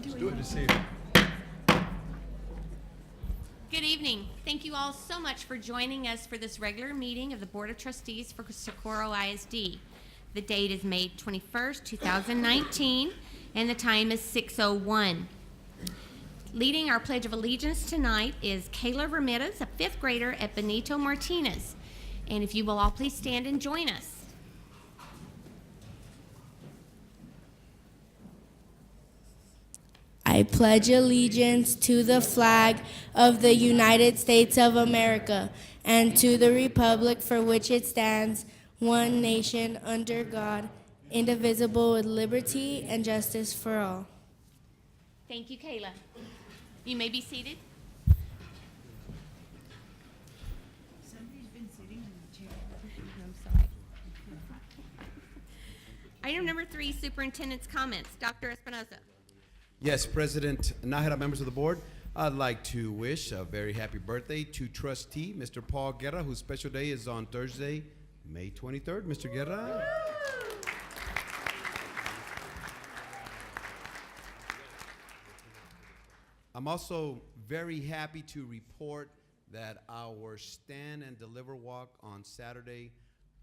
Let's do it this evening. Good evening. Thank you all so much for joining us for this regular meeting of the Board of Trustees for Socorro ISD. The date is May 21st, 2019, and the time is 6:01. Leading our Pledge of Allegiance tonight is Kayla Ramirez, a fifth grader at Benito Martinez. And if you will all please stand and join us. I pledge allegiance to the flag of the United States of America and to the republic for which it stands, one nation under God, indivisible with liberty and justice for all. Thank you, Kayla. You may be seated. Somebody's been sitting in the chair. I'm sorry. Item number 3, Superintendent's comments. Dr. Espinosa. Yes, President Nájera, members of the board, I'd like to wish a very happy birthday to trustee Mr. Paul Guerra, whose special day is on Thursday, May 23rd. Mr. Guerra. I'm also very happy to report that our Stand and Deliver Walk on Saturday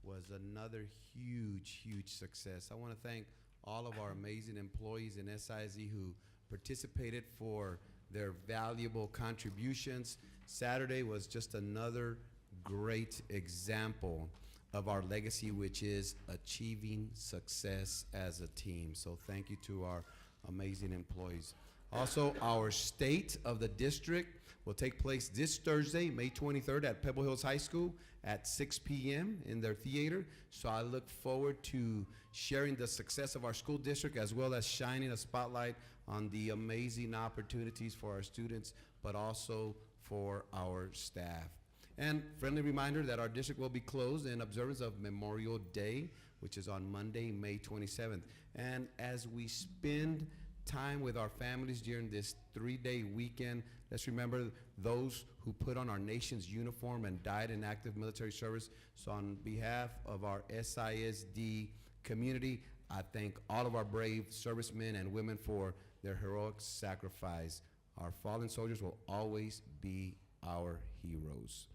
was another huge success. I want to thank all of our amazing employees in SISD who participated for their valuable contributions. Saturday was just another great example of our legacy, which is achieving success as a team. So thank you to our amazing employees. Also, our State of the District will take place this Thursday, May 23rd at Pebble Hills High School at 6 p.m. in their theater. So I look forward to sharing the success of our school district as well as shining a spotlight on the amazing opportunities for our students, but also for our staff. And friendly reminder that our district will be closed in observance of Memorial Day, which is on Monday, May 27th. And as we spend time with our families during this 3-day weekend, let's remember those who put on our nation's uniform and died in active military service. So on behalf of our SISD community, I thank all of our brave servicemen and women for their heroic sacrifice. Our fallen soldiers will always be our heroes.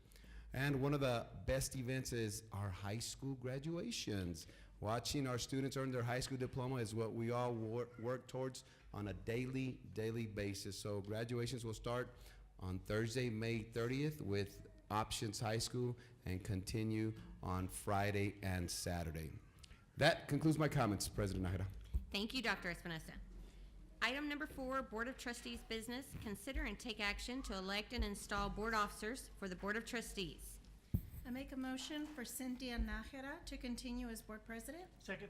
And one of the best events is our high school graduations. Watching our students earn their high school diploma is what we all work towards on a daily basis. So graduations will start on Thursday, May 30th with Options High School and continue on Friday and Saturday. That concludes my comments, President Nájera. Thank you, Dr. Espinosa. Item number 4, Board of Trustees business. Consider and take action to elect and install board officers for the Board of Trustees. I make a motion for Cynthia Nájera to continue as board president. Second.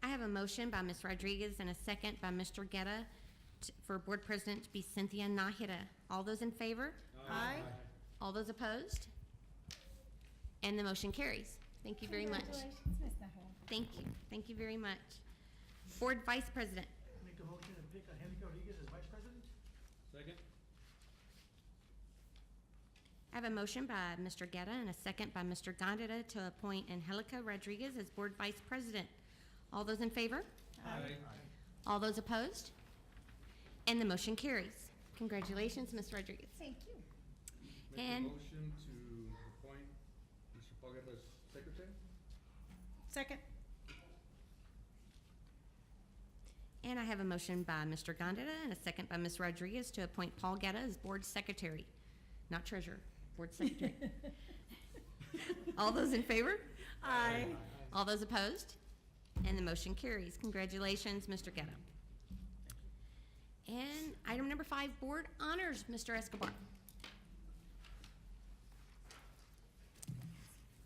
I have a motion by Ms. Rodriguez and a second by Mr. Guerra for board president to be Cynthia Nájera. All those in favor? Aye. All those opposed? And the motion carries. Thank you very much. Congratulations, Ms. Nájera. Thank you. Thank you very much. Board Vice President. Make a motion to pick Angelica Rodriguez as vice president. Second. I have a motion by Mr. Guerra and a second by Mr. Gondeta to appoint Angelica Rodriguez as board vice president. All those in favor? Aye. All those opposed? And the motion carries. Congratulations, Ms. Rodriguez. Thank you. And motion to appoint Mr. Paul Guerra as secretary. Second. I have a motion by Mr. Gondeta and a second by Ms. Rodriguez to appoint Paul Guerra as board secretary, not treasurer, board secretary. All those in favor? Aye. All those opposed? And the motion carries. Congratulations, Mr. Guerra. And item number 5, board honors, Mr. Escobar.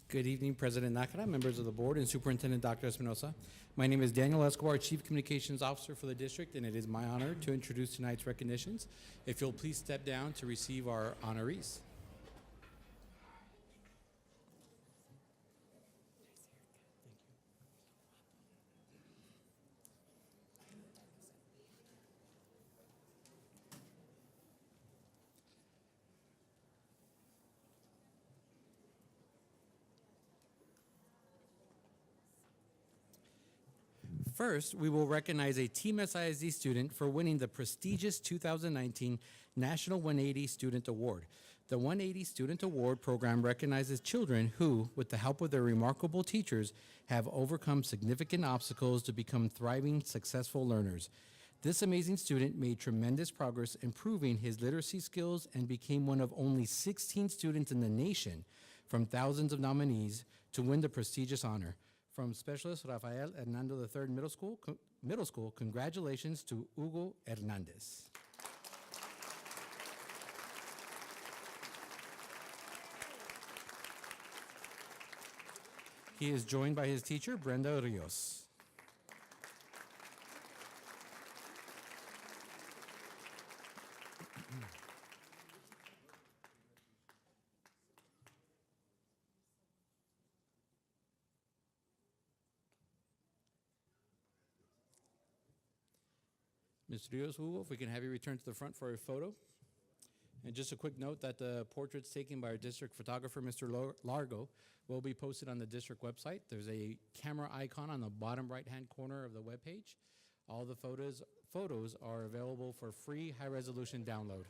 Good evening, President Nájera, members of the board, and Superintendent Dr. Espinosa. My name is Daniel Escobar, Chief Communications Officer for the district, and it is my honor to introduce tonight's recognitions. If you'll please step down to receive our honorees. First, we will recognize a Team SISD student for winning the prestigious 2019 National 180 Student Award. The 180 Student Award program recognizes children who, with the help of their remarkable teachers, have overcome significant obstacles to become thriving, successful learners. This amazing student made tremendous progress improving his literacy skills and became one of only 16 students in the nation from thousands of nominees to win the prestigious honor. From Specialist Rafael Hernando III Middle School, congratulations to Hugo Hernandez. He is joined by his teacher, Brenda Rios. Ms. Rios, Hugo, if we can have you return to the front for a photo. And just a quick note that the portraits taken by our district photographer, Mr. Largo, will be posted on the district website. There's a camera icon on the bottom right-hand corner of the webpage. All the photos are available for free high-resolution download.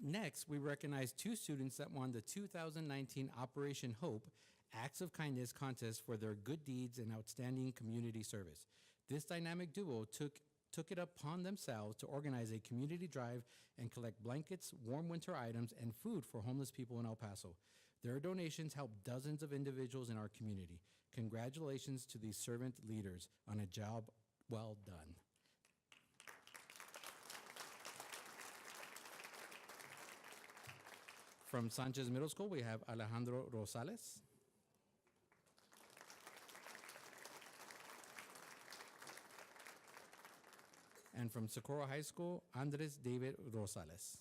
Next, we recognize two students that won the 2019 Operation Hope Acts of Kindness contest for their good deeds and outstanding community service. This dynamic duo took it upon themselves to organize a community drive and collect blankets, warm winter items, and food for homeless people in El Paso. Their donations helped dozens of individuals in our community. Congratulations to these servant leaders on a job well done. From Sanchez Middle School, we have Alejandro Rosales. And from Socorro High School, Andres David Rosales.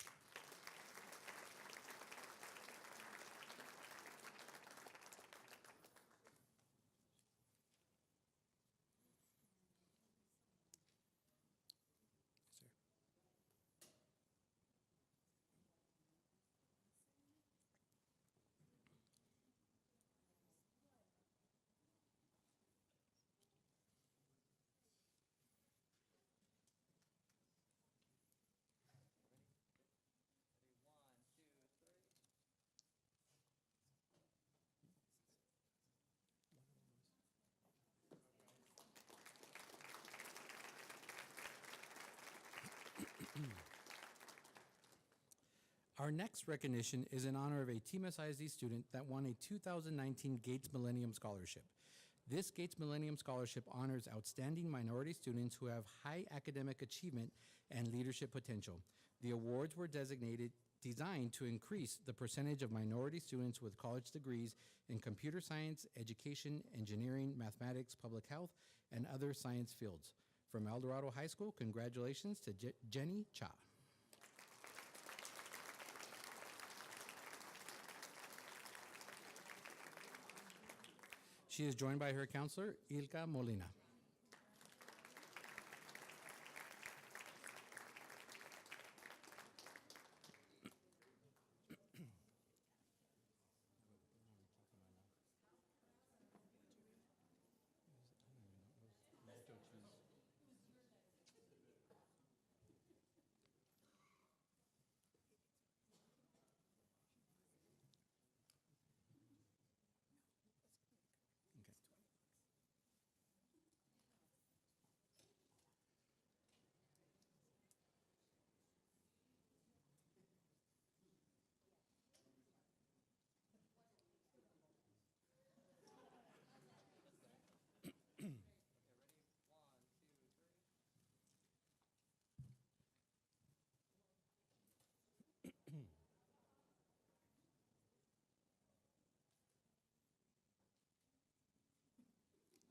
Our next recognition is in honor of a Team SISD student that won a 2019 Gates Millennium Scholarship. This Gates Millennium Scholarship honors outstanding minority students who have high academic achievement and leadership potential. The awards were designed to increase the percentage of minority students with college degrees in computer science, education, engineering, mathematics, public health, and other science fields. From El Dorado High School, congratulations to Jenny Cha. She is joined by her counselor, Ilka Molina.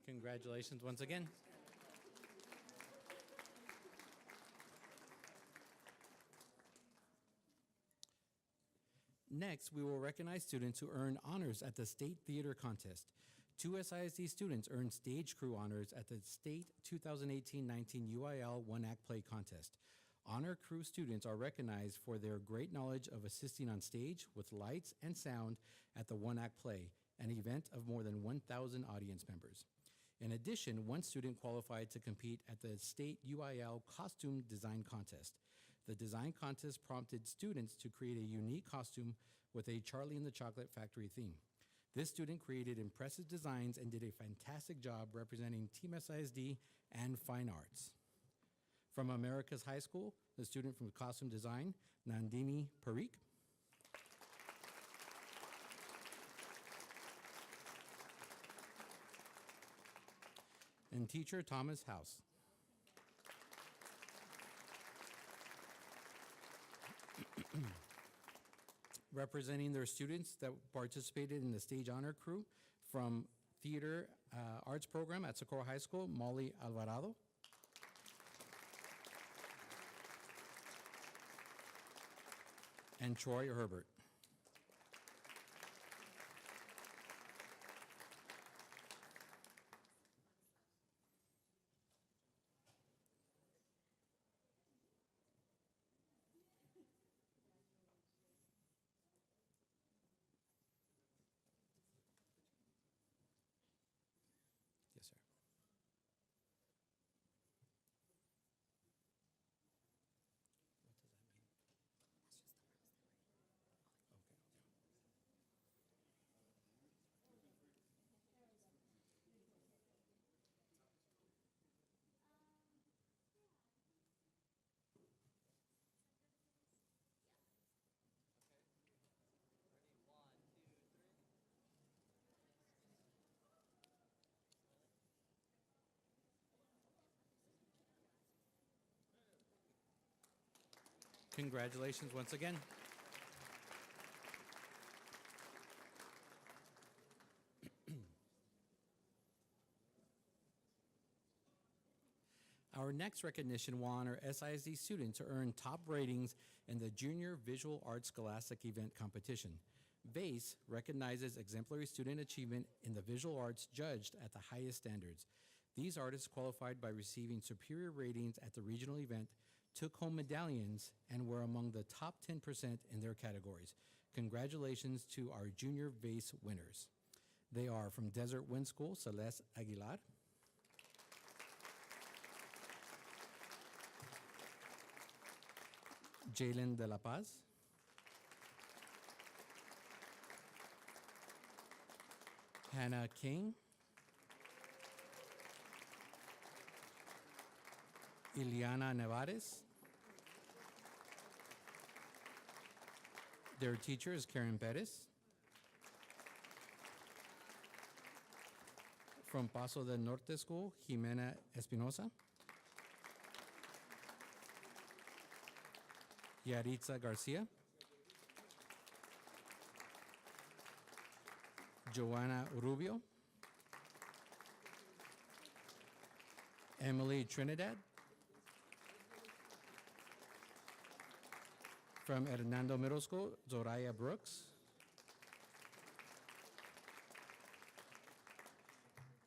Congratulations once again. Next, we will recognize students who earned honors at the State Theater Contest. Two SISD students earned stage crew honors at the State 2018-19 UIL One-Act Play Contest. Honor crew students are recognized for their great knowledge of assisting on stage with lights and sound at the One-Act Play, an event of more than 1,000 audience members. In addition, one student qualified to compete at the State UIL Costume Design Contest. The design contest prompted students to create a unique costume with a Charlie and the Chocolate Factory theme. This student created impressive designs and did a fantastic job representing Team SISD and Fine Arts. From America's High School, the student from costume design, Nandini Parikh. And teacher Thomas House. Representing their students that participated in the stage honor crew from theater arts program at Socorro High School, Molly Alvarado. And Troy Herbert. Yes, sir. What does that mean? Okay. Congratulations once again. Our next recognition will honor SISD students who earned top ratings in the Junior Visual Arts Scholastic Event Competition. VACE recognizes exemplary student achievement in the visual arts judged at the highest standards. These artists qualified by receiving superior ratings at the regional event, took home medallions, and were among the top 10% in their categories. Congratulations to our Junior VACE winners. They are from Desert Wind School, Celeste Aguilar. Jalen de la Paz. Hannah King. Ileana Nevares. Their teacher is Karen Perez. From Paso del Norte School, Jimena Espinosa. Yaritza Garcia. Joanna Rubio. Emily Trinidad. From Hernando Middle School, Zoraya Brooks.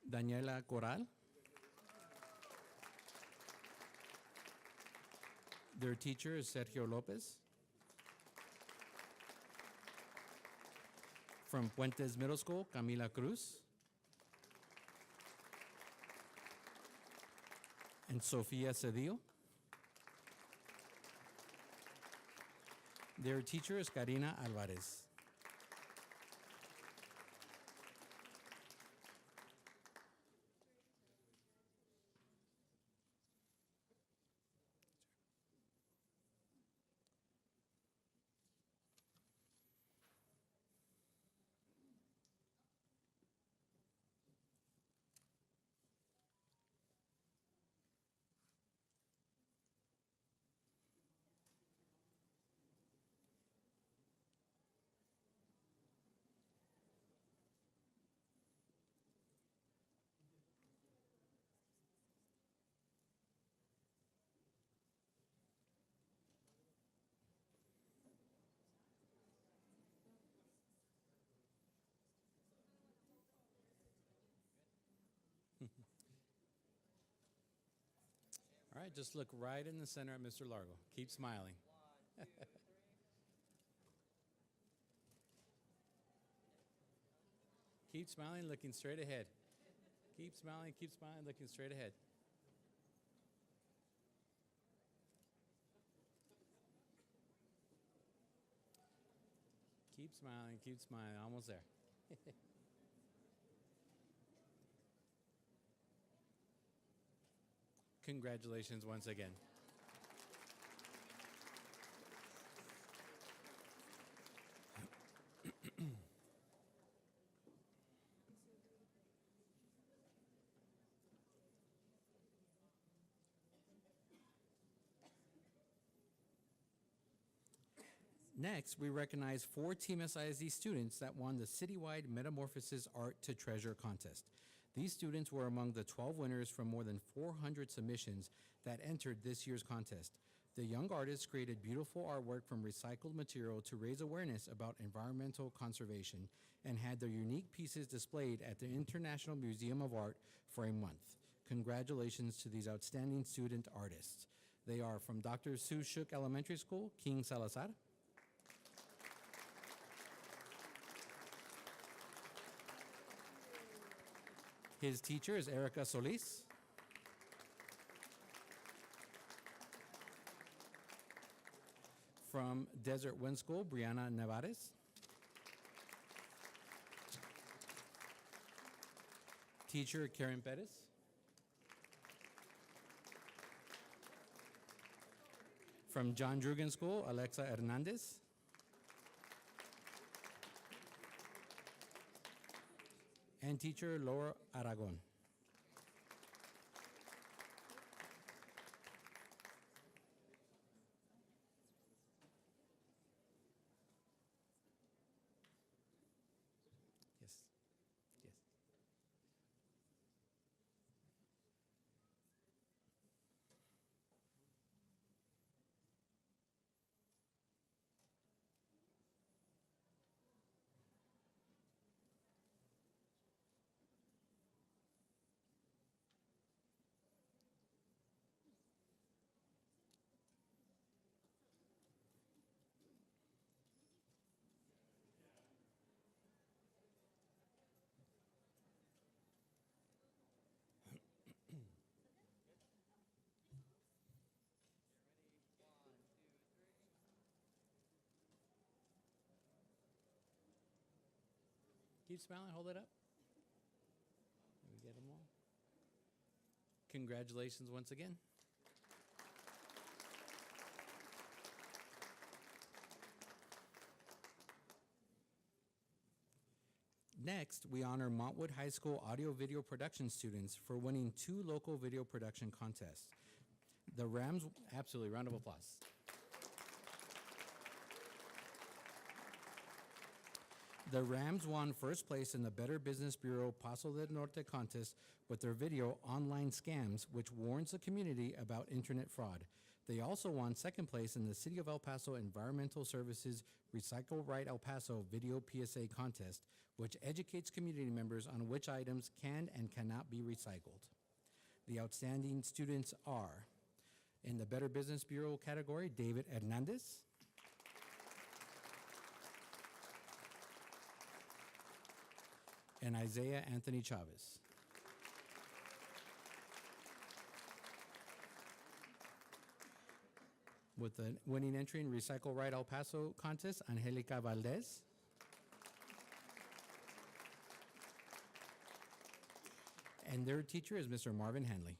Daniela Coral. Their teacher is Sergio Lopez. From Puentes Middle School, Camila Cruz. And Sofia Cedillo. Their teacher is Karina Alvarez. All right, just look right in the center at Mr. Largo. Keep smiling. Keep smiling, looking straight ahead. Keep smiling, looking straight ahead. Keep smiling, almost there. Congratulations once again. Next, we recognize 4 Team SISD students that won the citywide Metamorphosis Art to Treasure contest. These students were among the 12 winners from more than 400 submissions that entered this year's contest. The young artists created beautiful artwork from recycled material to raise awareness about environmental conservation and had their unique pieces displayed at the International Museum of Art for a month. Congratulations to these outstanding student artists. They are from Dr. Sue Shook Elementary School, King Salazar. His teacher is Erica Solis. From Desert Wind School, Brianna Nevares. Teacher Karen Perez. From John Drugan School, Alexa Hernandez. And teacher Laura Aragon. Yes. Yes. Keep smiling, hold it up. Did we get them all? Congratulations once again. Next, we honor Montwood High School audio-video production students for winning 2 local video production contests. The Rams, absolutely, round of applause. The Rams won first place in the Better Business Bureau Paso del Norte contest with their video Online Scams, which warns the community about internet fraud. They also won second place in the City of El Paso Environmental Services Recycle Right El Paso Video PSA contest, which educates community members on which items can and cannot be recycled. The outstanding students are, in the Better Business Bureau category, David Hernandez. And Isaiah Anthony Chavez. With the winning entry in Recycle Right El Paso contest, Angelica Valdez. And their teacher is Mr. Marvin Hanley.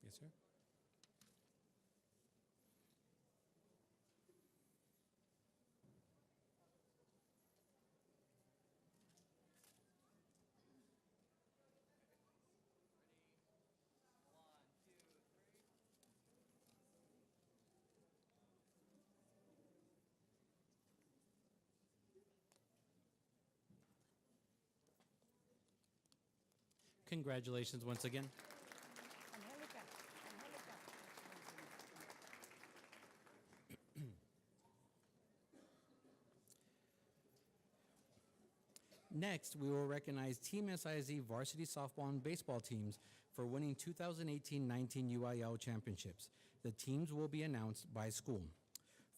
Yes, sir. Congratulations once again. Next, we will recognize Team SISD varsity softball and baseball teams for winning 2018-19 UIL championships. The teams will be announced by school.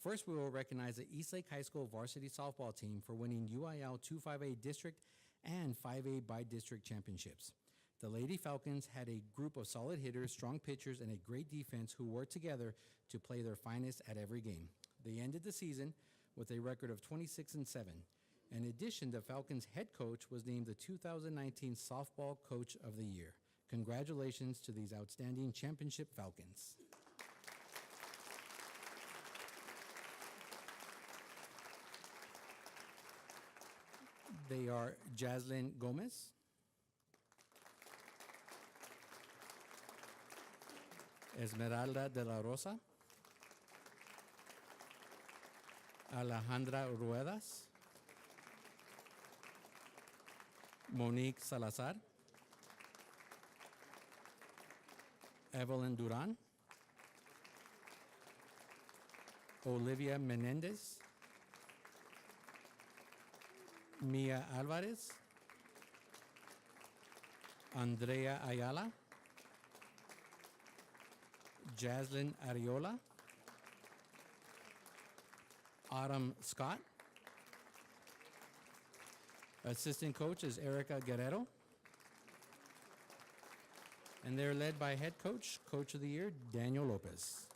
First, we will recognize the Eastlake High School varsity softball team for winning UIL 2-5A district and 5A by-district championships. The Lady Falcons had a group of solid hitters, strong pitchers, and a great defense who worked together to play their finest at every game. They ended the season with a record of 26-7. In addition, the Falcons head coach was named the 2019 Softball Coach of the Year. Congratulations to these outstanding championship Falcons. They are Jaslyn Gomez, Esmeralda de la Rosa, Alejandra Ruedas, Monique Salazar, Evelyn Duran, Olivia Menendez, Mia Alvarez, Andrea Ayala, Jaslyn Ariola, Autumn Scott. Assistant coach is Erica Guerrero. And they're led by head coach, Coach of the Year, Daniel Lopez.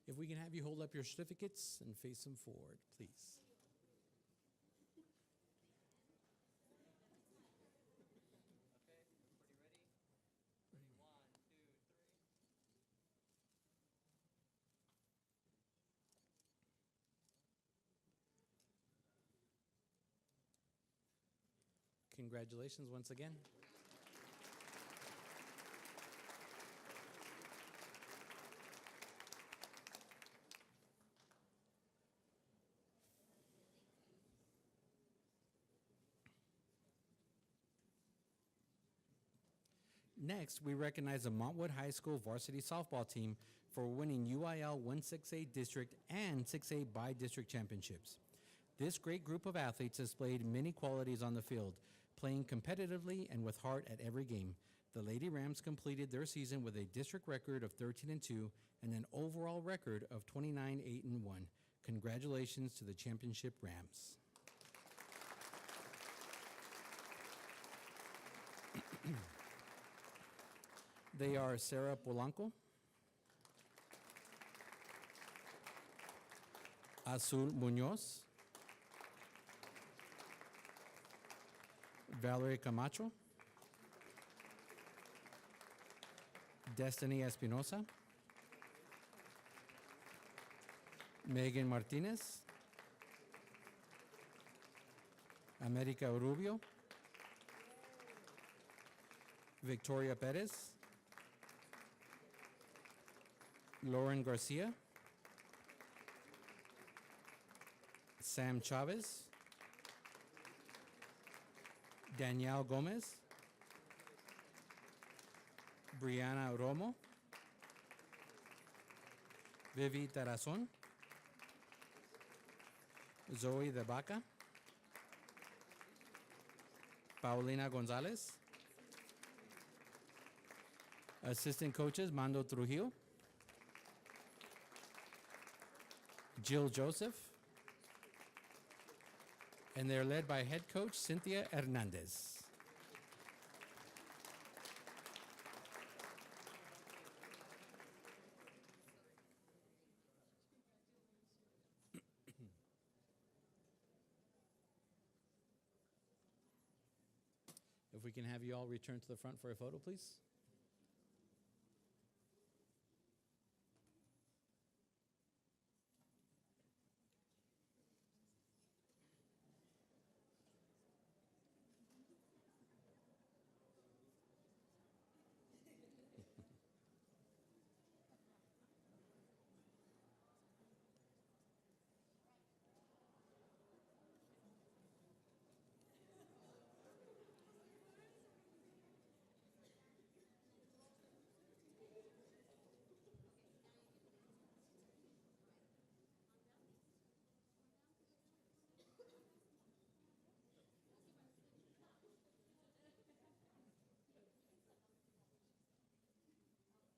If we can have you hold up your certificates and face them forward, please. Okay, everybody ready? Ready, 1, 2, 3. Congratulations once again. Next, we recognize the Montwood High School varsity softball team for winning UIL 1-6A district and 6A by-district championships. This great group of athletes displayed many qualities on the field, playing competitively and with heart at every game. The Lady Rams completed their season with a district record of 13-2 and an overall record of 29-8-1. Congratulations to the championship Rams. They are Sarah Polanco, Azul Munoz, Valerie Camacho, Destiny Espinosa, Megan Martinez, America Rubio, Victoria Perez, Lauren Garcia, Sam Chavez, Danielle Gomez, Brianna Romo, Vivi Tarazon, Zoe De Baca, Paulina Gonzalez. Assistant coaches, Mando Trujillo, Jill Joseph, And they're led by head coach Cynthia Hernandez. If we can have you all return to the front for a photo, please.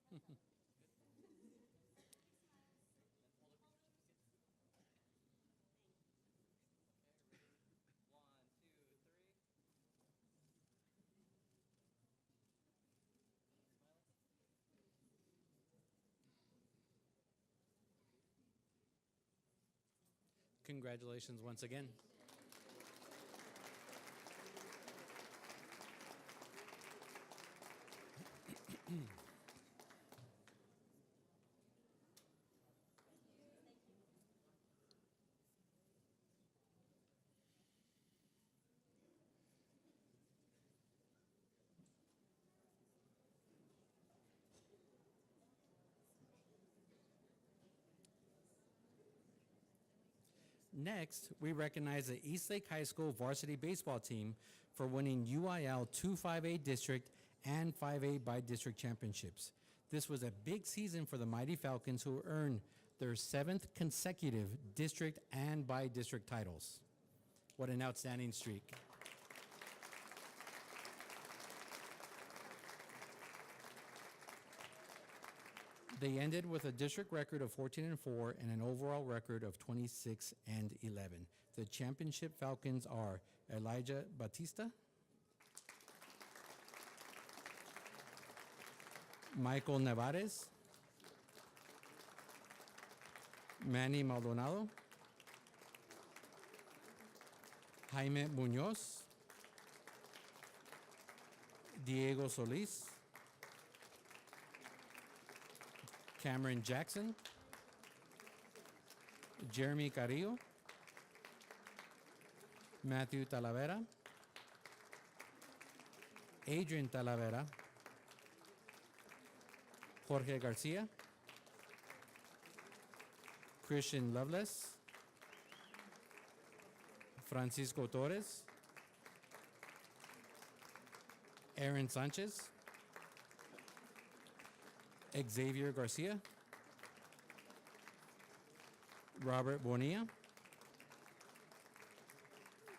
One, two, three. Congratulations once again. Next, we recognize the Eastlake High School varsity baseball team for winning UIL 2-5A district and 5A by district championships. This was a big season for the Mighty Falcons, who earned their 7th consecutive district and by district titles. What an outstanding streak. They ended with a district record of 14-4 and an overall record of 26-11. The championship Falcons are Elijah Batista, Michael Nevares, Manny Maldonado, Jaime Munoz, Diego Solis, Cameron Jackson, Jeremy Carrillo, Matthew Talavera, Adrian Talavera, Jorge Garcia, Christian Loveless, Francisco Torres, Aaron Sanchez, Xavier Garcia, Robert Bonilla,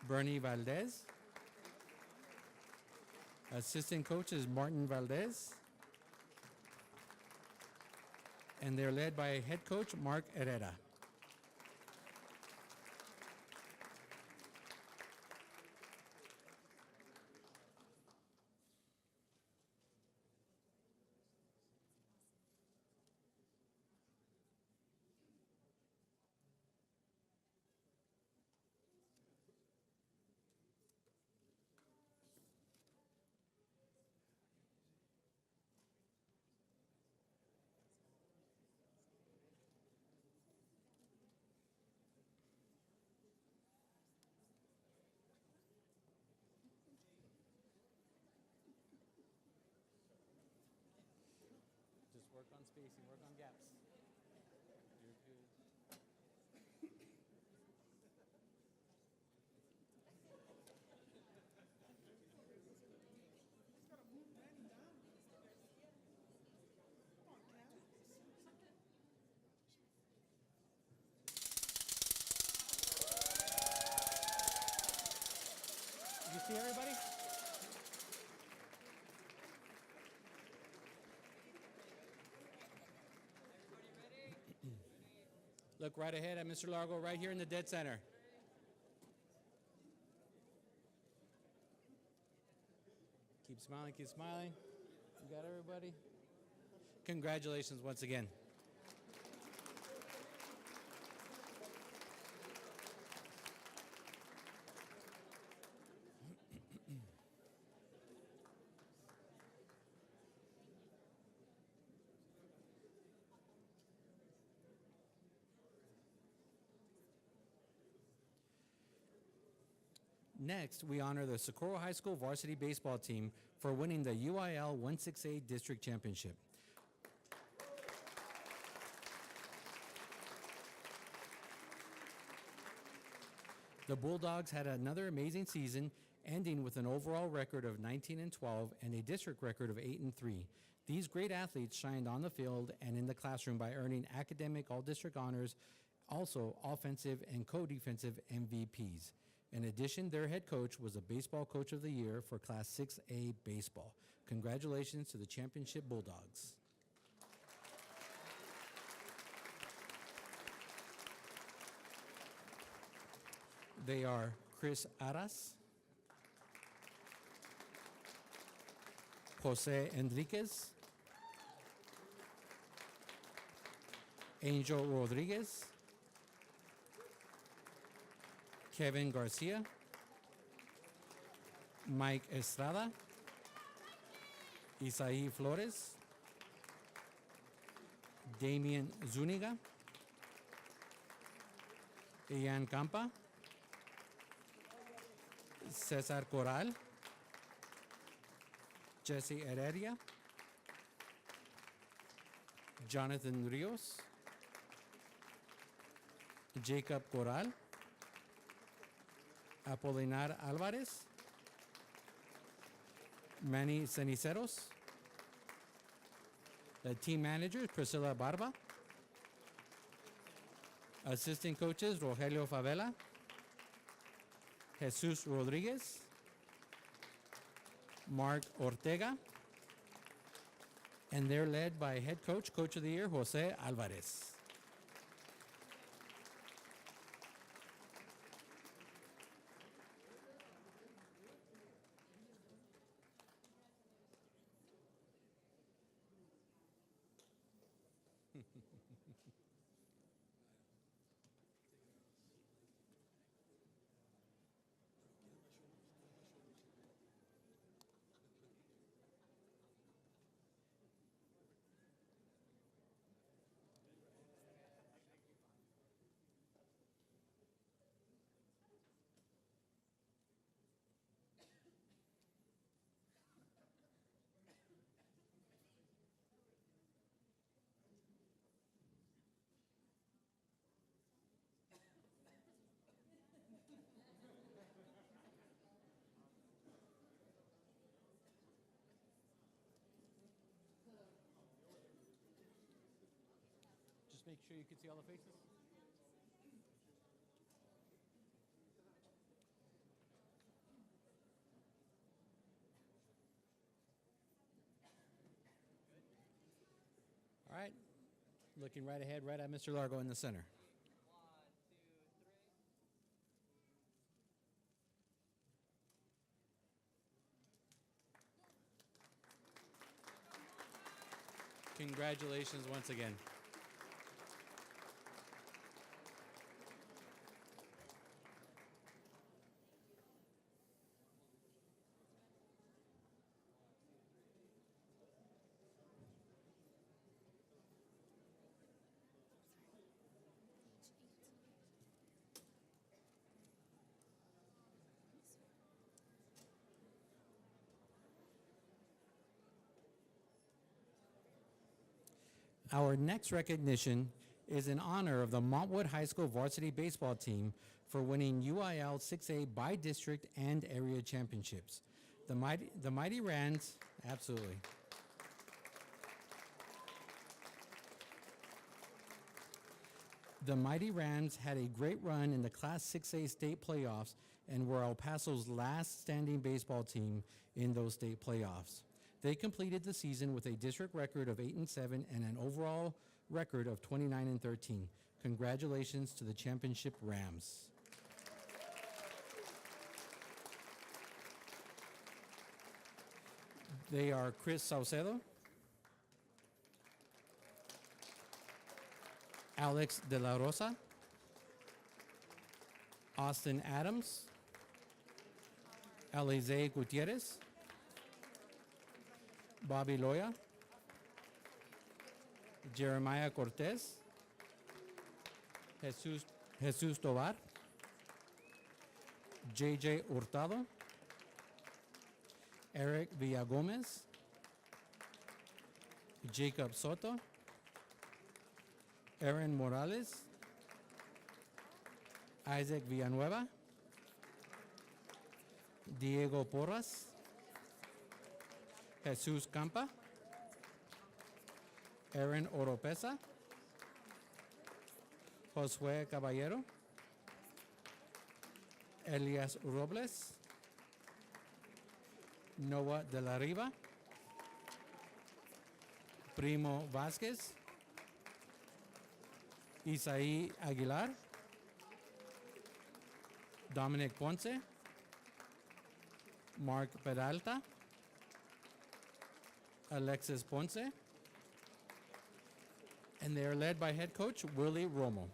Bernie Valdez. Assistant coach is Martin Valdez. And they're led by head coach Mark Herrera. Just work on spacing, work on gaps. You're good. You see everybody? Look right ahead at Mr. Largo, right here in the dead center. smiling, keep smiling. You got everybody? Congratulations once again. Next, we honor the Socorro High School varsity baseball team for winning the UIL 168 District Championship. The Bulldogs had another amazing season, ending with an overall record of 19-12 and a district record of 8-3. These great athletes shined on the field and in the classroom by earning academic all-district honors, also offensive and co-defensive MVPs. In addition, their head coach was the Baseball Coach of the Year for Class 6A baseball. Congratulations to the championship Bulldogs. They are Chris Aras, Jose Enriquez, Angel Rodriguez, Kevin Garcia, Mike Estrada, Isaí Flores, Damian Zuniga, Ian Campa, Cesar Corral, Jesse Heredia, Jonathan Rios, Jacob Corral, Apolinar Alvarez, Manny Ceniceros, the team manager Priscilla Barba, assistant coaches Rogelio Favela, Jesus Rodriguez, Mark Ortega, and they're led by head coach, Coach of the Year, Jose Alvarez. Just make sure you can see all the faces. All right. Looking right ahead, right at Mr. Largo in the center. 1, 2, 3. Congratulations once again. Our next recognition is in honor of the Montwood High School varsity baseball team for winning UIL 6A by district and area championships. The Mighty Rands, absolutely. The Mighty Rams had a great run in the Class 6A state playoffs and were El Paso's last standing baseball team in those state playoffs. They completed the season with a district record of 8-7 and an overall record of 29-13. Congratulations to the championship Rams. They are Chris Saucedo, Alex De La Rosa, Austin Adams, Alize Gutierrez, Bobby Loya, Jeremiah Cortez, Jesus Tovar, JJ Hurtado, Eric Villagomez, Jacob Soto, Aaron Morales, Isaac Villanueva, Diego Porras, Jesus Campa, Aaron Oropesa, Josue Caballero, Elias Robles, Noah de la Riva, Primo Vázquez, Isaí Aguilar, Dominic Ponce, Mark Peralta, Alexis Ponce, and they are led by head coach Willie Romo.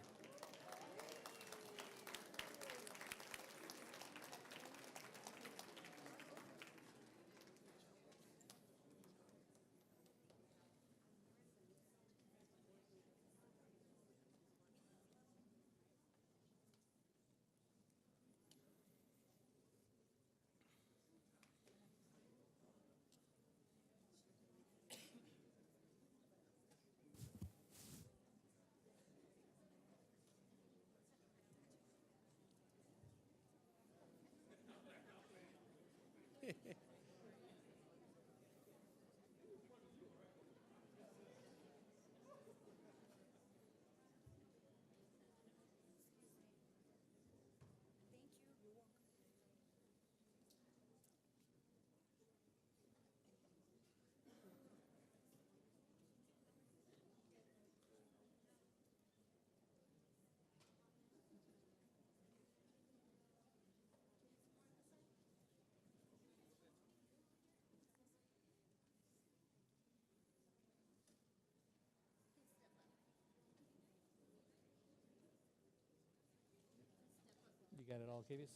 You got it all, Cavius,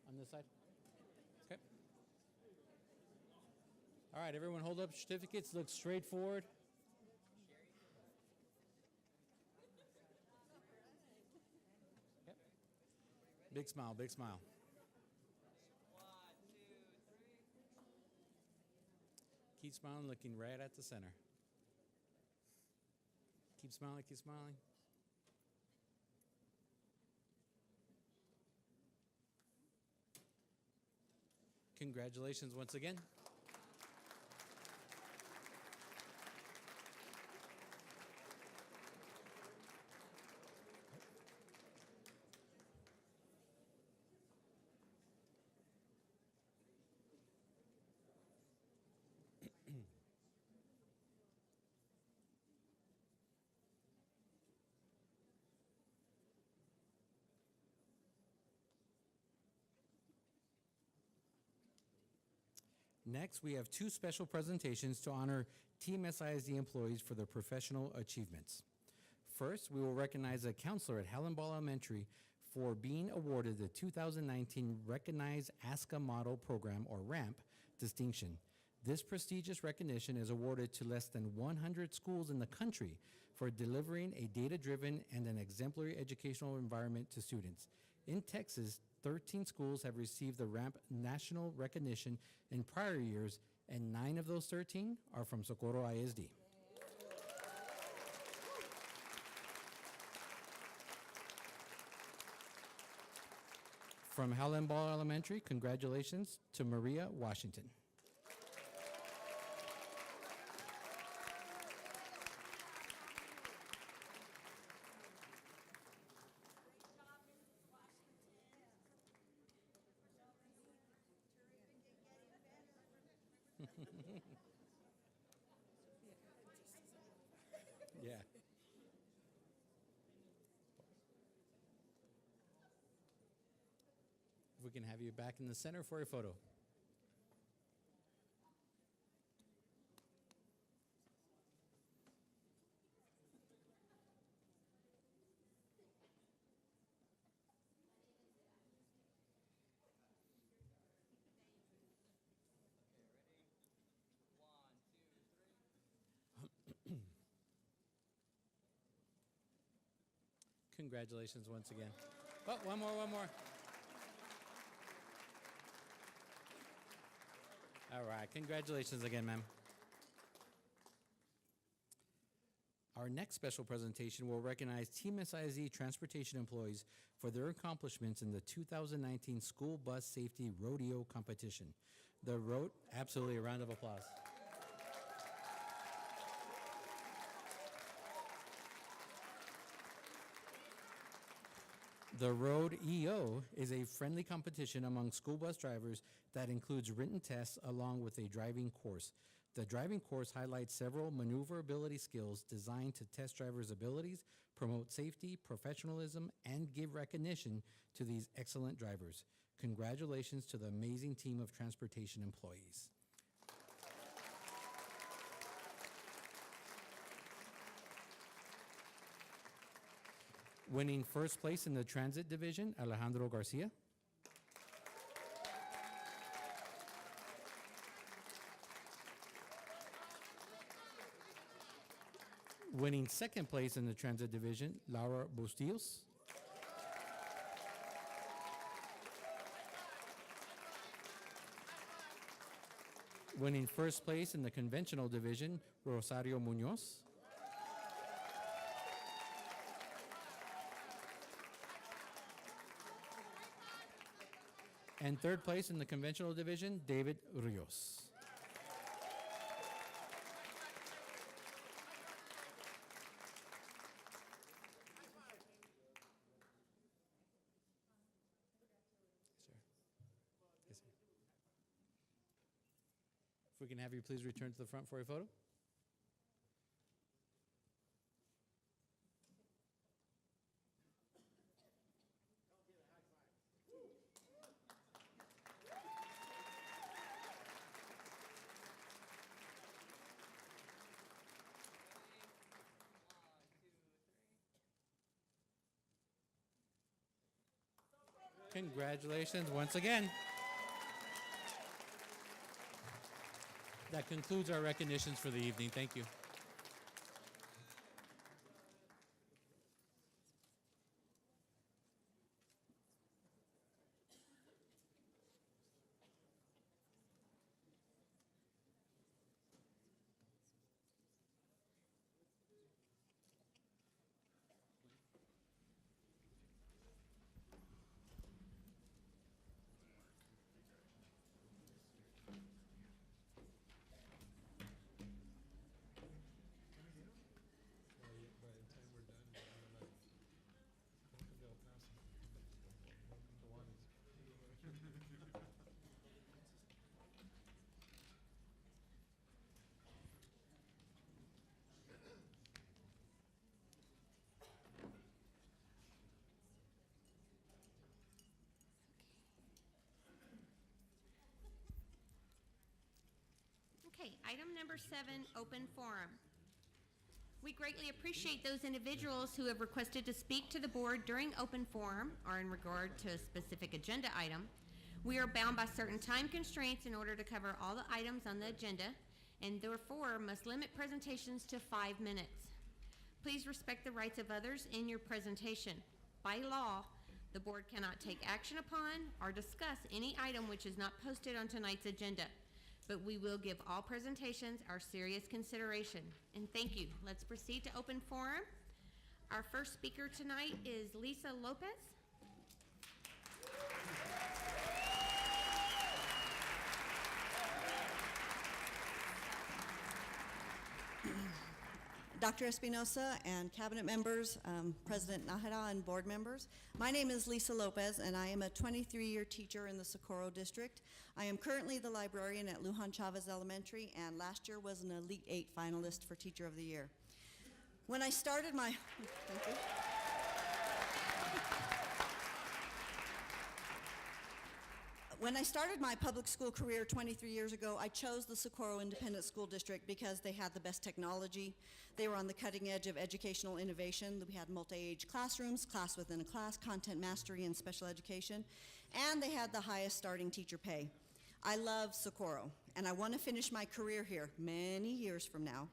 on this side? Okay. All right, everyone hold up certificates, look straight forward. Yep. Big smile, big smile. 1, 2, 3. Keep smiling, looking right at the center. Keep smiling, keep smiling. Congratulations once again. Next, we have two special presentations to honor Team SISD employees for their professional achievements. First, we will recognize a counselor at Hallenball Elementary for being awarded the 2019 Recognize ASCA Model Program, or RAMP, distinction. This prestigious recognition is awarded to less than 100 schools in the country for delivering a data-driven and an exemplary educational environment to students. In Texas, 13 schools have received the RAMP national recognition in prior years, and 9 of those 13 are from Socorro ISD. From Hallenball Elementary, congratulations to Maria Washington. Yeah. If we can have you back in the center for a photo. Congratulations once again. Oh, one more. All right, congratulations again, ma'am. Our next special presentation will recognize Team SISD transportation employees for their accomplishments in the 2019 School Bus Safety Rodeo Competition. Absolutely a round of applause. The Road EO is a friendly competition among school bus drivers that includes written tests along with a driving course. The driving course highlights several maneuverability skills designed to test drivers' abilities, promote safety, professionalism, and give recognition to these excellent drivers. Congratulations to the amazing team of transportation employees. Winning first place in the transit division, Alejandro Garcia. Winning second place in the transit division, Laura Bustillos. Winning first place in the conventional division, Rosario Munoz. And third place in the conventional division, David Rios. Yes, sir. If we can have you please return to the front for a photo. Congratulations once again. That concludes our recognitions for the evening. Thank you. Okay, item number 7, open forum. We greatly appreciate those individuals who have requested to speak to the board during open forum or in regard to a specific agenda item. We are bound by certain time constraints in order to cover all the items on the agenda, and therefore must limit presentations to 5 minutes. Please respect the rights of others in your presentation. By law, the board cannot take action upon or discuss any item which is not posted on tonight's agenda, but we will give all presentations our serious consideration. And thank you. Let's proceed to open forum. Our first speaker tonight is Lisa Lopez. Dr. Espinosa and cabinet members, President Nájera and board members. My name is Lisa Lopez, and I am a 23-year teacher in the Socorro District. I am currently the librarian at Lujan Chavez Elementary, and last year was an Elite 8 finalist for Teacher of the Year. When I started my, thank you. When I started my public school career 23 years ago, I chose the Socorro Independent School District because they had the best technology. They were on the cutting edge of educational innovation. We had multi-age classrooms, class within a class, content mastery, and special education. And they had the highest starting teacher pay. I love Socorro, and I want to finish my career here many years from now.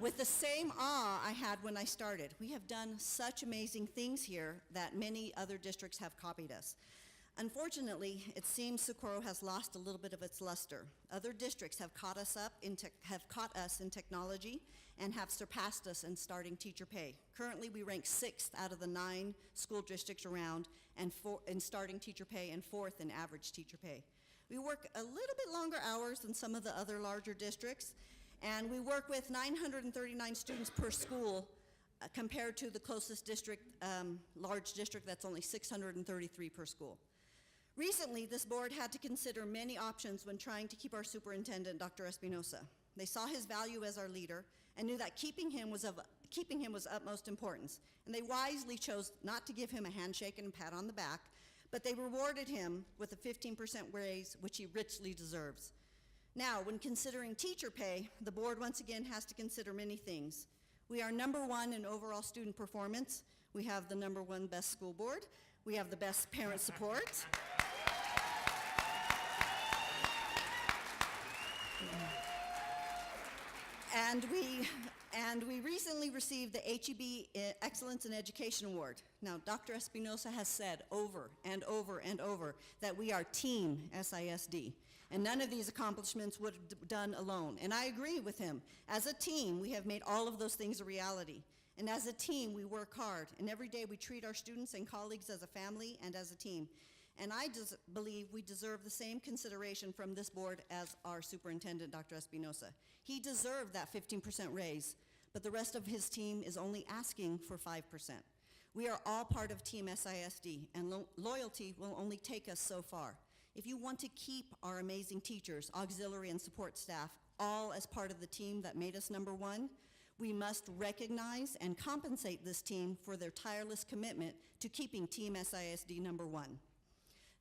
with the same awe I had when I started. We have done such amazing things here that many other districts have copied us. Unfortunately, it seems Socorro has lost a little bit of its luster. Other districts have caught us in technology and have surpassed us in starting teacher pay. Currently, we rank 6th out of the 9 school districts around in starting teacher pay and 4th in average teacher pay. We work a little bit longer hours than some of the other larger districts, and we work with 939 students per school compared to the closest district, large district that's only 633 per school. Recently, this board had to consider many options when trying to keep our superintendent, Dr. Espinosa. They saw his value as our leader and knew that keeping him was utmost importance. And they wisely chose not to give him a handshake and a pat on the back, but they rewarded him with a 15% raise, which he richly deserves. Now, when considering teacher pay, the board once again has to consider many things. We are #1 in overall student performance. We have the #1 best school board. We have the best parent support. And we recently received the HEB Excellence in Education Award. Now, Dr. Espinosa has said over and over and over that we are Team SISD, and none of these accomplishments would have been done alone. And I agree with him. As a team, we have made all of those things a reality. And as a team, we work hard, and every day we treat our students and colleagues as a family and as a team. And I believe we deserve the same consideration from this board as our superintendent, Dr. Espinosa. He deserved that 15% raise, but the rest of his team is only asking for 5%. We are all part of Team SISD, and loyalty will only take us so far. If you want to keep our amazing teachers, auxiliary and support staff, all as part of the team that made us #1, we must recognize and compensate this team for their tireless commitment to keeping Team SISD #1.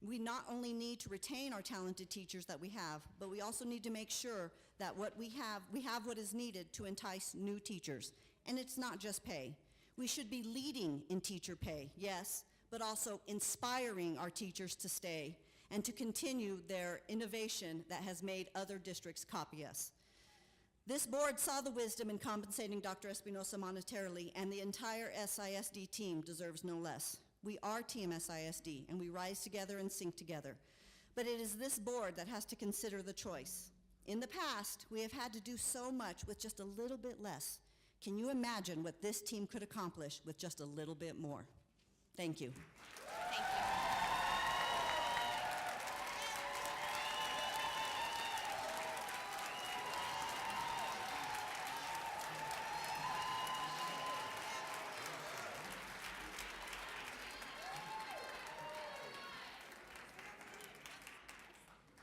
We not only need to retain our talented teachers that we have, but we also need to make sure that we have what is needed to entice new teachers. And it's not just pay. We should be leading in teacher pay, yes, but also inspiring our teachers to stay and to continue their innovation that has made other districts copy us. This board saw the wisdom in compensating Dr. Espinosa monetarily, and the entire SISD team deserves no less. We are Team SISD, and we rise together and sink together. But it is this board that has to consider the choice. In the past, we have had to do so much with just a little bit less. Can you imagine what this team could accomplish with just a little bit more? Thank you. Thank you.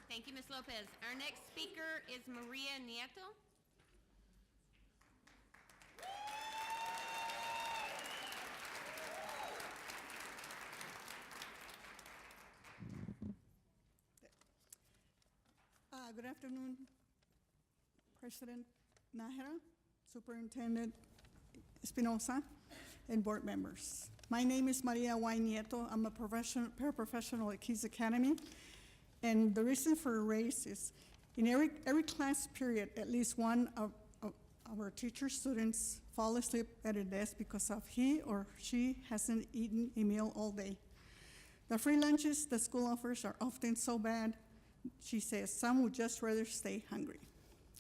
Thank you, Ms. Lopez. Our next speaker is Maria Nieto. Good afternoon, President Nájera, Superintendent Espinosa, and board members. My name is Maria Y. Nieto. I'm a paraprofessional at Keys Academy. And the reason for a raise is in every class period, at least one of our teacher students fall asleep at a desk because of he or she hasn't eaten a meal all day. The free lunches the school offers are often so bad, she says, some would just rather stay hungry.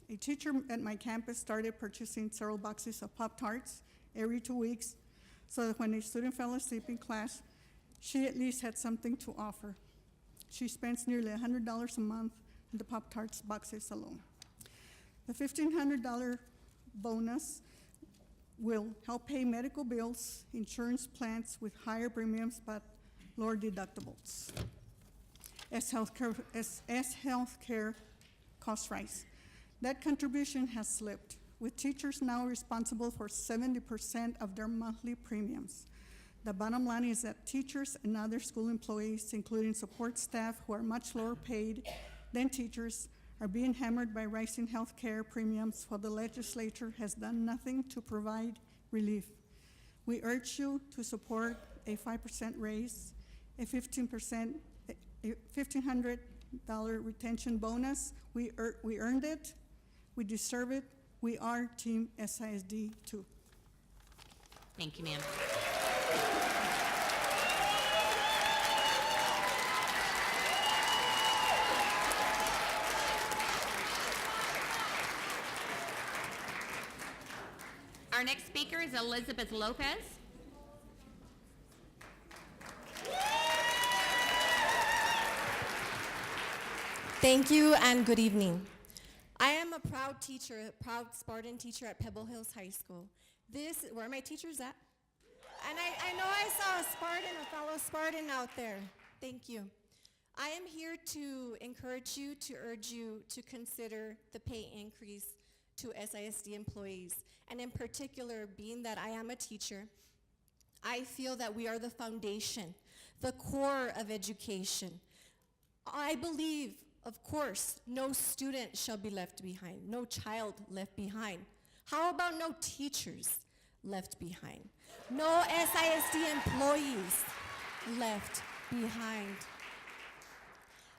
A teacher at my campus started purchasing several boxes of Pop-Tarts every 2 weeks so that when a student fell asleep in class, she at least had something to offer. She spends nearly $100 a month in the Pop-Tarts boxes alone. The $1,500 bonus will help pay medical bills, insurance plans with higher premiums but lower deductibles as healthcare costs rise. That contribution has slipped, with teachers now responsible for 70% of their monthly premiums. The bottom line is that teachers and other school employees, including support staff who are much lower paid than teachers, are being hammered by rising health care premiums while the legislature has done nothing to provide relief. We urge you to support a 5% raise, a $1,500 retention bonus. We earned it, we deserve it, We are Team SISD 2. Thank you, ma'am. Our next speaker is Elizabeth Lopez. Thank you and good evening. I am a proud teacher, a proud Spartan teacher at Pebble Hills High School. Where are my teachers at? And I know I saw a Spartan, a fellow Spartan out there. Thank you. I am here to encourage you, to urge you to consider the pay increase to SISD employees. And in particular, being that I am a teacher, I feel that we are the foundation, the core of education. I believe, of course, no student shall be left behind, no child left behind. How about no teachers left behind? No SISD employees left behind.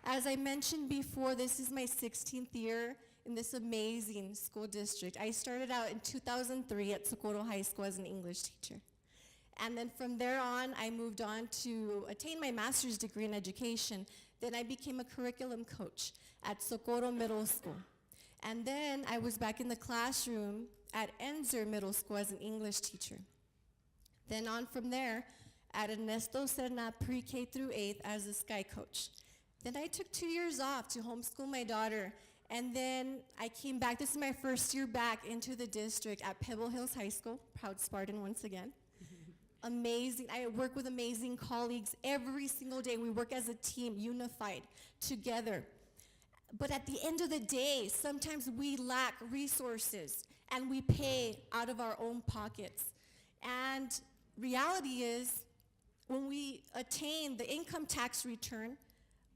As I mentioned before, this is my 16th year in this amazing school district. I started out in 2003 at Socorro High School as an English teacher. And then from there on, I moved on to attain my master's degree in education. Then I became a curriculum coach at Socorro Middle School. And then I was back in the classroom at Enzer Middle School as an English teacher. Then on from there, at Ernesto Serna pre-K through 8th as a Sky coach. Then I took 2 years off to homeschool my daughter. And then I came back, this is my first year back into the district at Pebble Hills High School, proud Spartan once again. Amazing, I work with amazing colleagues every single day. We work as a team, unified, together. But at the end of the day, sometimes we lack resources and we pay out of our own pockets. And reality is, when we attain the income tax return,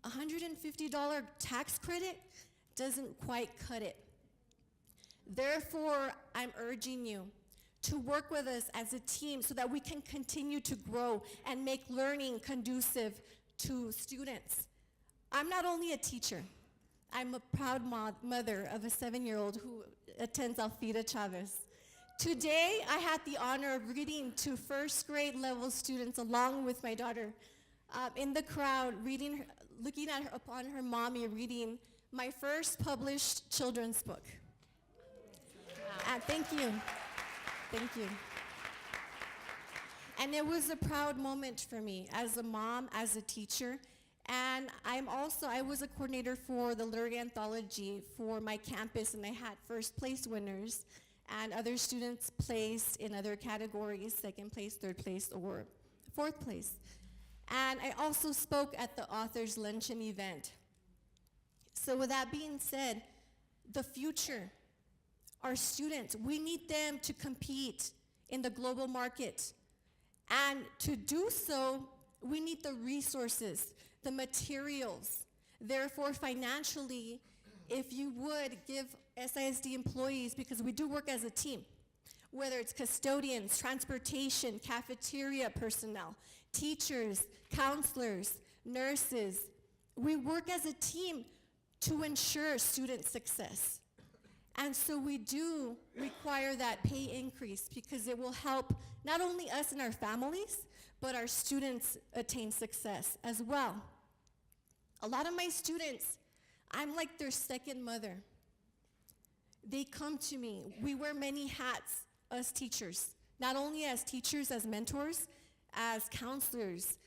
$150 tax credit doesn't quite cut it. Therefore, I'm urging you to work with us as a team so that we can continue to grow and make learning conducive to students. I'm not only a teacher, I'm a proud mother of a 7-year-old who attends Alfida Chavez. Today, I had the honor of reading to first grade level students along with my daughter in the crowd, looking at her, upon her mommy reading my first published children's book. Thank you. Thank you. And it was a proud moment for me as a mom, as a teacher. And I was a coordinator for the Literary Anthology for my campus, and I had first place winners, and other students placed in other categories, second place, third place, or fourth place. And I also spoke at the Authors Luncheon event. So with that being said, the future, our students, we need them to compete in the global market. And to do so, we need the resources, the materials. Therefore, financially, if you would give SISD employees, because we do work as a team, whether it's custodians, transportation, cafeteria personnel, teachers, counselors, nurses, we work as a team to ensure student success. And so we do require that pay increase because it will help not only us and our families, but our students attain success as well. A lot of my students, I'm like their second mother. They come to me. We wear many hats, us teachers, not only as teachers, as mentors, as counselors,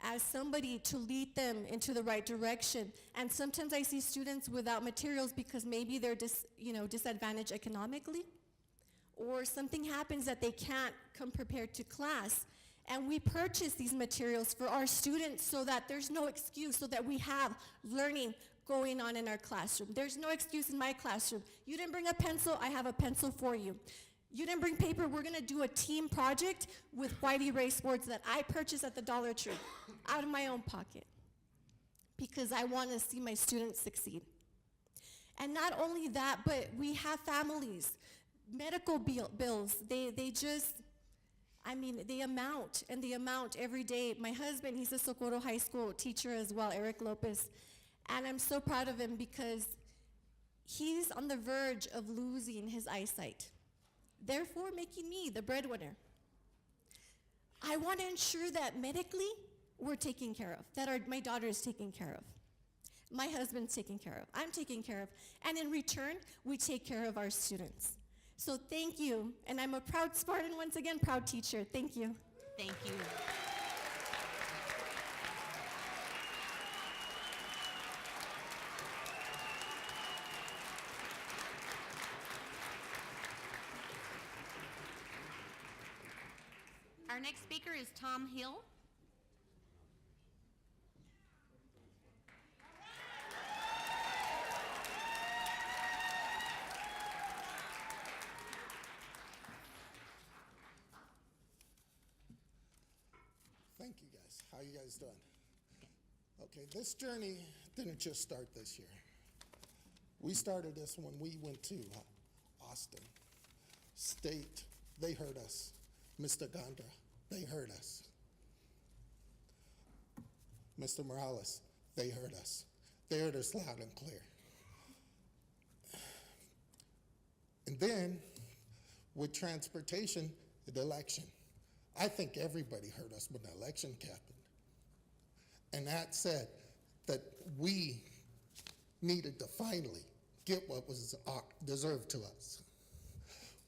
as somebody to lead them into the right direction. And sometimes I see students without materials because maybe they're disadvantaged economically, or something happens that they can't come prepared to class. And we purchase these materials for our students so that there's no excuse, so that we have learning going on in our classroom. There's no excuse in my classroom. You didn't bring a pencil, I have a pencil for you. You didn't bring paper, we're gonna do a team project with white erase boards that I purchased at the Dollar Tree out of my own pocket because I wanna see my students succeed. And not only that, but we have families, medical bills, they amount every day. My husband, he's a Socorro High School teacher as well, Eric Lopez, and I'm so proud of him because He's on the verge of losing his eyesight, therefore making me the breadwinner. I want to ensure that medically we're taken care of, that my daughter is taken care of, my husband's taken care of, I'm taken care of, and in return, we take care of our students. So thank you, and I'm a proud Spartan once again, proud teacher. Thank you. Thank you. Our next speaker is Tom Hill. Thank you guys. How you guys doing? Okay, this journey didn't just start this year. We started this when we went to Austin. State, they heard us. Mr. Gondra, they heard us. Mr. Morales, they heard us. They heard us loud and clear. And then, with transportation, the election. I think everybody heard us when the election happened. And that said that we needed to finally get what was deserved to us.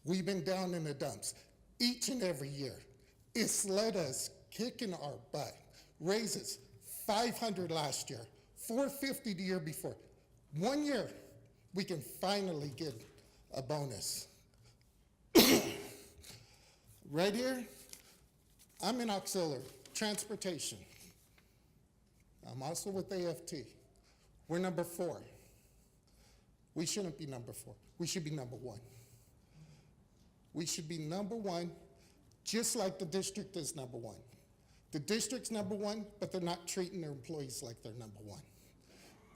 We've been down in the dumps each and every year. It's let us kicking our butt. Raises, $500 last year, $450 the year before. 1 year, we can finally get a bonus. Right here, I'm in auxiliary, transportation. I'm also with AFT. We're number 4. We shouldn't be number 4. We should be number 1. We should be number 1, just like the district is number 1. The district's number 1, but they're not treating their employees like they're number 1.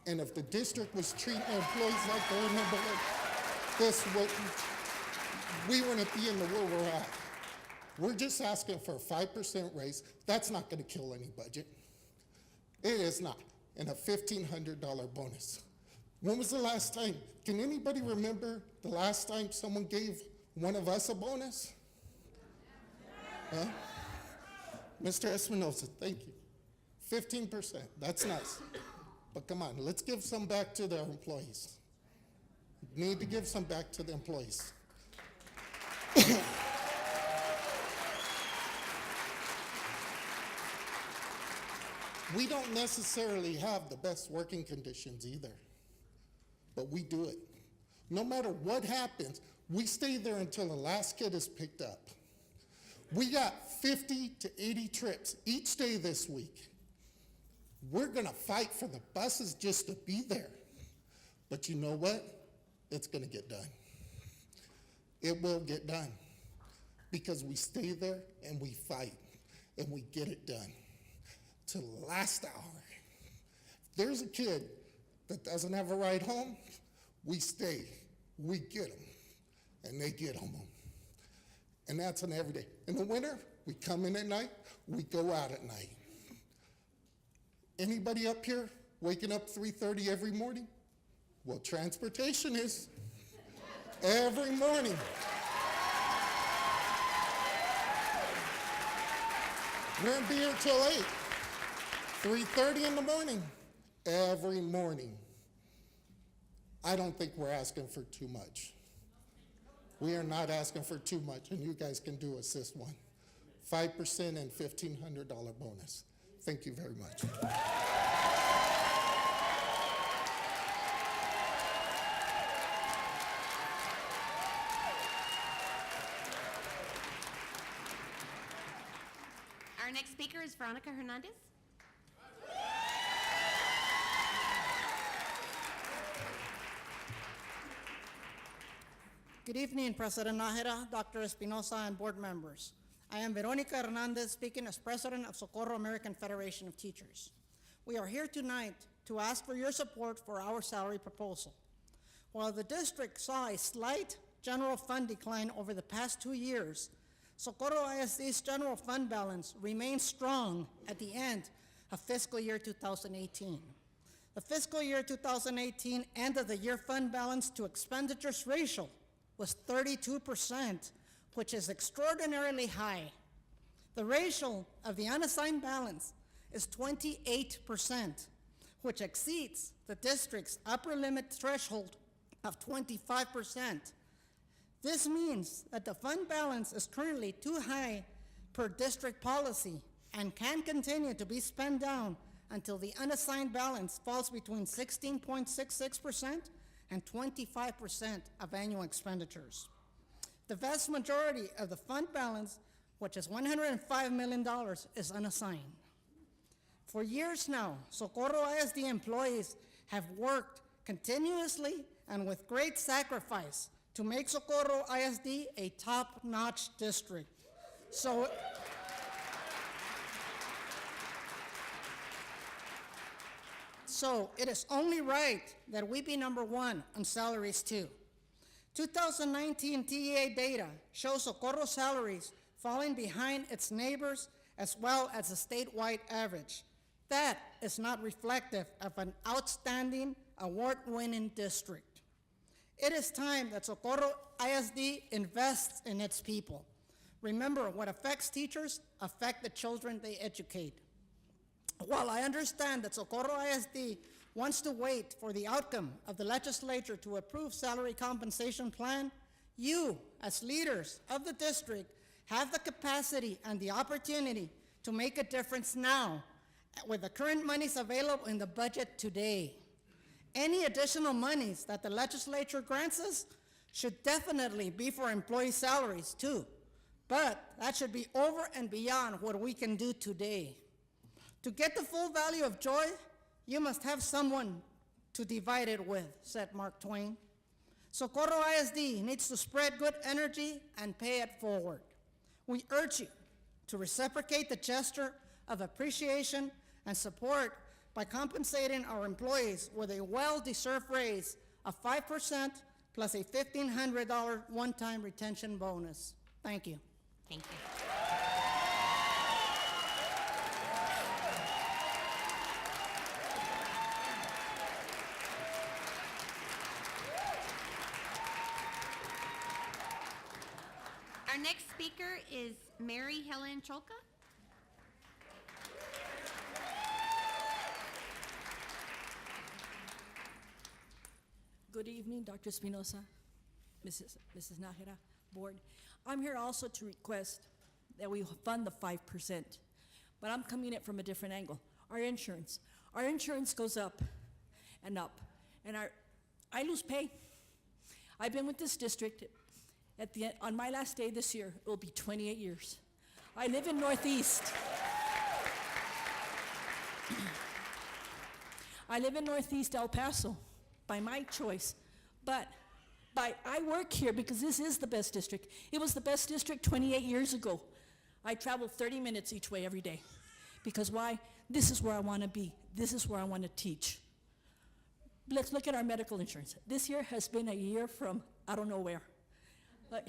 And if the district was treating their employees like they were number 1, we wouldn't be in the where we're at. We're just asking for a 5% raise. That's not going to kill any budget. It is not. And a $1,500 bonus. When was the last time? Can anybody remember the last time someone gave one of us a bonus? Huh? Mr. Espinosa, thank you. 15%, that's nice. But come on, let's give some back to the employees. Need to give some back to the employees. We don't necessarily have the best working conditions either, but we do it. No matter what happens, we stay there until the last kid is picked up. We got 50 to 80 trips each day this week. We're gonna fight for the buses just to be there. But you know what? It's gonna get done. It will get done because we stay there and we fight and we get it done till the last hour. If there's a kid that doesn't have a ride home, we stay, we get them, and they get home. And that's an everyday. In the winter, we come in at night, we go out at night. Anybody up here waking up 3:30 every morning? Well, transportation is every morning. We're gonna be here till 8, 3:30 in the morning, every morning. I don't think we're asking for too much. We are not asking for too much, and you guys can do assist one. 5% and $1,500 bonus. Thank you very much. Our next speaker is Veronica Hernandez. Good evening, President Nájera, Dr. Espinosa, and board members. I am Veronica Hernandez, speaking as president of Socorro American Federation of Teachers. We are here tonight to ask for your support for our salary proposal. While the district saw a slight general fund decline over the past 2 years, Socorro ISD's general fund balance remains strong at the end of fiscal year 2018. The fiscal year 2018 end of the year fund balance to expenditures ratio was 32%, which is extraordinarily high. The ratio of the unassigned balance is 28%, which exceeds the district's upper limit threshold of 25%. This means that the fund balance is currently too high per district policy and can continue to be spent down until the unassigned balance falls between 16.66% and 25% of annual expenditures. The vast majority of the fund balance, which is $105 million, is unassigned. For years now, Socorro ISD employees have worked continuously and with great sacrifice to make Socorro ISD a top-notch district. So it is only right that we be number one on salaries too. 2019 TEA data shows Socorro salaries falling behind its neighbors as well as the statewide average. That is not reflective of an outstanding, award-winning district. It is time that Socorro ISD invests in its people. Remember, what affects teachers affect the children they educate. While I understand that Socorro ISD wants to wait for the outcome of the legislature to approve salary compensation plan, you, as leaders of the district, have the capacity and the opportunity to make a difference now with the current monies available in the budget today. Any additional monies that the legislature grants us should definitely be for employee salaries too, but that should be over and beyond what we can do today. To get the full value of joy, you must have someone to divide it with, said Mark Twain. Socorro ISD needs to spread good energy and pay it forward. We urge you to reciprocate the gesture of appreciation and support by compensating our employees with a well-deserved raise of 5% plus a $1,500 one-time retention bonus. Thank you. Thank you. Our next speaker is Mary Helen Cholka. Good evening, Dr. Espinosa, Mrs. Nájera, Board. I'm here also to request that we fund the 5%, but I'm coming at it from a different angle. Our insurance goes up, and I lose pay. I've been with this district. On my last day this year, it will be 28 years. I live in Northeast. I live in Northeast El Paso by my choice, but I work here because this is the best district. It was the best district 28 years ago. I travel 30 minutes each way every day. Because why? This is where I want to be. This is where I want to teach. Let's look at our medical insurance. This year has been a year from I don't know where. Like,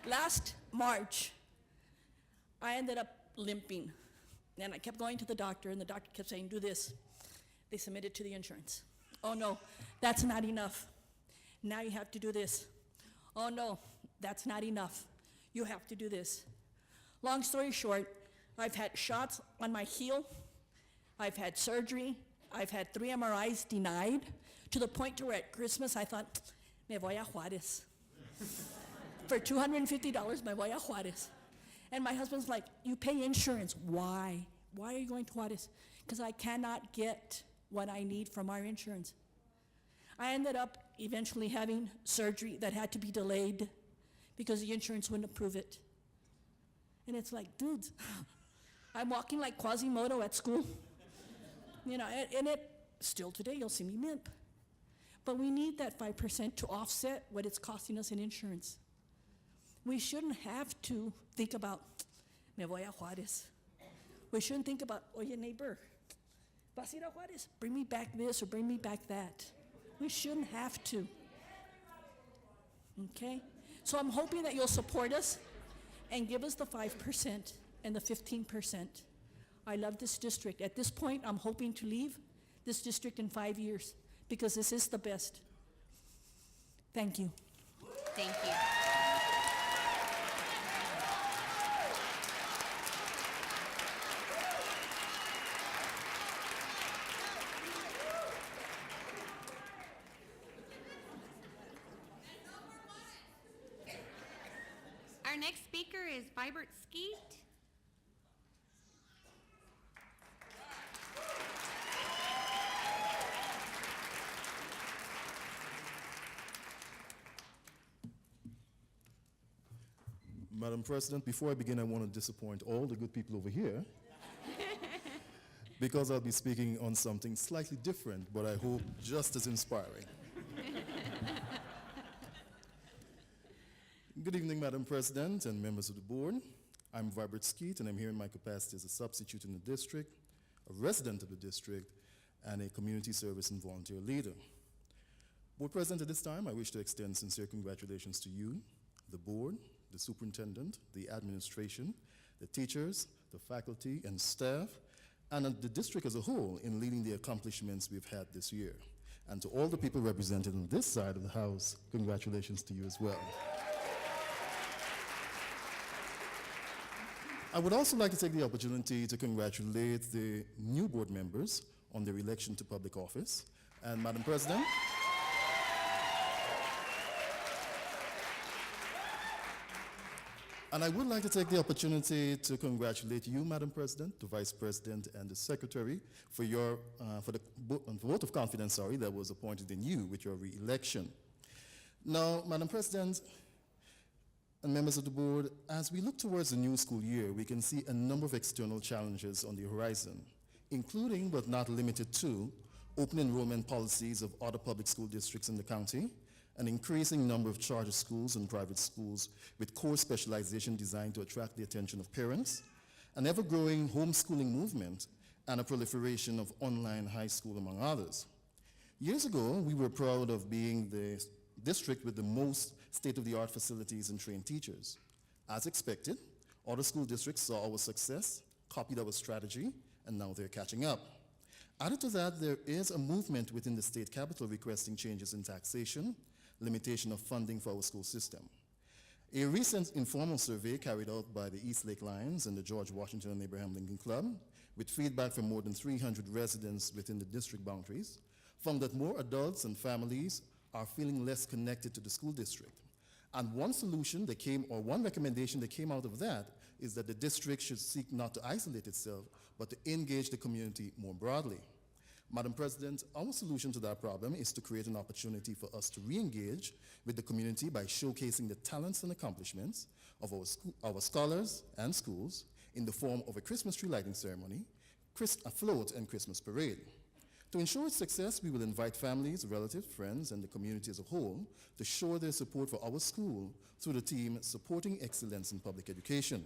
last March, I ended up limping. And I kept going to the doctor, and the doctor kept saying, do this. They submitted to the insurance. Oh no, that's not enough. Now you have to do this. Oh no, that's not enough. You have to do this. Long story short, I've had shots on my heel. I've had surgery. I've had 3 MRIs denied, to the point to where at Christmas I thought, me voy a Juárez. For $250, me voy a Juárez. And my husband's like, you pay insurance. Why? Why are you going to Juárez? Because I cannot get what I need from our insurance. I ended up eventually having surgery that had to be delayed because the insurance wouldn't approve it. And it's like, dudes, I'm walking like Quasimodo at school. You know, and it, still today you'll see me limp. But we need that 5% to offset what it's costing us in insurance. We shouldn't have to think about, me voy a Juárez. We shouldn't think about, oye neighbor, vas a ir a Juárez? Bring me back this or bring me back that. We shouldn't have to. Okay? So I'm hoping that you'll support us and give us the 5% and the 15%. I love this district. At this point, I'm hoping to leave this district in 5 years, because this is the best. Thank you. Thank you. Our next speaker is Vibert Skeet. Madam President, before I begin, I want to disappoint all the good people over here because I'll be speaking on something slightly different, but I hope just as inspiring. Good evening, Madam President and members of the board. I'm Vibert Skeet, and I'm here in my capacity as a substitute in the district, a resident of the district, and a community service and volunteer leader. Board President, at this time, I wish to extend sincere congratulations to you, the board, the superintendent, the administration, the teachers, the faculty and staff, and the district as a whole in leading the accomplishments we've had this year. And to all the people represented on this side of the house, congratulations to you as well. I would also like to take the opportunity to congratulate the new board members on their election to public office. And Madam President, and I would like to take the opportunity to congratulate you, Madam President, the Vice President, and the Secretary for your for the vote of confidence, that was appointed in you with your re-election. Now, Madam President and members of the board, as we look towards the new school year, we can see a number of external challenges on the horizon, including but not limited to open enrollment policies of other public school districts in the county, an increasing number of charter schools and private schools with core specialization designed to attract the attention of parents, an ever-growing homeschooling movement, and a proliferation of online high school, among others. Years ago, we were proud of being the district with the most state-of-the-art facilities and trained teachers. As expected, other school districts saw our success, copied our strategy, and now they're catching up. Added to that, there is a movement within the state capital requesting changes in taxation, limitation of funding for our school system. A recent informal survey carried out by the East Lake Lions and the George Washington and Abraham Lincoln Club, with feedback from more than 300 residents within the district boundaries, found that more adults and families are feeling less connected to the school district. And one solution that came, or one recommendation that came out of that, is that the district should seek not to isolate itself, but to engage the community more broadly. Madam President, our solution to that problem is to create an opportunity for us to re-engage with the community by showcasing the talents and accomplishments of our scholars and schools in the form of a Christmas tree lighting ceremony, a float, and Christmas parade. To ensure its success, we will invite families, relatives, friends, and the community as a whole to show their support for our school through the team Supporting Excellence in Public Education.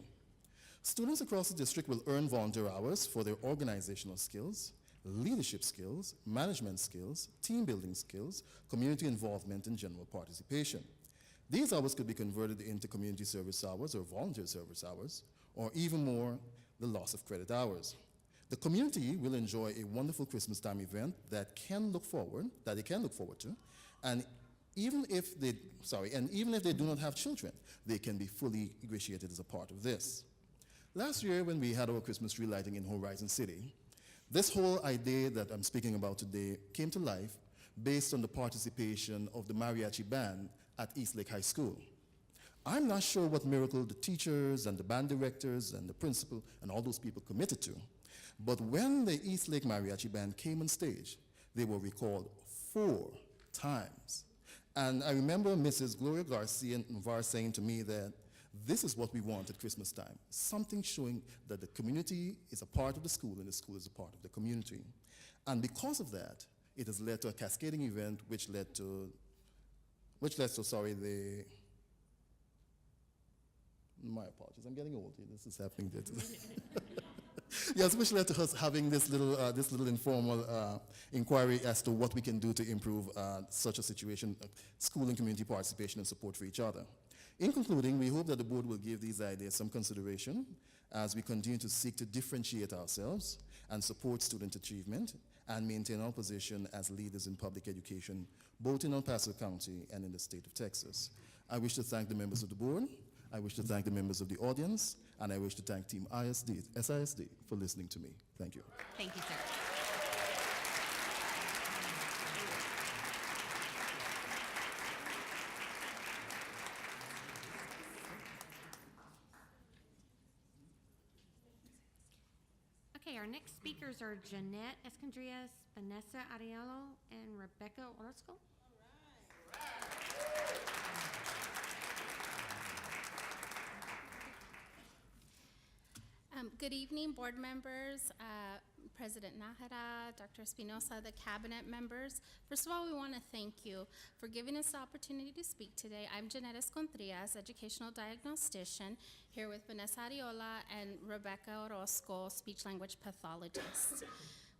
Students across the district will earn volunteer hours for their organizational skills, leadership skills, management skills, team building skills, community involvement, and general participation. These hours could be converted into community service hours or volunteer service hours, or even more, the loss of credit hours. The community will enjoy a wonderful Christmas time event that they can look forward to, and even if they do not have children, they can be fully ingratiated as a part of this. Last year, when we had our Christmas tree lighting in Horizon City, this whole idea that I'm speaking about today came to life based on the participation of the mariachi band at East Lake High School. I'm not sure what miracle the teachers and the band directors and the principal and all those people committed to, but when the East Lake Mariachi Band came on stage, they were recalled 4 times. And I remember Mrs. Gloria Garcia Navarre saying to me that this is what we want at Christmas time, something showing that the community is a part of the school and the school is a part of the community. And because of that, it has led to a cascading event which led to my apologies, I'm getting old. This is happening there today. Yes, which led to us having this little informal inquiry as to what we can do to improve such a situation, school and community participation and support for each other. In concluding, we hope that the board will give these ideas some consideration as we continue to seek to differentiate ourselves and support student achievement and maintain our position as leaders in public education, both in El Paso County and in the state of Texas. I wish to thank the members of the board, I wish to thank the members of the audience, and I wish to thank Team SISD for listening to me. Thank you. Thank you, sir. Okay, our next speakers are Jeanette Escondrias, Vanessa Ariello, and Rebecca Orozco. Good evening, board members, President Nájera, Dr. Espinosa, the cabinet members. First of all, we want to thank you for giving us the opportunity to speak today. I'm Jeanette Escondrias, educational diagnostician, here with Vanessa Ariola and Rebecca Orozco, speech-language pathologist.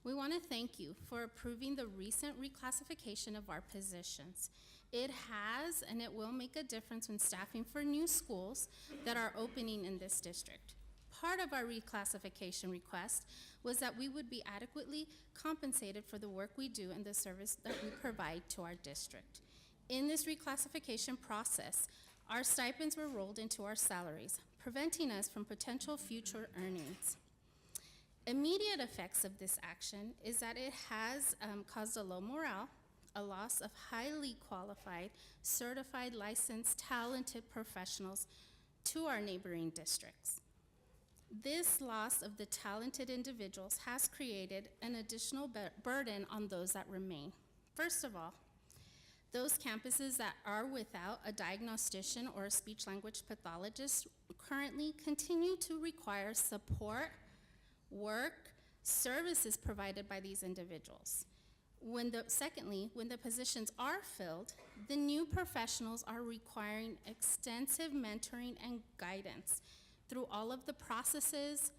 We want to thank you for approving the recent reclassification of our positions. It has and it will make a difference when staffing for new schools that are opening in this district. Part of our reclassification request was that we would be adequately compensated for the work we do and the service that we provide to our district. In this reclassification process, our stipends were rolled into our salaries, preventing us from potential future earnings. Immediate effects of this action is that it has caused a low morale, a loss of highly qualified, certified, licensed, talented professionals to our neighboring districts. This loss of the talented individuals has created an additional burden on those that remain. First of all, those campuses that are without a diagnostician or a speech-language pathologist currently continue to require support, work, services provided by these individuals. Secondly, when the positions are filled, the new professionals are requiring extensive mentoring and guidance through all of the processes,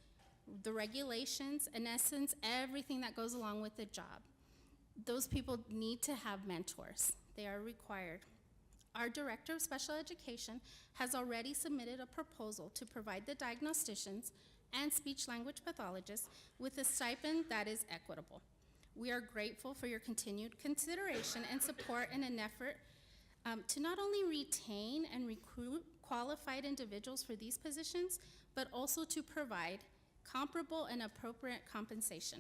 the regulations, in essence, everything that goes along with the job. Those people need to have mentors. They are required. Our Director of Special Education has already submitted a proposal to provide the diagnosticians and speech-language pathologists with a stipend that is equitable. We are grateful for your continued consideration and support in an effort to not only retain and recruit qualified individuals for these positions, but also to provide comparable and appropriate compensation.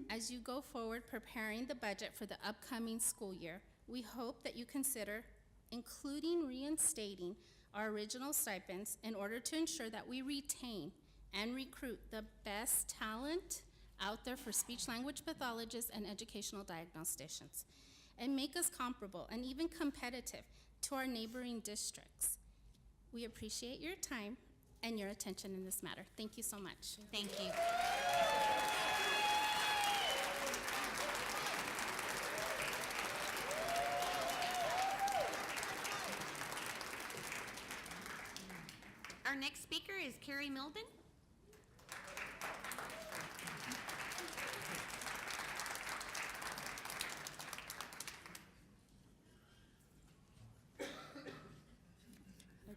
As you go forward preparing the budget for the upcoming school year, we hope that you consider including reinstating our original stipends in order to ensure that we retain and recruit the best talent out there for speech-language pathologists and educational diagnosticians, and make us comparable and even competitive to our neighboring districts. We appreciate your time and your attention in this matter. Thank you so much. Thank you. Our next speaker is Carrie Milden.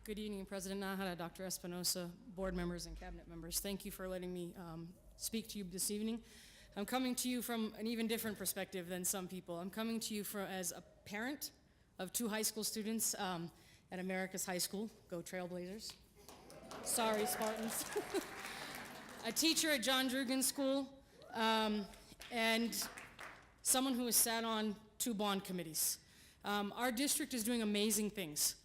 Good evening, President Nájera, Dr. Espinosa, board members and cabinet members. Thank you for letting me speak to you this evening. I'm coming to you from an even different perspective than some people. I'm coming to you as a parent of 2 high school students at America's High School. Go Trailblazers. Sorry, Spartans. A teacher at John Drugan School, and someone who has sat on 2 bond committees. Our district is doing amazing things.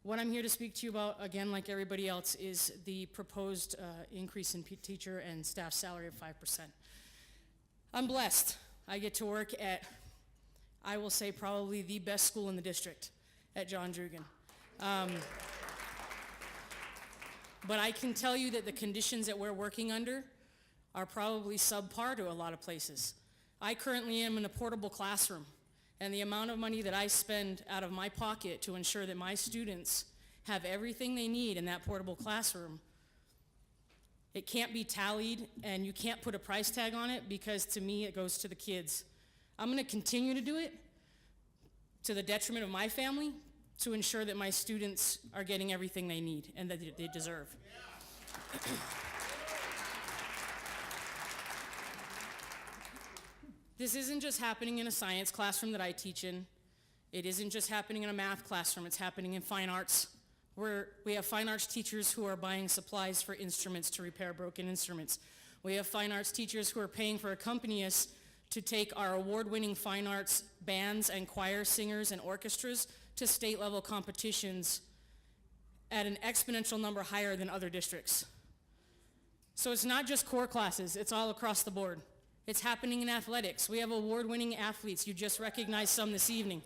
What I'm here to speak to you about, again, like everybody else, is the proposed increase in teacher and staff salary of 5%. I'm blessed. I get to work at, I will say, probably the best school in the district, at John Drugan. But I can tell you that the conditions that we're working under are probably subpar to a lot of places. I currently am in a portable classroom, and the amount of money that I spend out of my pocket to ensure that my students have everything they need in that portable classroom, it can't be tallied, and you can't put a price tag on it, because to me it goes to the kids. I'm going to continue to do it to the detriment of my family to ensure that my students are getting everything they need and that they deserve. This isn't just happening in a science classroom that I teach in. It isn't just happening in a math classroom. It's happening in fine arts, where we have fine arts teachers who are buying supplies for instruments to repair broken instruments. We have fine arts teachers who are paying for accompanists to take our award-winning fine arts bands and choir singers and orchestras to state-level competitions at an exponential number higher than other districts. So it's not just core classes, it's all across the board. It's happening in athletics. We have award-winning athletes. You just recognized some this evening.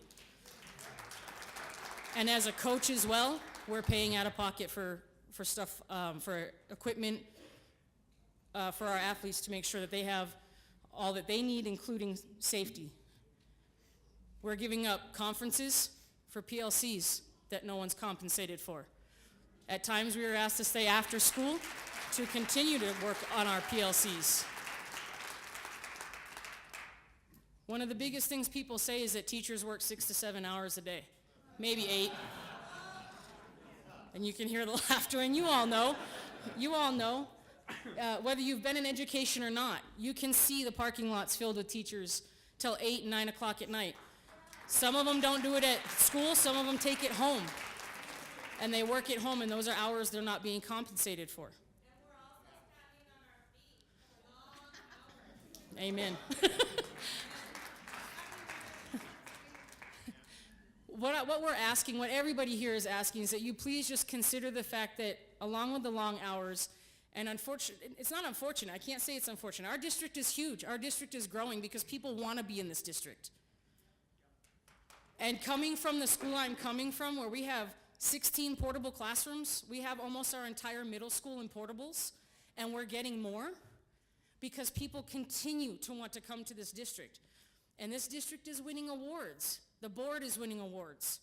And as a coach as well, we're paying out of pocket for stuff, for equipment for our athletes to make sure that they have all that they need, including safety. We're giving up conferences for PLCs that no one's compensated for. At times we are asked to stay after school to continue to work on our PLCs. One of the biggest things people say is that teachers work 6 to 7 hours a day, maybe 8. And you can hear the laughter, and you all know, whether you've been in education or not, you can see the parking lots filled with teachers till 8 and 9 o'clock at night. Some of them don't do it at school, some of them take it home. And they work at home, and those are hours they're not being compensated for. Amen. What we're asking, what everybody here is asking, is that you please just consider the fact that along with the long hours, and it's not unfortunate, I can't say it's unfortunate. Our district is huge. Our district is growing because people want to be in this district. And coming from the school I'm coming from, where we have 16 portable classrooms, we have almost our entire middle school in portables, and we're getting more because people continue to want to come to this district. And this district is winning awards. The board is winning awards.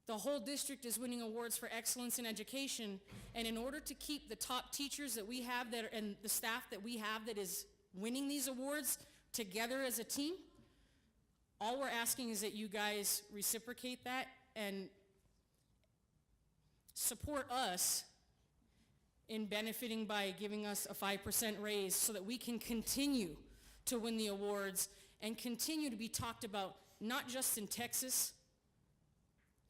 The whole district is winning awards for excellence in education. And in order to keep the top teachers that we have and the staff that we have that is winning these awards together as a team, all we're asking is that you guys reciprocate that and support us in benefiting by giving us a 5% raise so that we can continue to win the awards and continue to be talked about, not just in Texas,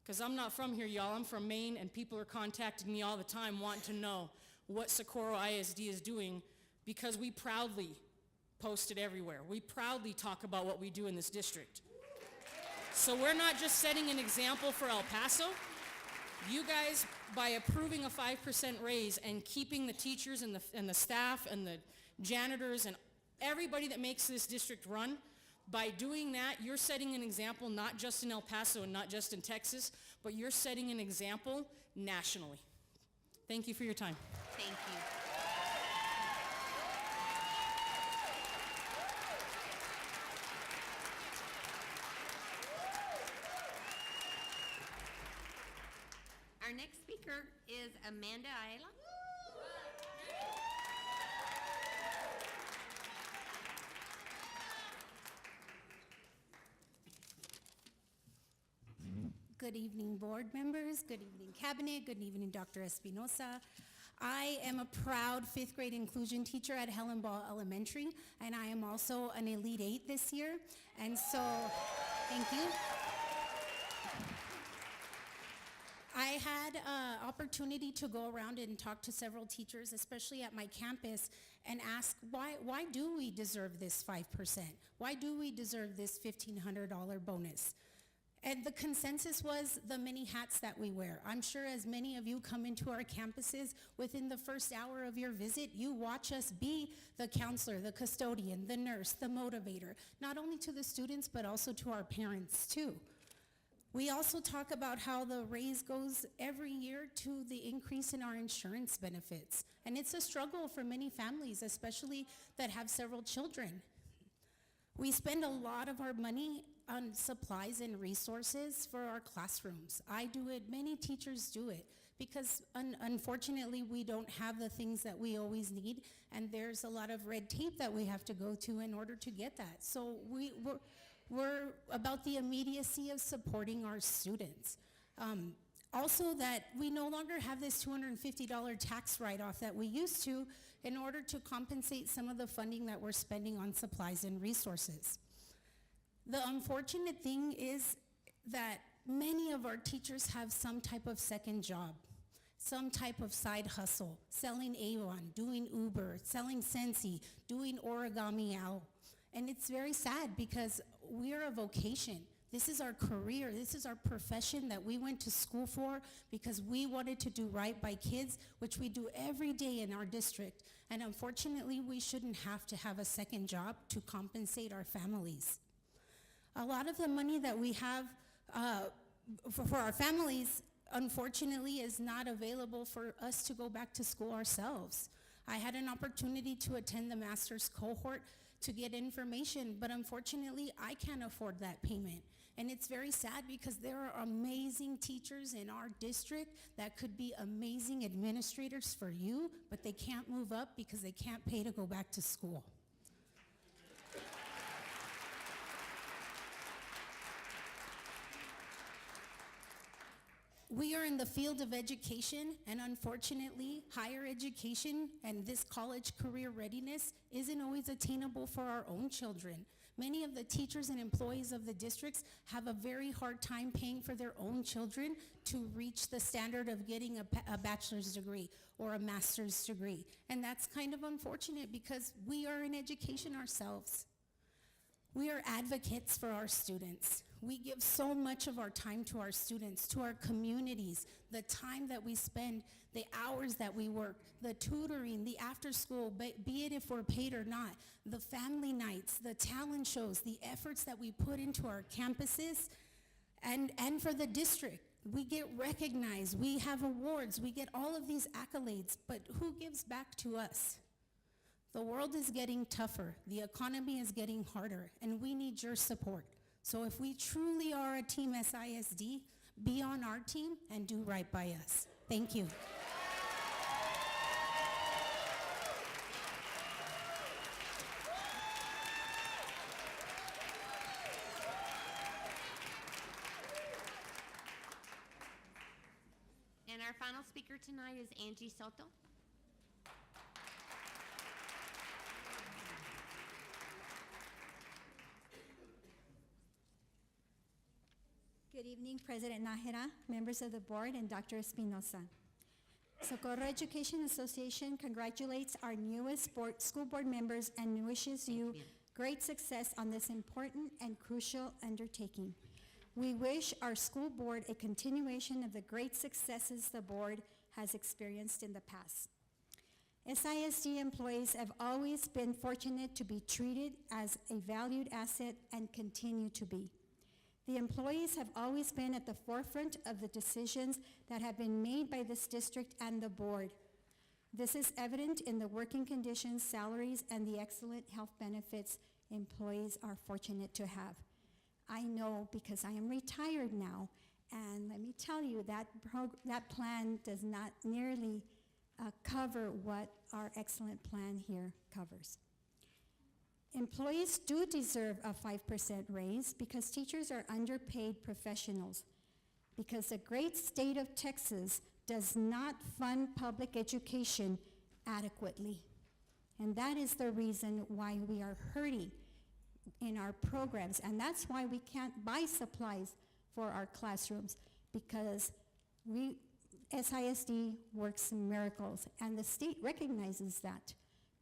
because I'm not from here, y'all. I'm from Maine, and people are contacting me all the time wanting to know what Socorro ISD is doing, because we proudly post it everywhere. We proudly talk about what we do in this district. So we're not just setting an example for El Paso. You guys, by approving a 5% raise and keeping the teachers and the staff and the janitors and everybody that makes this district run, by doing that, you're setting an example not just in El Paso and not just in Texas, but you're setting an example nationally. Thank you for your time. Thank you. Our next speaker is Amanda Ayala. Good evening, board members. Good evening, cabinet. Good evening, Dr. Espinosa. I am a proud 5th grade inclusion teacher at Helen Ball Elementary, and I am also an Elite 8 this year. And so, thank you. I had an opportunity to go around and talk to several teachers, especially at my campus, and ask, why do we deserve this 5%? Why do we deserve this $1,500 bonus? And the consensus was the many hats that we wear. I'm sure as many of you come into our campuses, within the first hour of your visit, you watch us be the counselor, the custodian, the nurse, the motivator, not only to the students, but also to our parents too. We also talk about how the raise goes every year to the increase in our insurance benefits. And it's a struggle for many families, especially that have several children. We spend a lot of our money on supplies and resources for our classrooms. I do it, many teachers do it, because unfortunately we don't have the things that we always need, and there's a lot of red tape that we have to go to in order to get that. So we're about the immediacy of supporting our students. Also that we no longer have this $250 tax write-off that we used to in order to compensate some of the funding that we're spending on supplies and resources. The unfortunate thing is that many of our teachers have some type of second job, some type of side hustle, selling Avon, doing Uber, selling Sensi, doing Origami Owl. And it's very sad because we're a vocation. This is our career. This is our profession that we went to school for because we wanted to do right by kids, which we do every day in our district. And unfortunately, we shouldn't have to have a second job to compensate our families. A lot of the money that we have for our families, unfortunately, is not available for us to go back to school ourselves. I had an opportunity to attend the master's cohort to get information, but unfortunately, I can't afford that payment. And it's very sad because there are amazing teachers in our district that could be amazing administrators for you, but they can't move up because they can't pay to go back to school. We are in the field of education, and unfortunately, higher education and this college career readiness isn't always attainable for our own children. Many of the teachers and employees of the districts have a very hard time paying for their own children to reach the standard of getting a bachelor's degree or a master's degree. And that's kind of unfortunate because we are in education ourselves. We are advocates for our students. We give so much of our time to our students, to our communities, the time that we spend, the hours that we work, the tutoring, the after school, be it if we're paid or not, the family nights, the talent shows, the efforts that we put into our campuses, and for the district. We get recognized, we have awards, we get all of these accolades, but who gives back to us? The world is getting tougher, the economy is getting harder, and we need your support. So if we truly are a team SISD, be on our team and do right by us. Thank you. And our final speaker tonight is Angie Soto. Good evening, President Nájera, members of the board, and Dr. Espinosa. Socorro Education Association congratulates our newest school board members and wishes you great success on this important and crucial undertaking. We wish our school board a continuation of the great successes the board has experienced in the past. SISD employees have always been fortunate to be treated as a valued asset and continue to be. The employees have always been at the forefront of the decisions that have been made by this district and the board. This is evident in the working conditions, salaries, and the excellent health benefits employees are fortunate to have. I know because I am retired now, and let me tell you that that plan does not nearly cover what our excellent plan here covers. Employees do deserve a 5% raise because teachers are underpaid professionals, because the great state of Texas does not fund public education adequately. And that is the reason why we are hurting in our programs, and that's why we can't buy supplies for our classrooms, because SISD works miracles, and the state recognizes that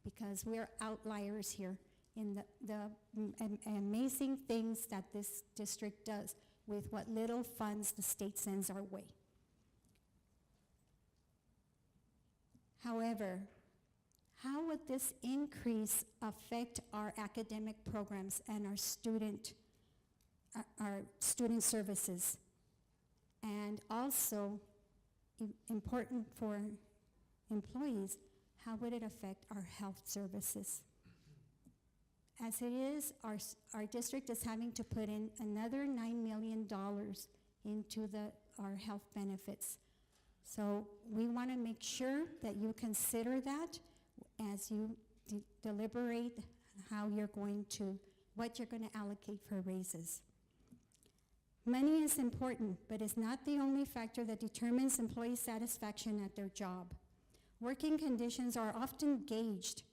because we're outliers here in the amazing things that this district does with what little funds the state sends our way. However, how would this increase affect our academic programs and our student services? And also, important for employees, how would it affect our health services? As it is, our district is having to put in another $9 million into our health benefits. So we want to make sure that you consider that as you deliberate what you're going to allocate for raises. Money is important, but it's not the only factor that determines employee satisfaction at their job. Working conditions are often gauged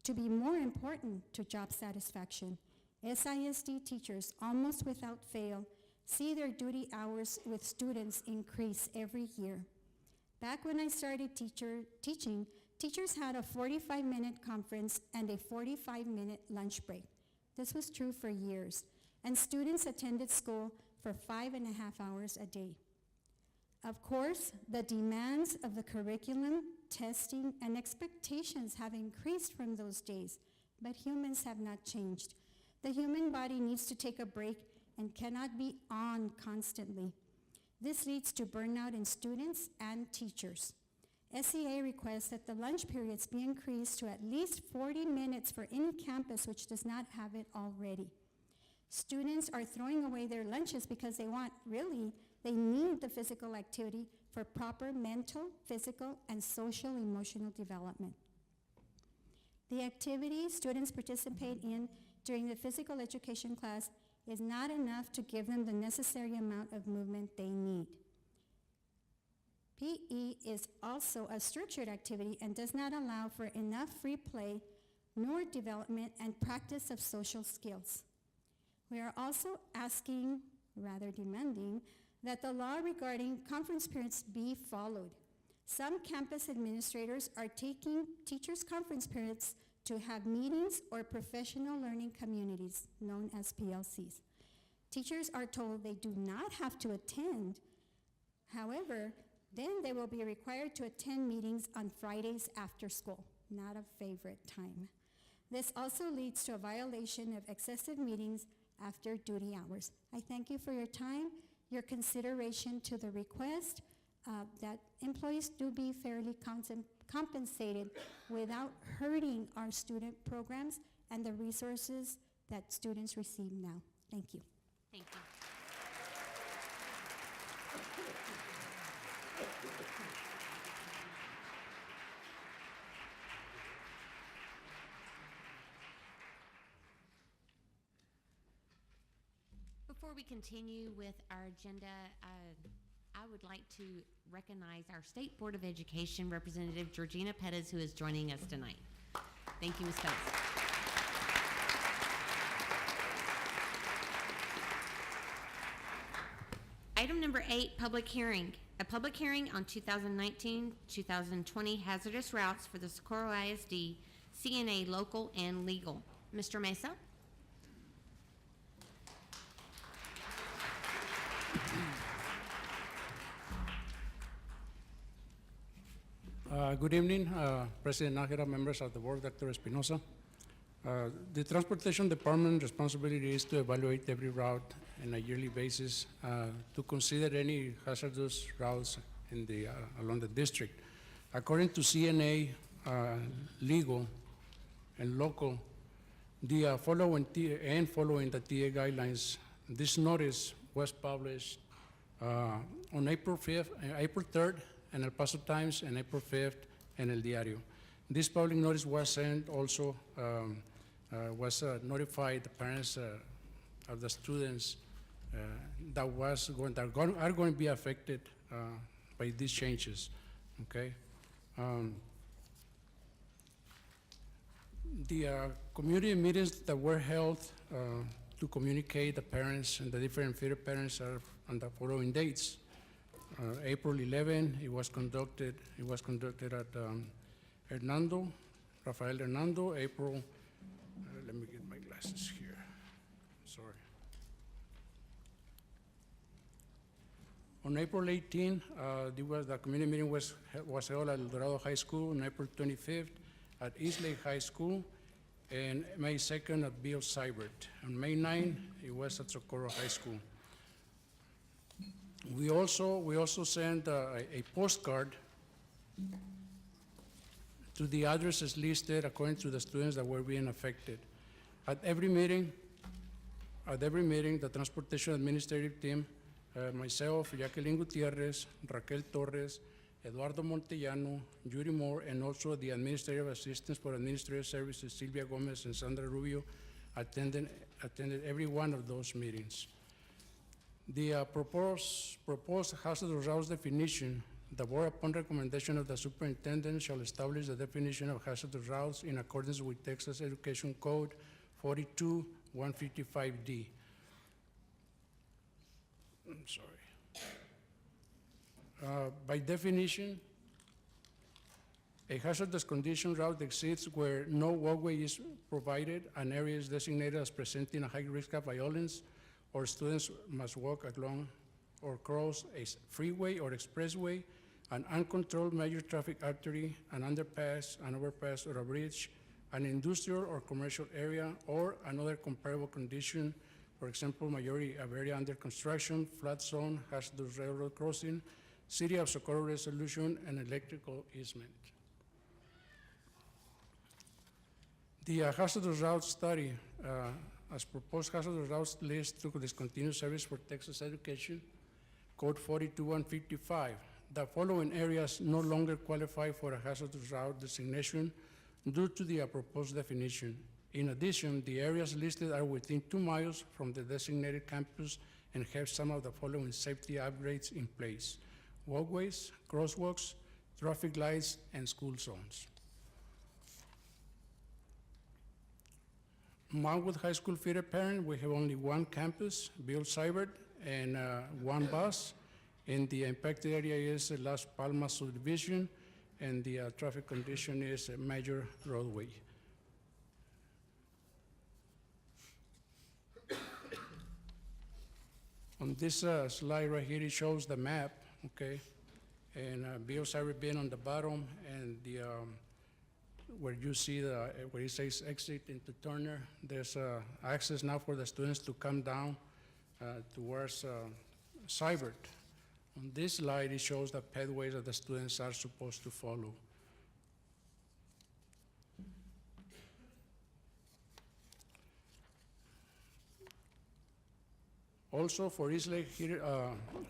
to be more important to job satisfaction. SISD teachers, almost without fail, see their duty hours with students increase every year. Back when I started teaching, teachers had a 45-minute conference and a 45-minute lunch break. This was true for years, and students attended school for 5.5 hours a day. Of course, the demands of the curriculum, testing, and expectations have increased from those days, but humans have not changed. The human body needs to take a break and cannot be on constantly. This leads to burnout in students and teachers. SEA requests that the lunch periods be increased to at least 40 minutes for any campus which does not have it already. Students are throwing away their lunches because they need the physical activity for proper mental, physical, and social emotional development. The activity students participate in during the physical education class is not enough to give them the necessary amount of movement they need. PE is also a structured activity and does not allow for enough free play, nor development and practice of social skills. We are also asking, rather demanding, that the law regarding conference periods be followed. Some campus administrators are taking teachers' conference periods to have meetings or professional learning communities, known as PLCs. Teachers are told they do not have to attend. However, then they will be required to attend meetings on Fridays after school, not a favorite time. This also leads to a violation of excessive meetings after duty hours. I thank you for your time, your consideration to the request that employees do be fairly compensated without hurting our student programs and the resources that students receive now. Thank you. Thank you. Before we continue with our agenda, I would like to recognize our State Board of Education Representative Georgina Pettis, who is joining us tonight. Thank you, Ms. Pettis. Item number 8, public hearing. A public hearing on 2019-2020 hazardous routes for the Socorro ISD, CNA local and legal. Mr. Mesa? Good evening, President Nájera, members of the board, Dr. Espinosa. The Transportation Department responsibility is to evaluate every route on a yearly basis to consider any hazardous routes in along the district. According to CNA, legal and local, following the TA guidelines, this notice was published on April 3rd in El Paso Times and April 5th in El Diario. This public notice was sent also, notified the parents of the students that are going to be affected by these changes, okay? The community meetings that were held to communicate the parents and the different feeder parents are on the following dates. April 11, it was conducted at Rafael Hernando. April, let me get my glasses here, sorry. On April 18, the community meeting was held at El Dorado High School. On April 25th, at East Lake High School, and May 2nd at Bill Seibert. On May 9, it was at Socorro High School. We also sent a postcard to the addresses listed according to the students that were being affected. At every meeting, the transportation administrative team, myself, Jacqueline Gutierrez, Raquel Torres, Eduardo Montellano, Yuri Moore, and also the administrative assistants for administrative services, Silvia Gomez and Sandra Rubio, attended every one of those meetings. The proposed hazardous routes definition, the board, upon recommendation of the superintendent, shall establish the definition of hazardous routes in accordance with Texas Education Code 155D. I'm sorry. By definition, a hazardous condition route exists where no walkway is provided, an area is designated as presenting a high risk of violence, or students must walk along or cross a freeway or expressway, an uncontrolled major traffic artery, an underpass, an overpass, or a bridge, an industrial or commercial area, or another comparable condition, for example, majority of area under construction, flood zone, hazardous railroad crossing, City of Socorro resolution, and electrical easement. The hazardous route study, as proposed hazardous routes list to discontinue service for Texas Education, Code 42155. The following areas no longer qualify for a hazardous route designation due to the proposed definition. In addition, the areas listed are within 2 miles from the designated campus and have some of the following safety upgrades in place: walkways, crosswalks, traffic lights, and school zones. Mountwood High School feeder parent, we have only one campus, Bill Seibert, and one bus. And the impacted area is Las Palmas subdivision, and the traffic condition is a major roadway. On this slide right here, it shows the map, okay? And Bill Seibert being on the bottom, and the where you see the, where it says exit into Turner, there's access now for the students to come down towards Seibert. On this slide, it shows the pathways that the students are supposed to follow. Also, for East Lake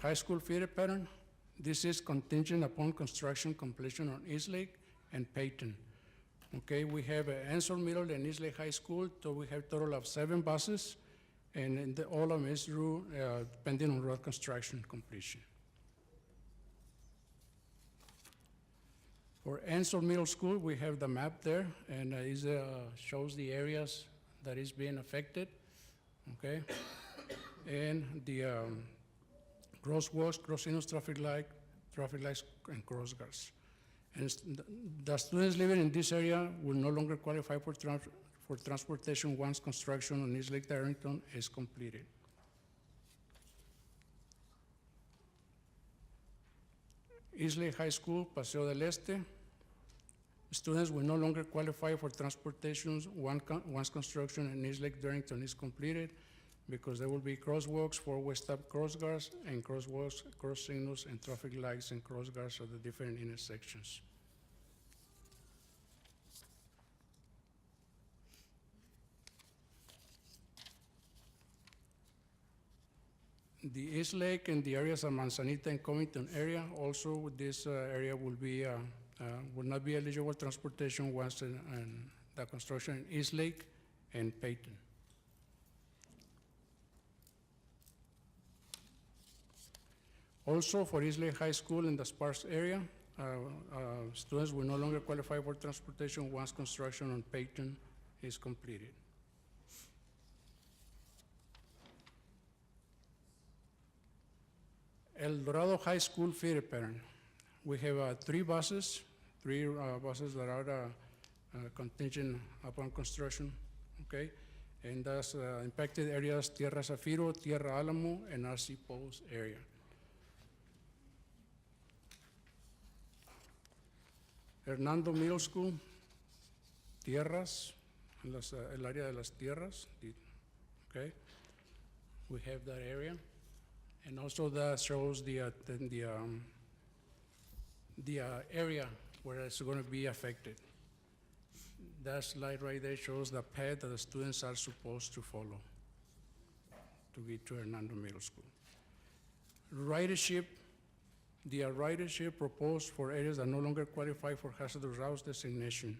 High School feeder pattern, this is contingent upon construction completion on East Lake and Peyton. Okay, we have Ensor Middle and East Lake High School, so we have a total of 7 buses, and all of them is through, depending on road construction completion. For Ensor Middle School, we have the map there, and it shows the areas that is being affected, okay? And the crosswalks, crossings, traffic lights, and cross guards. And the students living in this area will no longer qualify for transportation once construction on East Lake Darrington is completed. East Lake High School, Paseo del Este. Students will no longer qualify for transportation once construction in East Lake Darrington is completed, because there will be crosswalks, 4-way stop cross guards, and crosswalks, cross signals, and traffic lights and cross guards at the different intersections. The East Lake and the areas of Manzanita and Covington area, also this area will not be eligible transportation once the construction in East Lake and Peyton. Also, for East Lake High School in the Sparks area, students will no longer qualify for transportation once construction on Peyton is completed. El Dorado High School feeder pattern. We have 3 buses that are contingent upon construction, okay? And that's impacted areas, Tierra Zafiro, Tierra Alamo, and RC Post area. Hernando Middle School, Tierras, el área de las Tierras, okay? We have that area. And also that shows the area where it's going to be affected. That slide right there shows the path that the students are supposed to follow to get to Hernando Middle School. Ridership, the ridership proposed for areas that no longer qualify for hazardous routes designation.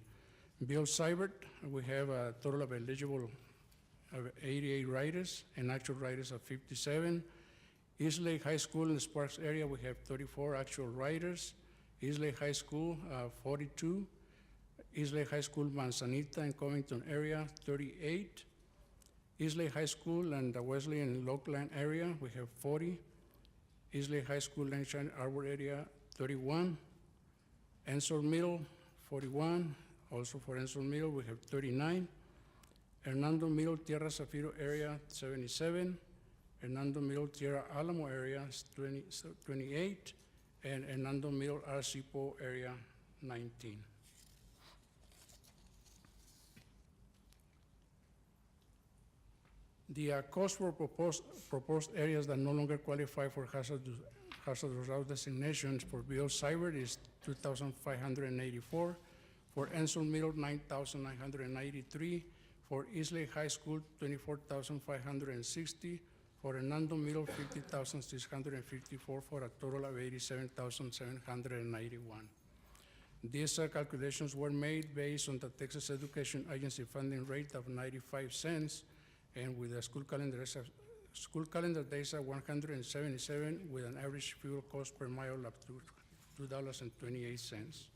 Bill Seibert, we have a total of eligible of 88 riders and actual riders of 57. East Lake High School in the Sparks area, we have 34 actual riders. East Lake High School, 42. East Lake High School, Manzanita and Covington area, 38. Islay High School and the Wesleyan and Lockland area, we have 40. Islay High School, Langshan Arbor area, 31. Ensor Middle, 41. Also for Ensor Middle, we have 39. Hernando Middle, Tierra Zafiro area, 77. Hernando Middle, Tierra Alamo area, 28. And Hernando Middle, Arcipo area, 19. The cost for proposed areas that no longer qualify for hazardous route designations for Bill Cybert is $2,584. For Ensor Middle, $9,993. For Islay High School, $24,560. For Hernando Middle, $50,654 for a total of $87,791. These calculations were made based on the Texas Education Agency funding rate of 95 cents and with a school calendar days of 177 with an average fuel cost per mile of $2.28.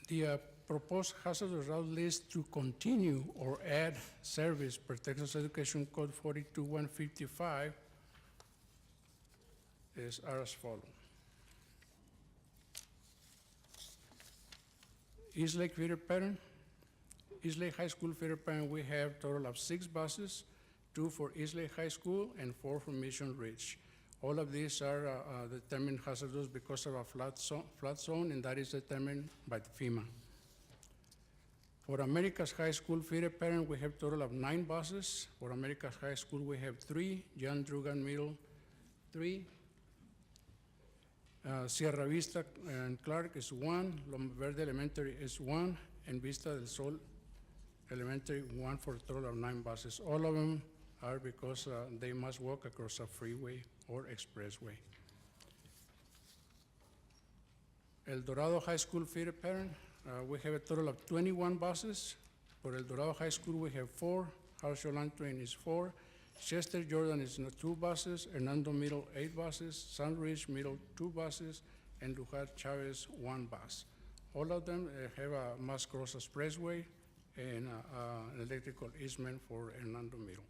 The proposed hazardous route list to continue or add service per Texas Education Code 42155 are as follows. Islay feeder pattern. Islay High School feeder pattern, we have a total of 6 buses, 2 for Islay High School and 4 for Mission Ridge. All of these are determined hazardous because of a flood zone, and that is determined by FEMA. For America's High School feeder pattern, we have a total of 9 buses. For America's High School, we have 3, John Drugan Middle, 3, Sierra Vista and Clark is 1, Loma Verde Elementary is 1, and Vista del Sol Elementary 1 for a total of 9 buses. All of them are because they must walk across a freeway or expressway. El Dorado High School feeder pattern, we have a total of 21 buses. For El Dorado High School, we have 4, Harshaw Twain is 4, Chester Jordan is 2 buses, Hernando Middle 8 buses, Sunridge Middle 2 buses, and Lujar Chavez 1 bus. All of them have a must cross expressway and an electrical easement for Hernando Middle.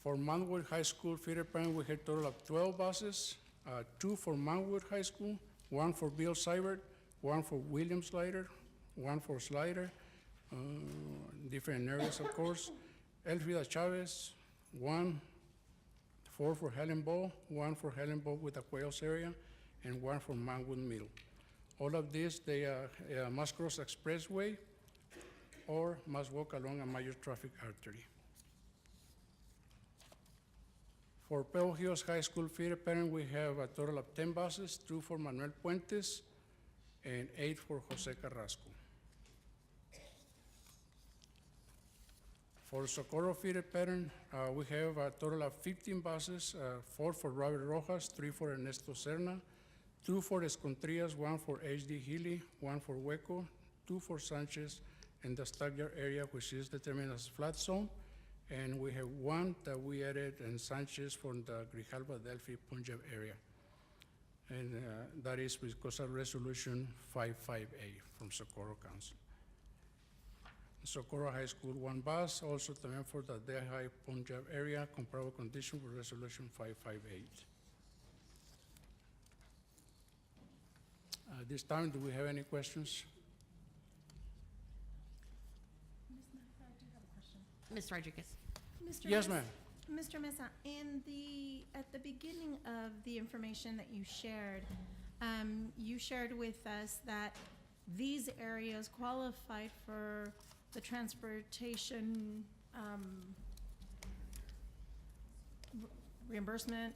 For Mountwood High School feeder pattern, we have a total of 12 buses, 2 for Mountwood High School, 1 for Bill Cybert, 1 for William Slider, 1 for Slider, different areas of course, Elfrida Chavez, 1, 4 for Helen Ball, 1 for Helen Ball with the Quails area, and 1 for Mountwood Middle. All of these, they must cross expressway or must walk along a major traffic artery. For Pebble Hills High School feeder pattern, we have a total of 10 buses, 2 for Manuel Puentes and 8 for Jose Carrasco. For Socorro feeder pattern, we have a total of 15 buses, 4 for Robert Rojas, 3 for Ernesto Serna, 2 for Escontrias, 1 for H.D. Healy, 1 for Hueco, 2 for Sanchez, and the Stockyard area, which is determined as flat zone. And we have 1 that we added in Sanchez from the Grijalba Delphi Punjab area. And that is because of resolution 55A from Socorro Council. Socorro High School 1 bus, also también for the Delhi Punjab area, comparable condition with resolution 558. This time, do we have any questions? Ms. Rodriguez. Yes, ma'am. Mr. Mesa, at the beginning of the information that you shared with us that these areas qualify for the transportation reimbursement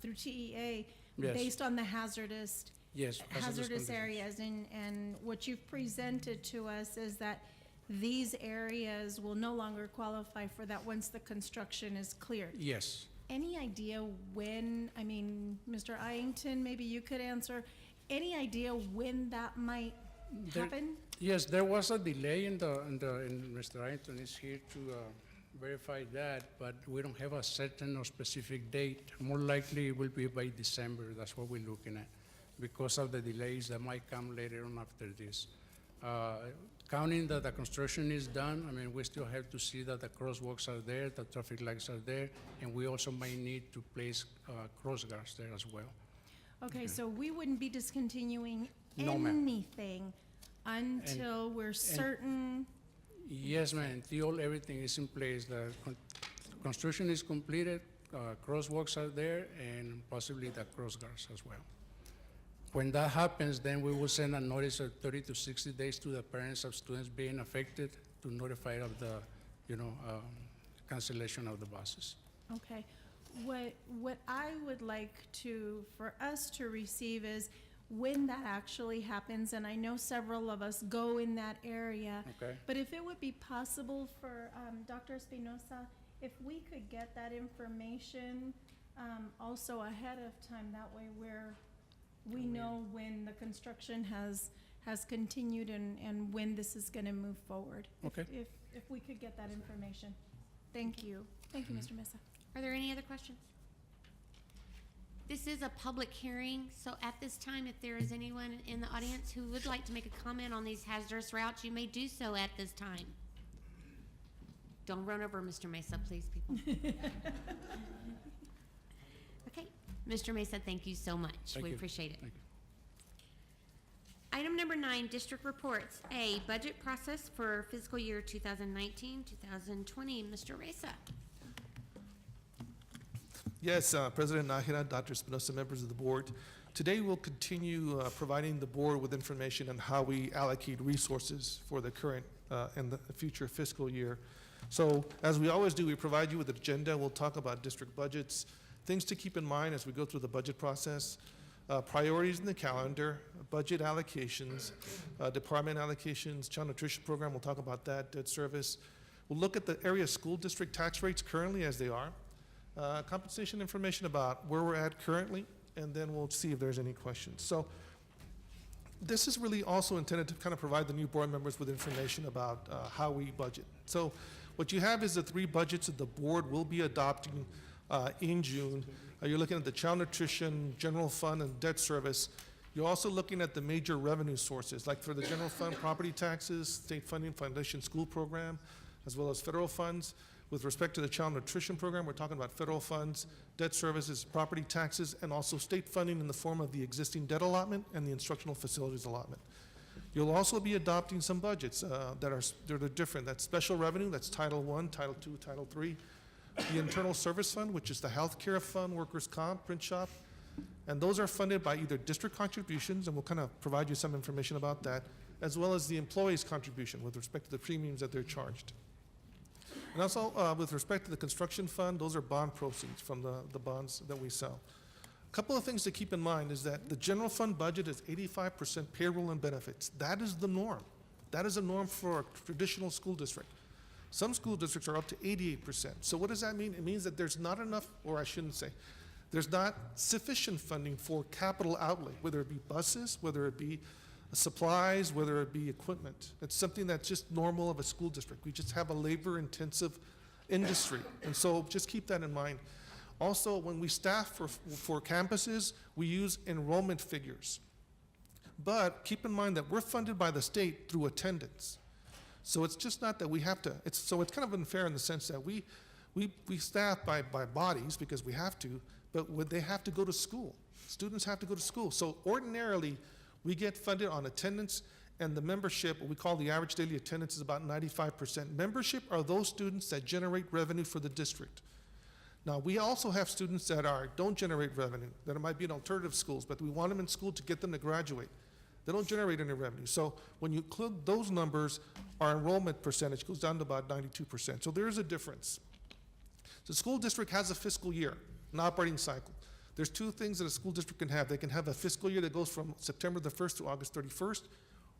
through TEA Yes. based on the hazardous Yes, hazardous areas, and what you've presented to us is that these areas will no longer qualify for that once the construction is cleared. Yes. Any idea when, I mean, Mr. Iington, maybe you could answer, any idea when that might happen? Yes, there was a delay and Mr. Iington is here to verify that, but we don't have a certain or specific date. More likely, it will be by December. That's what we're looking at, because of the delays that might come later on after this. Counting that the construction is done, I mean, we still have to see that the crosswalks are there, the traffic lights are there, and we also might need to place cross guards there as well. Okay, so we wouldn't be discontinuing No, ma'am. anything until we're certain. Yes, ma'am, until everything is in place, the construction is completed, crosswalks are there, and possibly the cross guards as well. When that happens, then we will send a notice of 30 to 60 days to the parents of students being affected to notify of the, cancellation of the buses. Okay. What I would like for us to receive is when that actually happens, and I know several of us go in that area. Okay. But if it would be possible for Dr. Espinosa, if we could get that information also ahead of time, that way we know when the construction has continued and when this is going to move forward. Okay. If we could get that information. Thank you. Thank you, Mr. Mesa. Are there any other questions? This is a public hearing, so at this time, if there is anyone in the audience who would like to make a comment on these hazardous routes, you may do so at this time. Don't run over Mr. Mesa, please, people. Okay, Mr. Mesa, thank you so much. Thank We you. appreciate it. Thank you. Item number 9, district reports. A, budget process for fiscal year 2019-2020. Mr. Mesa. Yes, President Nájera, Dr. Espinosa, members of the board. Today we'll continue providing the board with information on how we allocate resources for the current and the future fiscal year. So as we always do, we provide you with an agenda. We'll talk about district budgets, things to keep in mind as we go through the budget process, priorities in the calendar, budget allocations, department allocations, child nutrition program, we'll talk about that, debt service. We'll look at the area school district tax rates currently as they are, compensation information about where we're at currently, and then we'll see if there's any questions. So this is really also intended to kind of provide the new board members with information about how we budget. So what you have is the 3 budgets that the board will be adopting in June. You're looking at the child nutrition, general fund, and debt service. You're also looking at the major revenue sources, like for the general fund, property taxes, state funding, foundation school program, as well as federal funds. With respect to the child nutrition program, we're talking about federal funds, debt services, property taxes, and also state funding in the form of the existing debt allotment and the instructional facilities allotment. You'll also be adopting some budgets that are different. That's special revenue, that's Title I, Title II, Title III. The internal service fund, which is the healthcare fund, workers' comp, print shop, and those are funded by either district contributions, and we'll kind of provide you some information about that, as well as the employee's contribution with respect to the premiums that they're charged. And also, with respect to the construction fund, those are bond proceeds from the bonds that we sell. A couple of things to keep in mind is that the general fund budget is 85% payroll and benefits. That is the norm. That is a norm for a traditional school district. Some school districts are up to 88%. So what does that mean? It means that there's not enough, or I shouldn't say, there's not sufficient funding for capital outlay, whether it be buses, whether it be supplies, whether it be equipment. It's something that's just normal of a school district. We just have a labor-intensive industry, and so just keep that in mind. Also, when we staff for campuses, we use enrollment figures. But keep in mind that we're funded by the state through attendance. So it's just not that we have to, it's kind of unfair in the sense that we staff by bodies because we have to, but they have to go to school. Students have to go to school. So ordinarily, we get funded on attendance, and the membership, what we call the average daily attendance, is about 95%. Membership are those students that generate revenue for the district. Now, we also have students that don't generate revenue, that might be in alternative schools, but we want them in school to get them to graduate. They don't generate any revenue. So when you include those numbers, our enrollment percentage goes down to about 92%. So there is a difference. The school district has a fiscal year, an operating cycle. There's 2 things that a school district can have. They can have a fiscal year that goes from September the 1st to August 31st,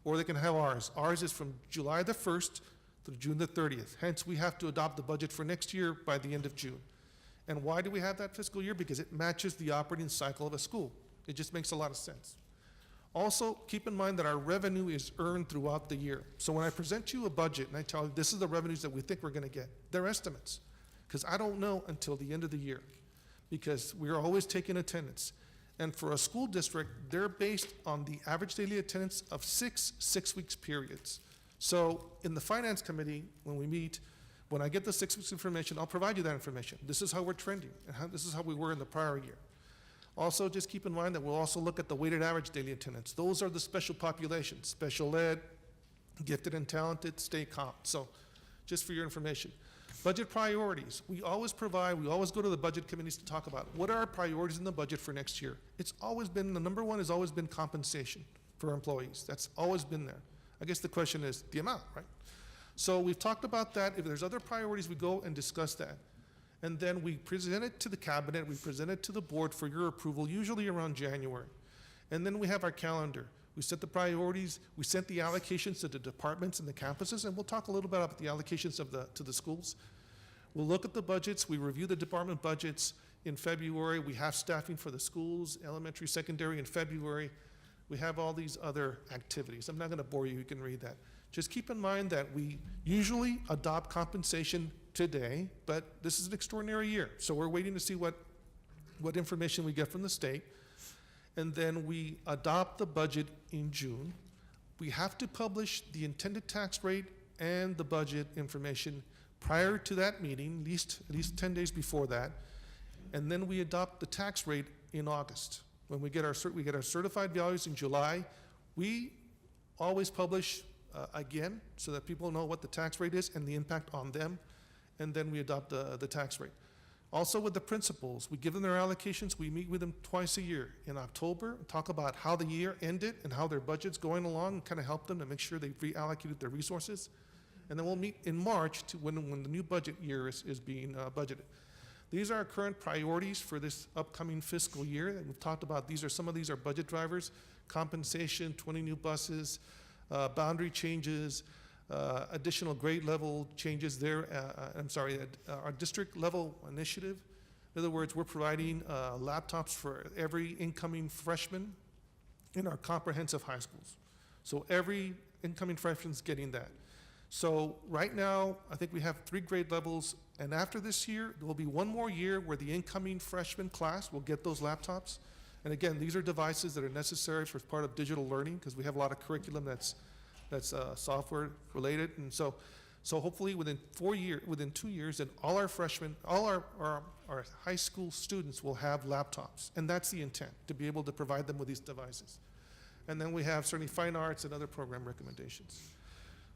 or they can have ours. Ours is from July the 1st to June the 30th. Hence, we have to adopt the budget for next year by the end of June. And why do we have that fiscal year? Because it matches the operating cycle of a school. It just makes a lot of sense. Also, keep in mind that our revenue is earned throughout the year. So when I present you a budget and I tell you this is the revenues that we think we're going to get, they're estimates, because I don't know until the end of the year, because we are always taking attendance. And for a school district, they're based on the average daily attendance of 6 weeks periods. So in the finance committee, when we meet, when I get the 6 weeks information, I'll provide you that information. This is how we're trending, and this is how we were in the prior year. Also, just keep in mind that we'll also look at the weighted average daily attendance. Those are the special populations, special ed, gifted and talented, state comp. So just for your information. Budget priorities. We always go to the budget committees to talk about what are our priorities in the budget for next year. It's always been, the number one has always been compensation for employees. That's always been there. I guess the question is the amount, right? So we've talked about that. If there's other priorities, we go and discuss that. And then we present it to the cabinet, we present it to the board for your approval, usually around January. And then we have our calendar. We set the priorities, we set the allocations to the departments and the campuses, and we'll talk a little bit about the allocations to the schools. We'll look at the budgets, we review the department budgets in February. We have staffing for the schools, elementary, secondary in February. We have all these other activities. I'm not gonna bore you can read that. Just keep in mind that we usually adopt compensation today, but this is an extraordinary year. So we're waiting to see what information we get from the state. And then we adopt the budget in June. We have to publish the intended tax rate and the budget information prior to that meeting, at least 10 days before that. And then we adopt the tax rate in August. When we get our certified values in July, we always publish again so that people know what the tax rate is and the impact on them. And then we adopt the tax rate. Also with the principals, we give them their allocations, we meet with them twice a year. In October, talk about how the year ended and how their budget's going along, and kind of help them to make sure they've reallocated their resources. And then we'll meet in March when the new budget year is being budgeted. These are our current priorities for this upcoming fiscal year that we've talked about. Some of these are budget drivers: compensation, 20 new buses, boundary changes, additional grade level changes there. Our district level initiative. In other words, we're providing laptops for every incoming freshman in our comprehensive high schools. So every incoming freshman's getting that. So right now, I think we have 3 grade levels, and after this year, there will be one more year where the incoming freshman class will get those laptops. And again, these are devices that are necessary for part of digital learning, because we have a lot of curriculum that's software related. And so hopefully within 2 years, then all our freshmen, all our high school students will have laptops. And that's the intent, to be able to provide them with these devices. And then we have certainly fine arts and other program recommendations.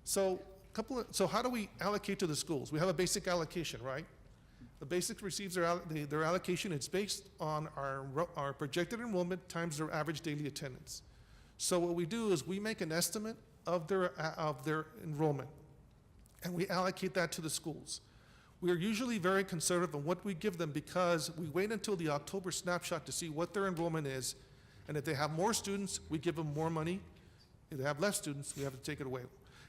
So how do we allocate to the schools? We have a basic allocation, right? The basic receives their allocation. It's based on our projected enrollment times their average daily attendance. So what we do is we make an estimate of their enrollment, and we allocate that to the schools. We are usually very conservative in what we give them, because we wait until the October snapshot to see what their enrollment is, and if they have more students, we give them more money. If they have less students, we have to take it away.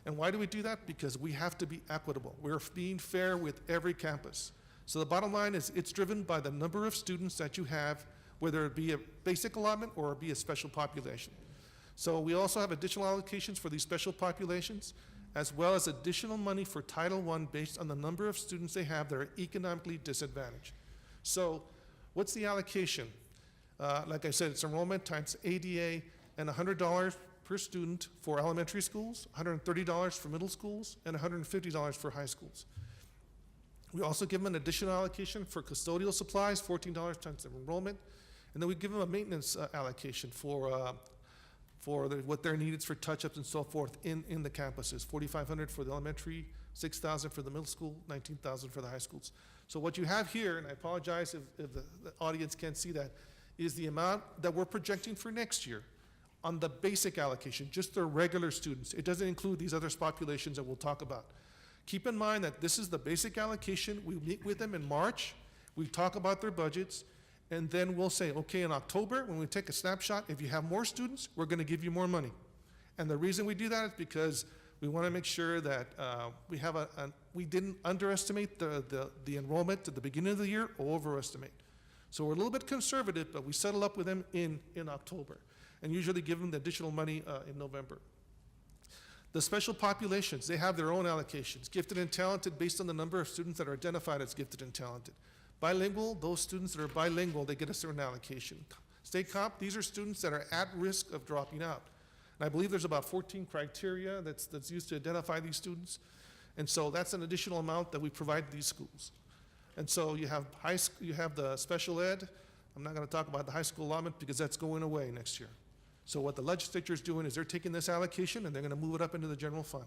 And why do we do that? Because we have to be equitable. We're being fair with every campus. So the bottom line is it's driven by the number of students that you have, whether it be a basic allotment or it be a special population. So we also have additional allocations for these special populations, as well as additional money for Title I based on the number of students they have that are economically disadvantaged. So what's the allocation? Like I said, it's enrollment times ADA, and $100 per student for elementary schools, $130 for middle schools, and $150 for high schools. We also give them an additional allocation for custodial supplies, $14 times their enrollment, and then we give them a maintenance allocation for what their needs for touch-ups and so forth in the campuses. $4,500 for the elementary, $6,000 for the middle school, $19,000 for the high schools. So what you have here, and I apologize if the audience can't see that, is the amount that we're projecting for next year on the basic allocation, just the regular students. It doesn't include these other populations that we'll talk about. Keep in mind that this is the basic allocation. We meet with them in March, we talk about their budgets, and then we'll say, okay, in October, when we take a snapshot, if you have more students, we're gonna give you more money. And the reason we do that is because we wanna make sure that we didn't underestimate the enrollment at the beginning of the year or overestimate. So we're a little bit conservative, but we settle up with them in October. and usually give them the additional money in November. The special populations, they have their own allocations. Gifted and talented based on the number of students that are identified as gifted and talented. Bilingual, those students that are bilingual, they get a certain allocation. State comp, these are students that are at risk of dropping out. And I believe there's about 14 criteria that's used to identify these students. And so that's an additional amount that we provide these schools. And so you have the special ed. I'm not going to talk about the high school allotment because that's going away next year. So what the legislature is doing is they're taking this allocation and they're going to move it up into the general fund.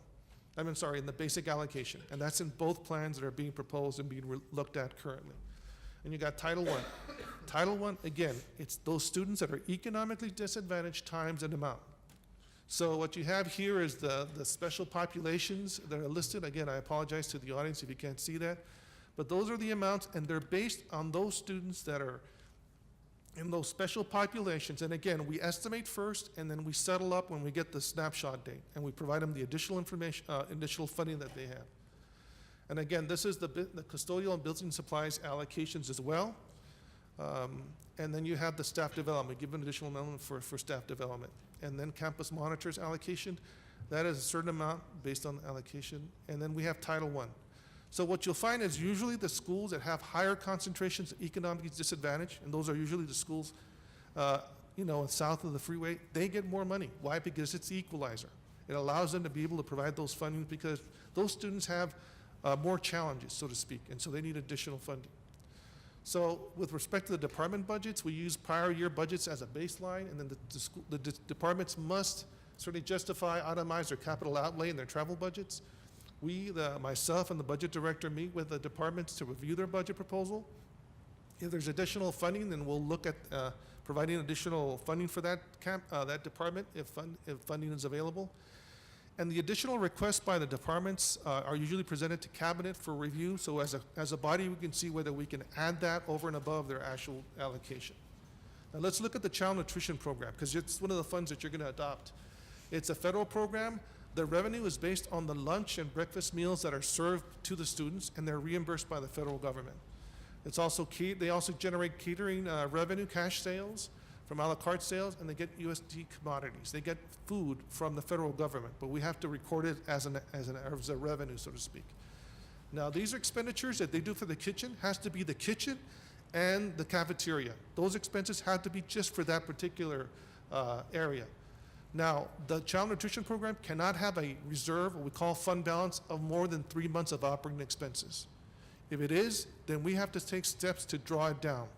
In the basic allocation. And that's in both plans that are being proposed and being looked at currently. And you got Title I. Title I, again, it's those students that are economically disadvantaged times an amount. So what you have here is the special populations that are listed. Again, I apologize to the audience if you can't see that. But those are the amounts, and they're based on those students that are in those special populations. And again, we estimate first, and then we settle up when we get the snapshot date, and we provide them the additional information, additional funding that they have. And again, this is the custodial and building supplies allocations as well. And then you have the staff development. We give an additional amount for staff development. And then campus monitors allocation. That is a certain amount based on the allocation. And then we have Title I. So what you'll find is usually the schools that have higher concentrations of economic disadvantage, and those are usually the schools, south of the freeway, they get more money. Why? Because it's the equalizer. It allows them to be able to provide those funding because those students have more challenges, so to speak, and so they need additional funding. So with respect to the department budgets, we use prior year budgets as a baseline, and then the departments must certainly justify, itemize their capital outlay in their travel budgets. Myself and the budget director meet with the departments to review their budget proposal. If there's additional funding, then we'll look at providing additional funding for that department if funding is available. And the additional requests by the departments are usually presented to cabinet for review. So as a body, we can see whether we can add that over and above their actual allocation. Now let's look at the child nutrition program because it's one of the funds that you're going to adopt. It's a federal program. The revenue is based on the lunch and breakfast meals that are served to the students, and they're reimbursed by the federal government. It's also they also generate catering revenue, cash sales from a la carte sales, and they get USD commodities. They get food from the federal government, but we have to record it as a revenue, so to speak. Now, these are expenditures that they do for the kitchen. Has to be the kitchen and the cafeteria. Those expenses have to be just for that particular area. Now, the child nutrition program cannot have a reserve, what we call fund balance, of more than 3 months of operating expenses. If it is, then we have to take steps to draw it down.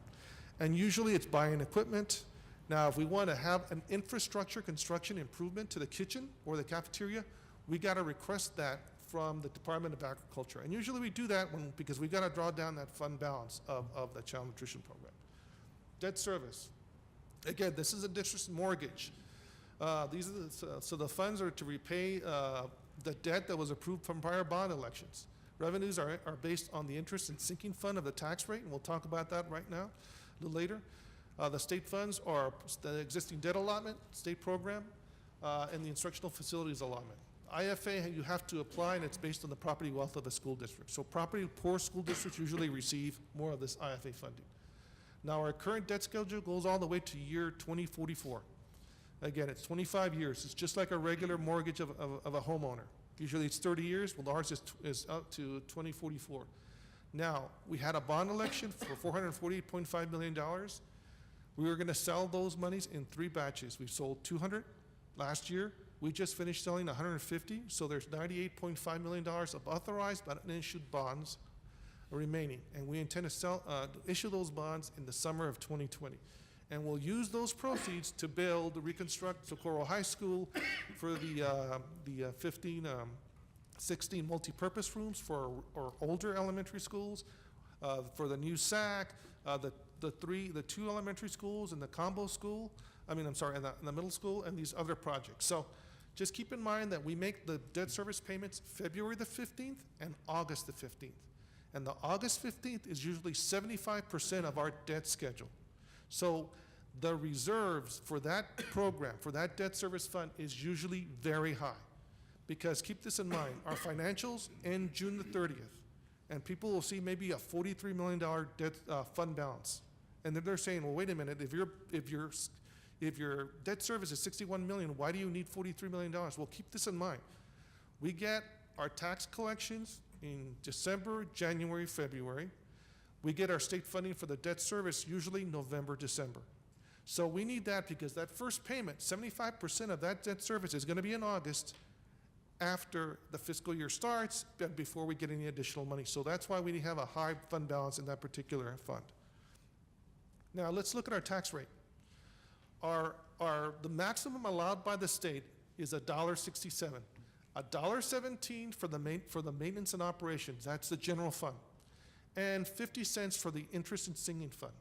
And usually it's buying equipment. Now, if we want to have an infrastructure construction improvement to the kitchen or the cafeteria, we got to request that from the Department of Agriculture. And usually we do that because we got to draw down that fund balance of the child nutrition program. Debt service. Again, this is a district mortgage. So the funds are to repay the debt that was approved from prior bond elections. Revenues are based on the interest and sinking fund of the tax rate, and we'll talk about that right now, a little later. The state funds are the existing debt allotment, state program, and the instructional facilities allotment. IFA, you have to apply, and it's based on the property wealth of a school district. So property poor school districts usually receive more of this IFA funding. Now, our current debt schedule goes all the way to year 2044. Again, it's 25 years. It's just like a regular mortgage of a homeowner. Usually it's 30 years. Well, ours is up to 2044. Now, we had a bond election for $448.5 million. We were going to sell those monies in 3 batches. We sold 200 last year. We just finished selling 150. So there's $98.5 million of authorized but unissued bonds remaining. And we intend to issue those bonds in the summer of 2020. And we'll use those proceeds to reconstruct Socorro High School for the 16 multi-purpose rooms for our older elementary schools, for the new SAC, the 2 elementary schools and the combo school, and the middle school, and these other projects. So just keep in mind that we make the debt service payments February the 15th and August the 15th. And the August 15th is usually 75% of our debt schedule. So the reserves for that program, for that debt service fund, is usually very high. Because keep this in mind, our financials end June the 30th, and people will see maybe a $43 million debt fund balance. And then they're saying, well, wait a minute, if If your debt service is 61 million, why do you need $43 million? Well, keep this in mind. We get our tax collections in December, January, February. We get our state funding for the debt service usually November, December. So we need that because that first payment, 75% of that debt service is going to be in August after the fiscal year starts, but before we get any additional money. So that's why we have a high fund balance in that particular fund. Now let's look at our tax rate. The maximum allowed by the state is $1.67. $1.17 for the maintenance and operations, that's the general fund, and 50 cents for the interest and singing fund.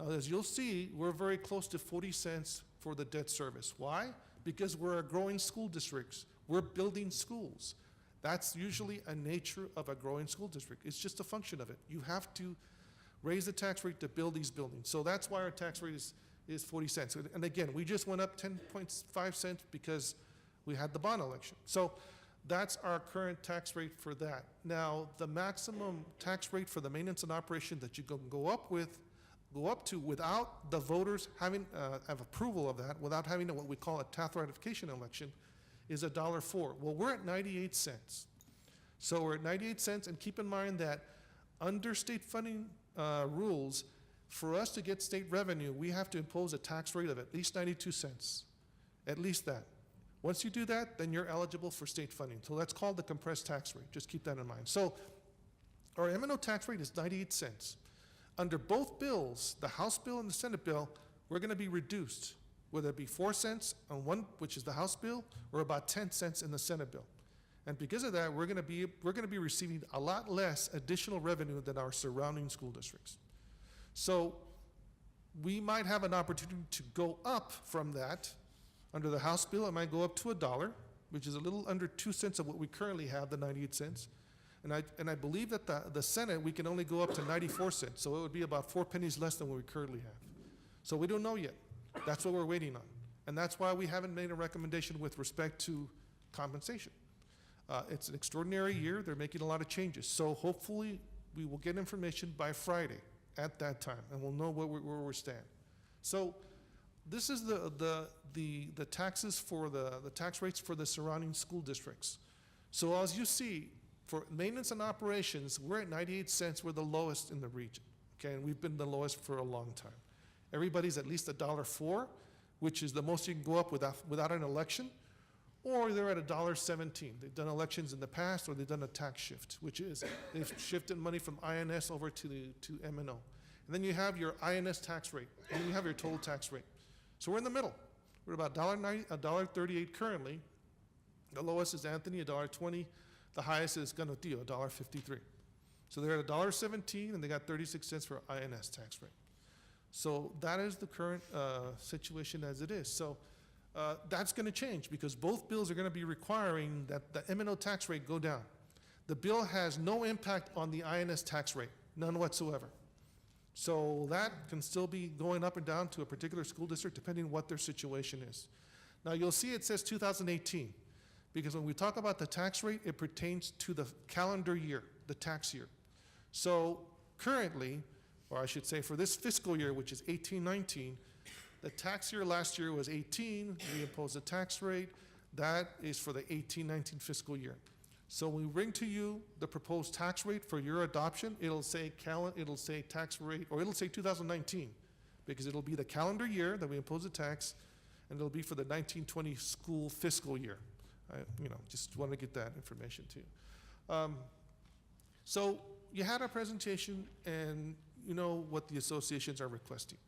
Now, as you'll see, we're very close to 40 cents for the debt service. Why? Because we're a growing school district. We're building schools. That's usually a nature of a growing school district. It's just a function of it. You have to raise the tax rate to build these buildings. So that's why our tax rate is 40 cents. And again, we just went up 10.5 cents because we had the bond election. So that's our current tax rate for that. Now, the maximum tax rate for the maintenance and operation that you can go up to without the voters having have approval of that, without having what we call a Taft ratification election, is $1.04. Well, we're at 98 cents. So we're at 98 cents, and keep in mind that under state funding rules, for us to get state revenue, we have to impose a tax rate of at least 92 cents, at least that. Once you do that, then you're eligible for state funding. So that's called the compressed tax rate. Just keep that in mind. So our M&O tax rate is 98 cents. Under both bills, the House bill and the Senate bill, we're going to be reduced, whether it be 4 cents on one, which is the House bill, or about 10 cents in the Senate bill. And because of that, we're going to be receiving a lot less additional revenue than our surrounding school districts. So we might have an opportunity to go up from that. Under the House bill, it might go up to $1, which is a little under 2 cents of what we currently have, the 98 cents. And I believe that the Senate, we can only go up to 94 cents, so it would be about 4 pennies less than what we currently have. So we don't know yet. That's what we're waiting on. And that's why we haven't made a recommendation with respect to compensation. It's an extraordinary year. They're making a lot of changes. So hopefully we will get information by Friday at that time, and we'll know where we stand. So this is the taxes for the tax rates for the surrounding school districts. So as you see, for maintenance and operations, we're at 98 cents. We're the lowest in the region, okay? And we've been the lowest for a long time. Everybody's at least $1.04, which is the most you can go up without an election, or they're at $1.17. They've done elections in the past, or they've done a tax shift, which is they've shifted money from INS over to M&O. And then you have your INS tax rate, and then you have your total tax rate. So we're in the middle. We're about $1.38 currently. The lowest is Anthony, $1.20. The highest is Ganotillo, $1.53. So they're at $1.17, and they got 36 cents for INS tax rate. So that is the current situation as it is. So that's going to change because both bills are going to be requiring that the M&O tax rate go down. The bill has no impact on the INS tax rate, none whatsoever. So that can still be going up and down to a particular school district depending on what their situation is. Now you'll see it says 2018 because when we talk about the tax rate, it pertains to the calendar year, the tax year. So currently, or I should say for this fiscal year, which is 18-19, the tax year last year was 18, we imposed a tax rate. That is for the 18-19 fiscal year. So when we bring to you the proposed tax rate for your adoption, it'll say tax rate, or it'll say 2019, because it'll be the calendar year that we impose the tax, and it'll be for the 1920 school fiscal year. I just want to get that information to you. So you had our presentation, and you know what the associations are requesting.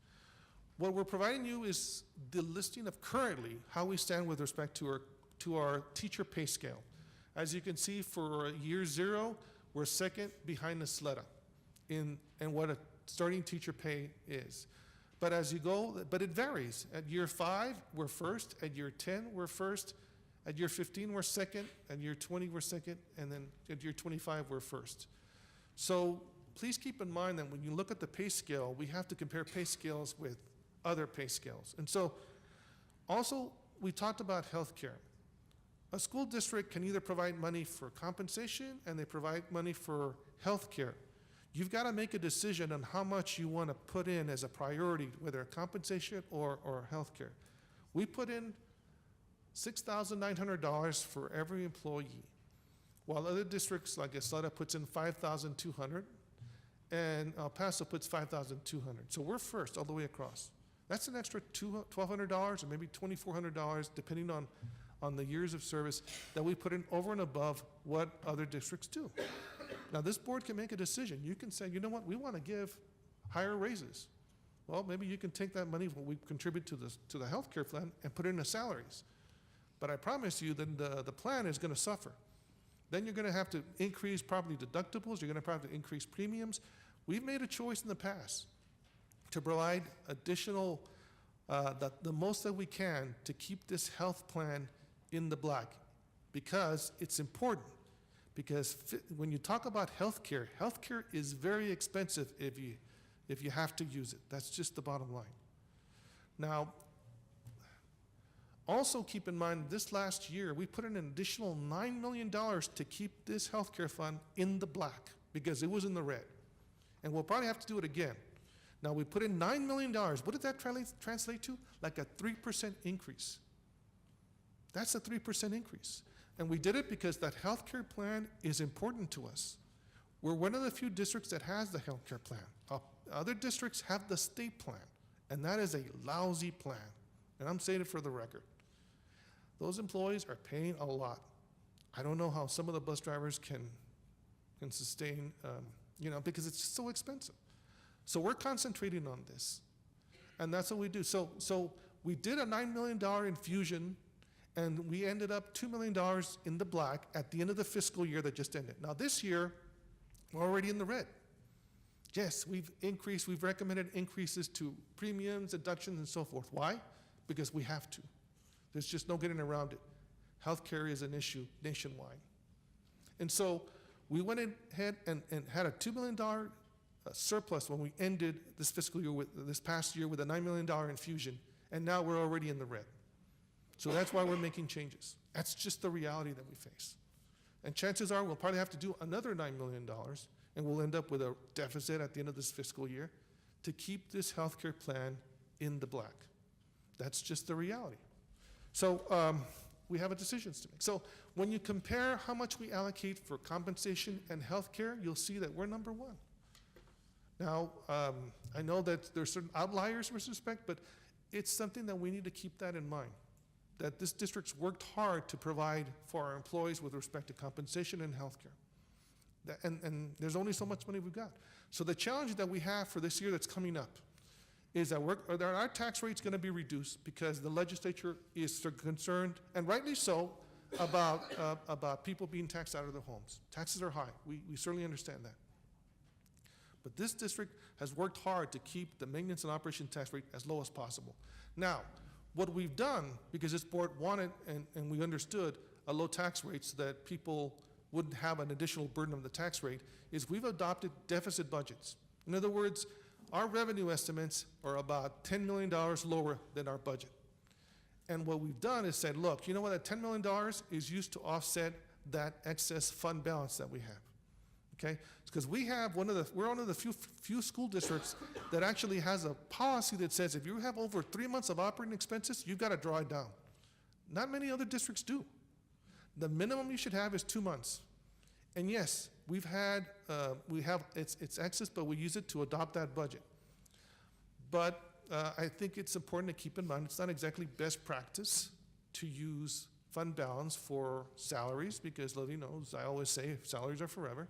What we're providing you is the listing of currently how we stand with respect to our teacher pay scale. As you can see, for year 0, we're second behind the SLEDA in what a starting teacher pay is. But as you go, but it varies. At year 5, we're first. At year 10, we're first. At year 15, we're second. At year 20, we're second. And then at year 25, we're first. So please keep in mind that when you look at the pay scale, we have to compare pay scales with other pay scales. And so also, we talked about health care. A school district can either provide money for compensation and they provide money for health care. You've got to make a decision on how much you want to put in as a priority, whether compensation or health care. We put in $6,900 for every employee, while other districts like Eslada puts in $5,200 and El Paso puts $5,200. So we're first all the way across. That's an extra $1,200 or maybe $2,400 depending on the years of service that we put in over and above what other districts do. Now this board can make a decision. You can say, you know what, we want to give higher raises. Well, maybe you can take that money what we contribute to the health care plan and put it into salaries. But I promise you then the plan is going to suffer. Then you're going to have to increase property deductibles. You're going to have to increase premiums. We've made a choice in the past to provide additional, the most that we can to keep this health plan in the black because it's important. Because when you talk about healthcare is very expensive if you have to use it. That's just the bottom line. Now, also keep in mind this last year we put in an additional $9 million to keep this healthcare fund in the black because it was in the red. And we'll probably have to do it again. Now we put in $9 million. What did that translate to? Like a 3% increase. That's a 3% increase. And we did it because that healthcare plan is important to us. We're one of the few districts that has the healthcare plan. Other districts have the state plan, and that is a lousy plan. And I'm saying it for the record. Those employees are paying a lot. I don't know how some of the bus drivers can sustain, because it's just so expensive. So we're concentrating on this, and that's what we do. So we did a $9 million infusion, and we ended up $2 million in the black at the end of the fiscal year that just ended. Now this year, we're already in the red. Yes, we've recommended increases to premiums, deductions, and so forth. Why? Because we have to. There's just no getting around it. Healthcare is an issue nationwide. And so we went ahead and had a $2 million surplus when we ended this fiscal year this past year with a $9 million infusion, and now we're already in the red. So that's why we're making changes. That's just the reality that we face. And chances are we'll probably have to do another $9 million, and we'll end up with a deficit at the end of this fiscal year to keep this healthcare plan in the black. That's just the reality. So we have a decisions to make. So when you compare how much we allocate for compensation and healthcare, you'll see that we're number one. Now, I know that there's certain outliers with respect, but it's something that we need to keep that in mind, that this district's worked hard to provide for our employees with respect to compensation and healthcare. And there's only so much money we've got. So the challenge that we have for this year that's coming up is that our tax rate's going to be reduced because the legislature is concerned, and rightly so, about people being taxed out of their homes. Taxes are high. We certainly understand that. But this district has worked hard to keep the maintenance and operation tax rate as low as possible. Now, what we've done, because this board wanted and we understood a low tax rate so that people wouldn't have an additional burden of the tax rate, is we've adopted deficit budgets. In other words, our revenue estimates are about $10 million lower than our budget. And what we've done is said, look, you know what, that $10 million is used to offset that excess fund balance that we have. Okay? Because we're one of the few school districts that actually has a policy that says if you have over 3 months of operating expenses, you've got to draw it down. Not many other districts do. The minimum you should have is 2 months. And yes, we have it's excess, but we use it to adopt that budget. But I think it's important to keep in mind it's not exactly best practice to use fund balance for salaries because, Lily knows, I always say salaries are forever,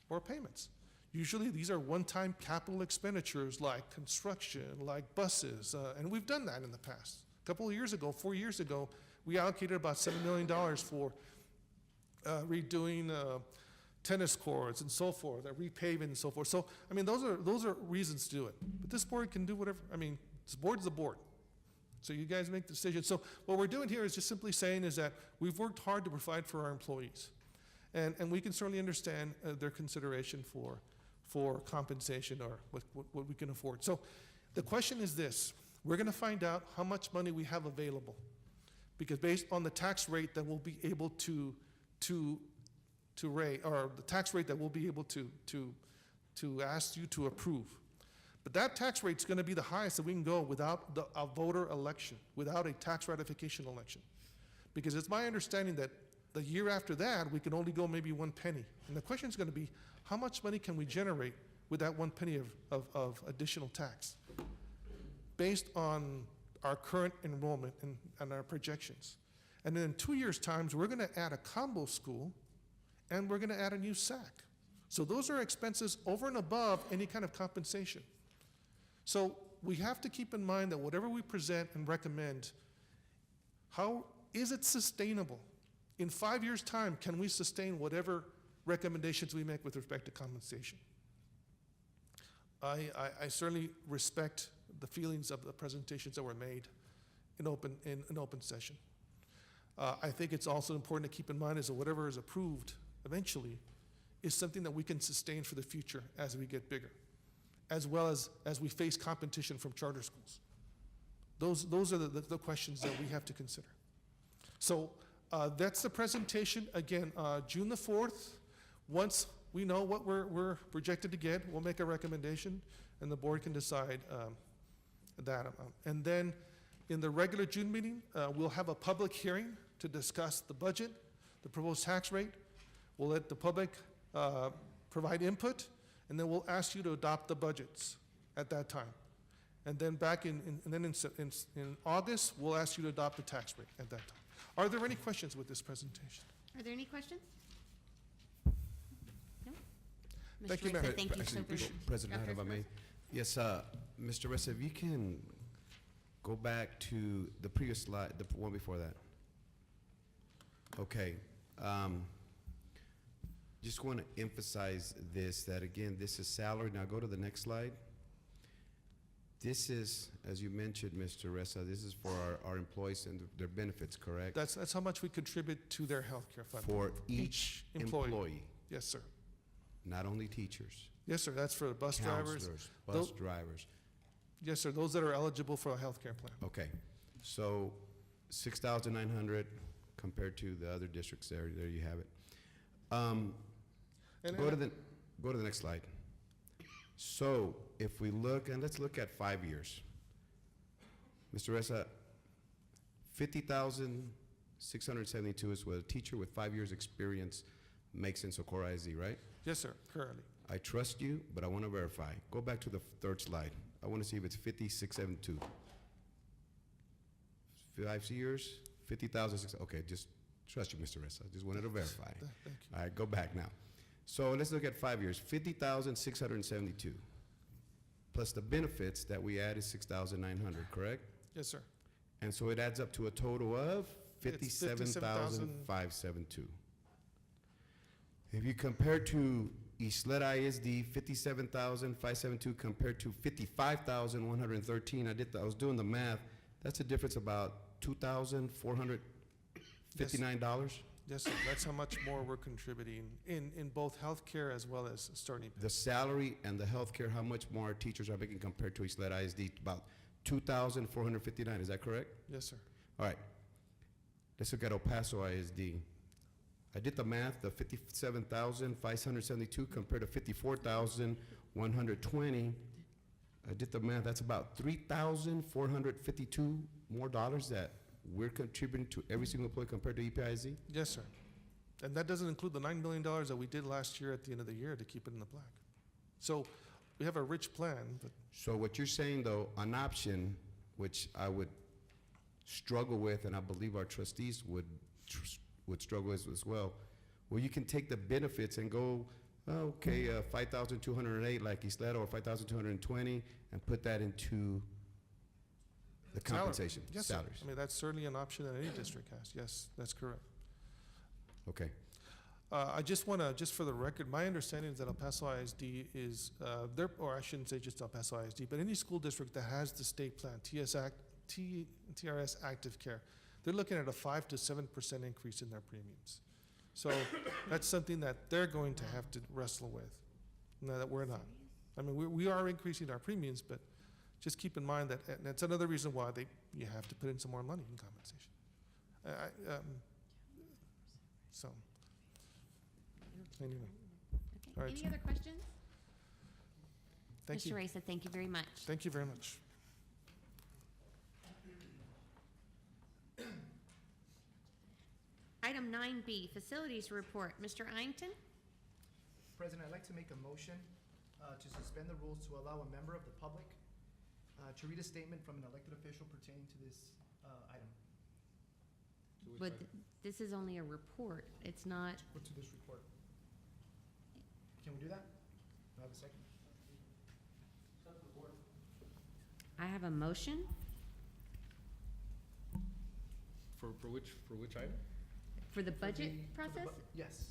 or payments. Usually these are one-time capital expenditures like construction, like buses, and we've done that in the past. A couple of years ago, 4 years ago, we allocated about $7 million for redoing tennis courts and so forth, repaving and so forth. So, I mean, those are reasons to do it. But this board can do whatever. I mean, this board's the board. So you guys make the decision. So what we're doing here is just simply saying is that we've worked hard to provide for our employees. And we can certainly understand their consideration for compensation or what we can afford. So the question is this. We're going to find out how much money we have available. Because based on the tax rate that we'll be able to raise, or the tax rate that we'll be able to ask you to approve. But that tax rate's gonna be the highest that we can go without a voter election, without a tax ratification election. Because it's my understanding that the year after that, we can only go maybe 1 penny. And the question's gonna be, how much money can we generate with that 1 penny of additional tax? Based on our current enrollment and our projections. And then in 2 years' time, we're gonna add a combo school and we're gonna add a new SAC. So those are expenses over and above any kind of compensation. So we have to keep in mind that whatever we present and recommend, how is it sustainable? In 5 years' time, can we sustain whatever recommendations we make with respect to compensation? I certainly respect the feelings of the presentations that were made in open session. I think it's also important to keep in mind is that whatever is approved eventually is something that we can sustain for the future as we get bigger, as well as we face competition from charter schools. Those are the questions that we have to consider. So that's the presentation. Again, June the 4th, once we know what we're projected to get, we'll make a recommendation and the board can decide that amount. And then in the regular June meeting, we'll have a public hearing to discuss the budget, the proposed tax rate. We'll let the public provide input, and then we'll ask you to adopt the budgets at that time. And then in August, we'll ask you to adopt the tax rate at that time. Are there any questions with this presentation? Are there any questions? No? Thank Mr. you, Mayor. Ressa, thank you so Actually, very much. President, Dr. if I may. Yes, Mr. Ressa, if you can go back to the previous slide, the one before that. Okay. Just want to emphasize this, that again, this is salary. Now go to the next slide. This is, as you mentioned, Mr. Ressa, this is for our employees and their benefits, correct? That's how much we contribute to their health care fund. For each employee. Yes, sir. Not only teachers. Yes, sir. That's for the bus drivers. Counselors, bus drivers. Yes, sir. Those that are eligible for a health care plan. Okay. So 6,900 compared to the other districts there. There you have it. Go to the next slide. So if we look, and let's look at 5 years. Mr. Ressa, 50,672 is what a teacher with 5 years experience makes in Socorro ISD, right? Yes, sir. Currently. I trust you, but I want to verify. Go back to the third slide. I want to see if it's 5672. 5 years, 50,000. Okay, just trust you, Mr. Ressa. I just wanted to verify. Thank you. All right, go back now. So let's look at 5 years. 50,672 plus the benefits that we add is 6,900, correct? Yes, sir. And so it adds up to a total of It's 57,572. If you compare to Isleta ISD, 57,572 compared to 55,113, I was doing the math. That's a difference about $2,459. Yes, sir. That's how much more we're contributing in both healthcare as well as starting pay. The salary and the health care, how much more our teachers are making compared to Isleta ISD? About $2,459, is that correct? Yes, sir. All right. Let's look at El Paso ISD. I did the math, the 57,572 compared to 54,120. I did the math, that's about $3,452 more dollars that we're contributing to every single employee compared to EPIZ? Yes, sir. And that doesn't include the $9 million that we did last year at the end of the year to keep it in the black. So we have a rich plan, but. So what you're saying though, an option, which I would struggle with, and I believe our trustees would struggle with as well, where you can take the benefits and go, oh, okay, 5,208 like Isleta or 5,220 and put that into the compensation, Yes, salaries. sir. I mean, that's certainly an option that any district has. Yes, that's correct. Okay. I just want to, just for the record, my understanding is that El Paso ISD is, or I shouldn't say just El Paso ISD, but any school district that has the state plan, TRS Active Care, they're looking at a 5 to 7% increase in their premiums. So that's something that they're going to have to wrestle with, no, that we're not. I mean, we are increasing our premiums, but just keep in mind that, and that's another reason why you have to put in some more money in compensation. So, anyway. Okay. All right, Any so- other questions? Thank you. Mr. Reza, thank you very much. Thank you very much. Item 9B, Facilities Report. Mr. Iington? President, I'd like to make a motion to suspend the rules to allow a member of the public to read a statement from an elected official pertaining to this item. But this is only a report. It's not, Or to this report. Can we do that? Do I have a second? I have a motion For which item? for the budget For the process? Yes.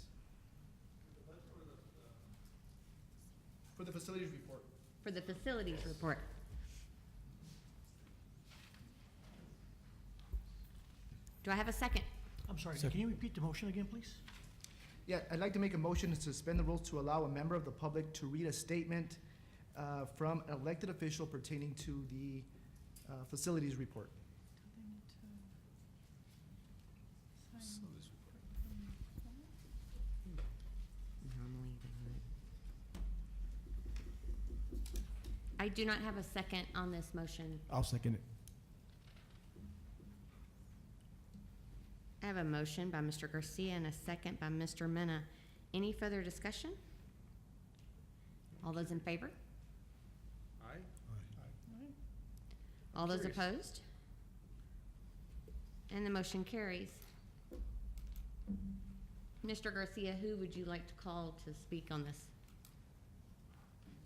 For the facilities report. For the facilities report. Do I have a second? I'm sorry, can you repeat the motion again, please? Yeah, I'd like to make a motion to suspend the rules to allow a member of the public to read a statement from an elected official pertaining to the facilities report. I do not have a second on this motion. I'll second it. I have a motion by Mr. Garcia and a second by Mr. Mena. Any further discussion? All those in favor? Aye. All those Curious. opposed? And the motion carries. Mr. Garcia, who would you like to call to speak on this?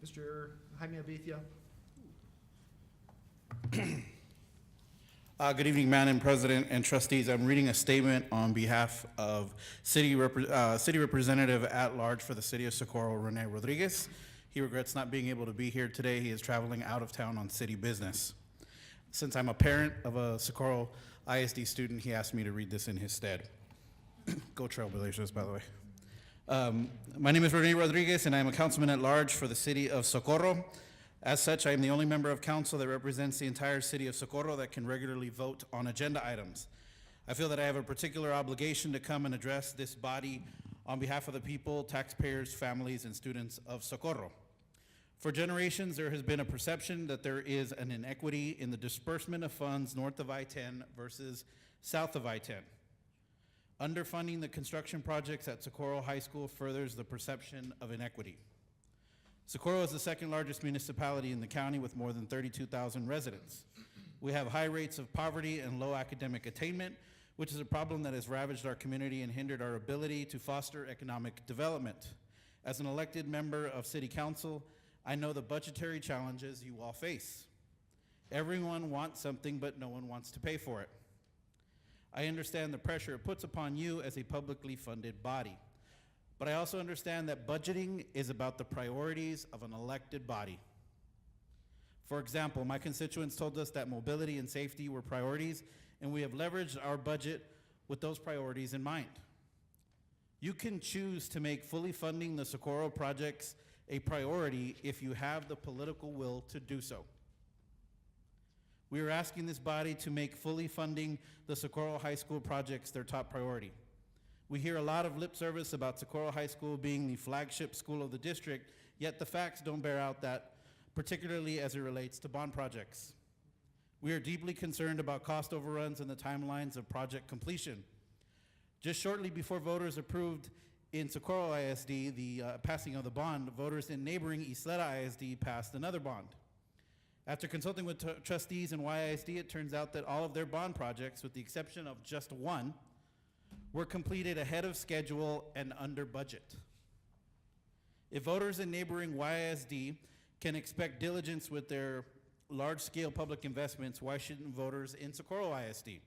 Mr. Jaime Abitia. Good evening, Madam President and trustees. I'm reading a statement on behalf of City Representative at Large for the City of Socorro, Rene Rodriguez. He regrets not being able to be here today. He is traveling out of town on city business. Since I'm a parent of a Socorro ISD student, he asked me to read this in his stead. Go Trailblazers, by the way. My name is Rene Rodriguez, and I am a councilman at large for the City of Socorro. As such, I am the only member of council that represents the entire City of Socorro that can regularly vote on agenda items. I feel that I have a particular obligation to come and address this body on behalf of the people, taxpayers, families, and students of Socorro. For generations, there has been a perception that there is an inequity in the disbursement of funds north of I-10 versus south of I-10. Underfunding the construction projects at Socorro High School furthers the perception of inequity. Socorro is the second largest municipality in the county with more than 32,000 residents. We have high rates of poverty and low academic attainment, which is a problem that has ravaged our community and hindered our ability to foster economic development. As an elected member of City Council, I know the budgetary challenges you all face. Everyone wants something, but no one wants to pay for it. I understand the pressure it puts upon you as a publicly funded body. But I also understand that budgeting is about the priorities of an elected body. For example, my constituents told us that mobility and safety were priorities, and we have leveraged our budget with those priorities in mind. You can choose to make fully funding the Socorro projects a priority if you have the political will to do so. We are asking this body to make fully funding the Socorro High School projects their top priority. We hear a lot of lip service about Socorro High School being the flagship school of the district, yet the facts don't bear out that, particularly as it relates to bond projects. We are deeply concerned about cost overruns and the timelines of project completion. Just shortly before voters approved in Socorro ISD the passing of the bond, voters in neighboring Isleta ISD passed another bond. After consulting with trustees in YISD, it turns out that all of their bond projects, with the exception of just one, were completed ahead of schedule and under budget. If voters in neighboring YISD can expect diligence with their large-scale public investments, why shouldn't voters in Socorro ISD?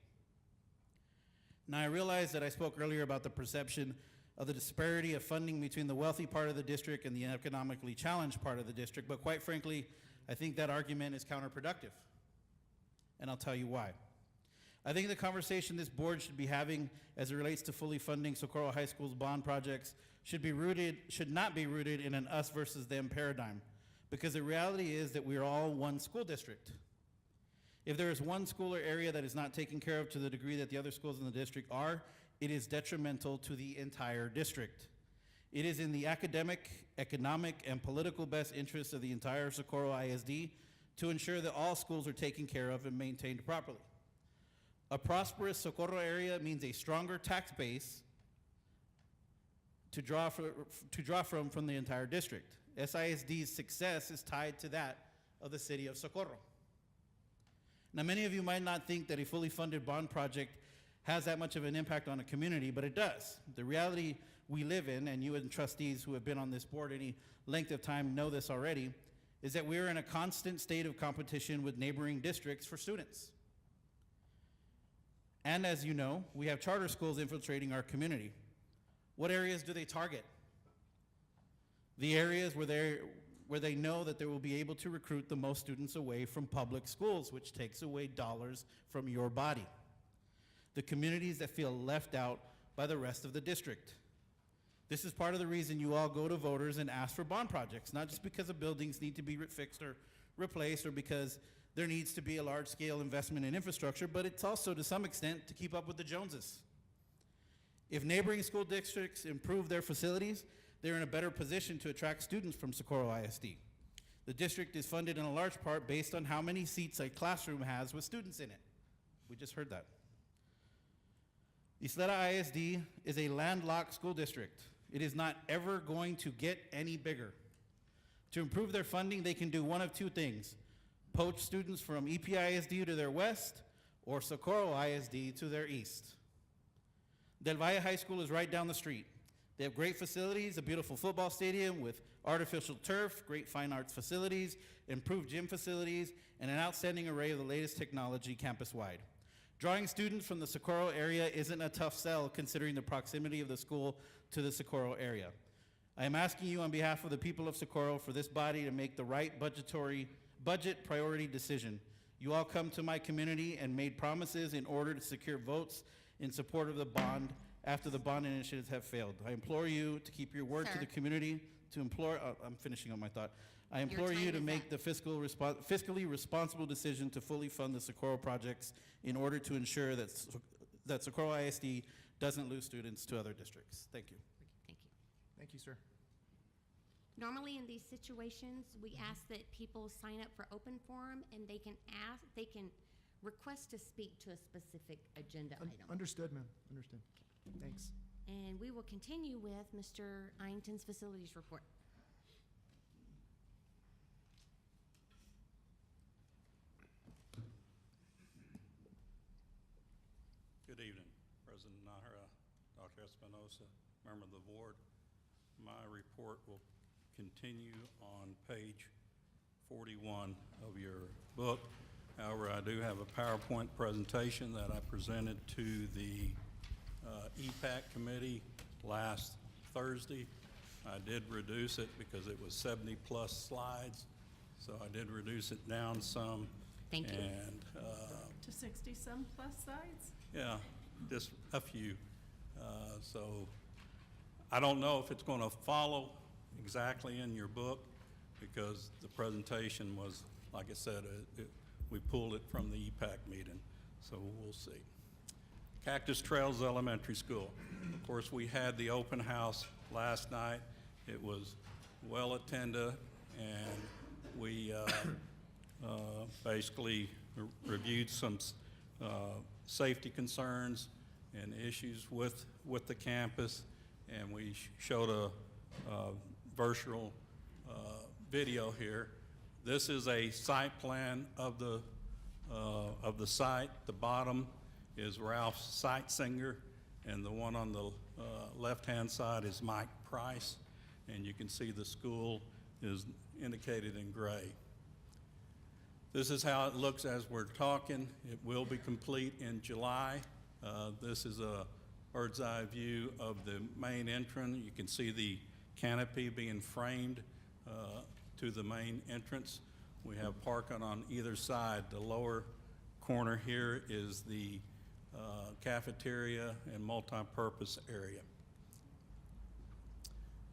Now, I realize that I spoke earlier about the perception of the disparity of funding between the wealthy part of the district and the economically challenged part of the district, but quite frankly, I think that argument is counterproductive, and I'll tell you why. I think the conversation this board should be having as it relates to fully funding Socorro High School's bond projects should not be rooted in an us versus them paradigm, because the reality is that we are all one school district. If there is one school or area that is not taken care of to the degree that the other schools in the district are, it is detrimental to the entire district. It is in the academic economic, and political best interests of the entire Socorro ISD to ensure that all schools are taken care of and maintained properly. A prosperous Socorro area means a stronger tax base to draw from the entire district. SISD's success is tied to that of the city of Socorro. Now, many of you might not think that a fully funded bond project has that much of an impact on a community, but it does. The reality we live in, and you and trustees who have been on this board any length of time know this already, is that we're in a constant state of competition with neighboring districts for students. And as you know, we have charter schools infiltrating our community. What areas do they target? The areas where they know that they will be able to recruit the most students away from public schools, which takes away dollars from your body. The communities that feel left out by the rest of the district. This is part of the reason you all go to voters and ask for bond projects, not just because the buildings need to be fixed or replaced or because there needs to be a large-scale investment in infrastructure, but it's also, to some extent, to keep up with the Joneses. If neighboring school districts improve their facilities, they're in a better position to attract students from Socorro ISD. The district is funded in a large part based on how many seats a classroom has with students in it. We just heard that. Isleta ISD is a landlocked school district. It is not ever going to get any bigger. To improve their funding, they can do one of two things: poach students from EPISD to their west, or Socorro ISD to their east. Del Valle High School is right down the street. They have great facilities, a beautiful football stadium with artificial turf, great fine arts facilities, improved gym facilities, and an outstanding array of the latest technology campus-wide. Drawing students from the Socorro area isn't a tough sell considering the proximity of the school to the Socorro area. I am asking you on behalf of the people of Socorro for this body to make the right budget priority decision. You all come to my community and made promises in order to secure votes in support of the bond after the bond initiatives have failed. I implore you to keep your word to the community, I'm finishing on my thought. I implore you to make the fiscally responsible decision to fully fund the Socorro projects in order to ensure that Socorro ISD doesn't lose students to other districts. Thank you. Thank you. Thank you, sir. Normally in these situations, we ask that people sign up for open forum and they can request to speak to a specific agenda item. Understood, ma'am. Understood. Thanks. And we will continue with Mr. Ironton's facilities report. Good evening, President Nahara, Dr. Espinosa, member of the board. My report will continue on page 41 of your book. However, I do have a PowerPoint presentation that I presented to the EPAC committee last Thursday. I did reduce it because it was 70-plus slides, so I did reduce it down some. Thank you. And To 60-some plus sides? yeah, just a few. So I don't know if it's going to follow exactly in your book because the presentation was, like I said, we pulled it from the EPAC meeting, so we'll see. Cactus Trails Elementary School. Of course, we had the open house last night. It was well attended, and we basically reviewed some safety concerns and issues with the campus, and we showed a virtual video here. This is a site plan of the site. The bottom is Ralph Seitsinger, and the one on the left-hand side is Mike Price, and you can see the school is indicated in gray. This is how it looks as we're talking. It will be complete in July. This is a bird's eye view of the main entrance. You can see the canopy being framed to the main entrance. We have parking on either side. The lower corner here is the cafeteria and multi-purpose area.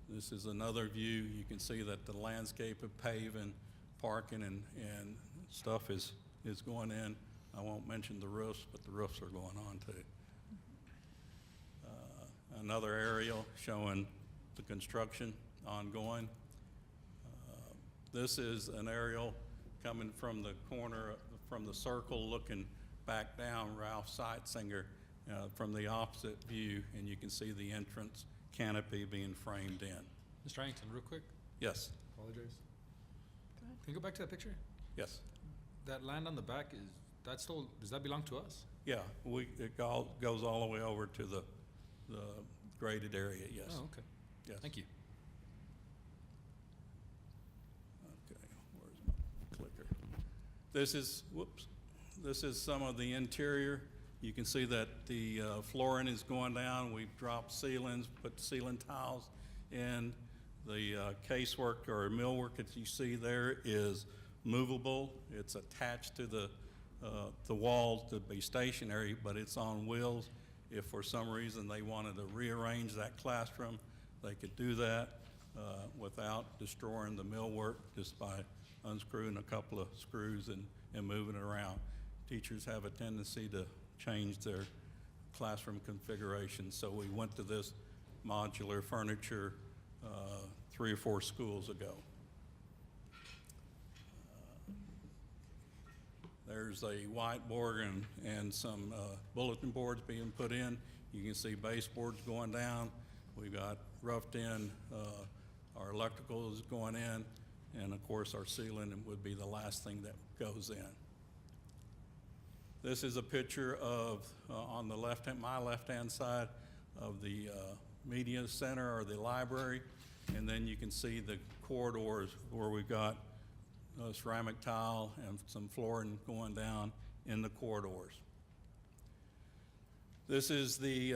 This is another view. You can see that the landscape of paving, parking, and stuff is going in. I won't mention the roofs, but the roofs are going on too. Another aerial showing the construction ongoing. This is an aerial coming from the corner, from the circle, looking back down Ralph Seitzinger from the opposite view, and you can see the entrance canopy being framed in. Mr. Arrington, real quick. Yes. Apologize. Can you go back to that picture? Yes. That land on the back, does that belong to us? Yeah, it goes all the way over to the graded area, yes. Oh, okay. Yes. Thank you. Okay, where's my clicker? This is some of the interior. You can see that the flooring is going down. We've dropped ceilings, put ceiling tiles in. The casework or millwork that you see there is movable. It's attached to the wall to be stationary, but it's on wheels. If for some reason they wanted to rearrange that classroom, they could do that without destroying the millwork, just by unscrewing a couple of screws and moving it around. Teachers have a tendency to change their classroom configuration, so we went to this modular furniture 3 or 4 schools ago. There's a whiteboard and some bulletin boards being put in. You can see baseboards going down. We've got roughed in, our electrical is going in, and of course our ceiling would be the last thing that goes in. This is a picture of, on the my left-hand side of the media center or the library, and then you can see the corridors where we've got ceramic tile and some flooring going down in the corridors. This is the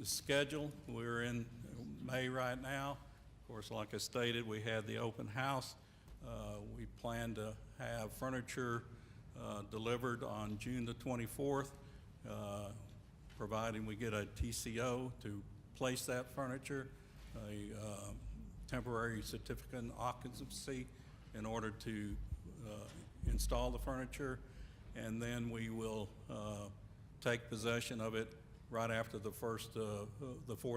schedule. We're in May right now. Of course, like I stated, we had the open house. We plan to have furniture delivered on June the 24th, providing we get a TCO to place that furniture, a temporary certificate of occupancy in order to install the furniture, and then we will take possession of it right after the 4th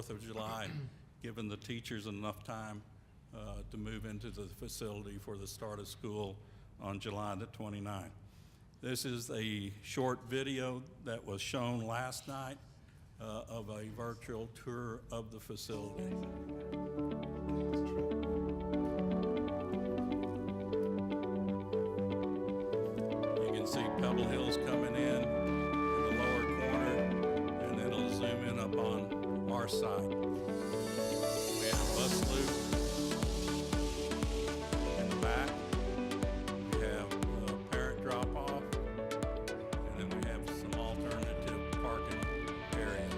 of July, giving the teachers enough time to move into the facility for the start of school on July the 29th. This is a short video that was shown last night of a virtual tour of the facility. You can see Pebble Hills coming in the lower corner, and then it'll zoom in up on our side. We have a bus loop in the back. We have a parent drop-off, and then we have some alternative parking areas.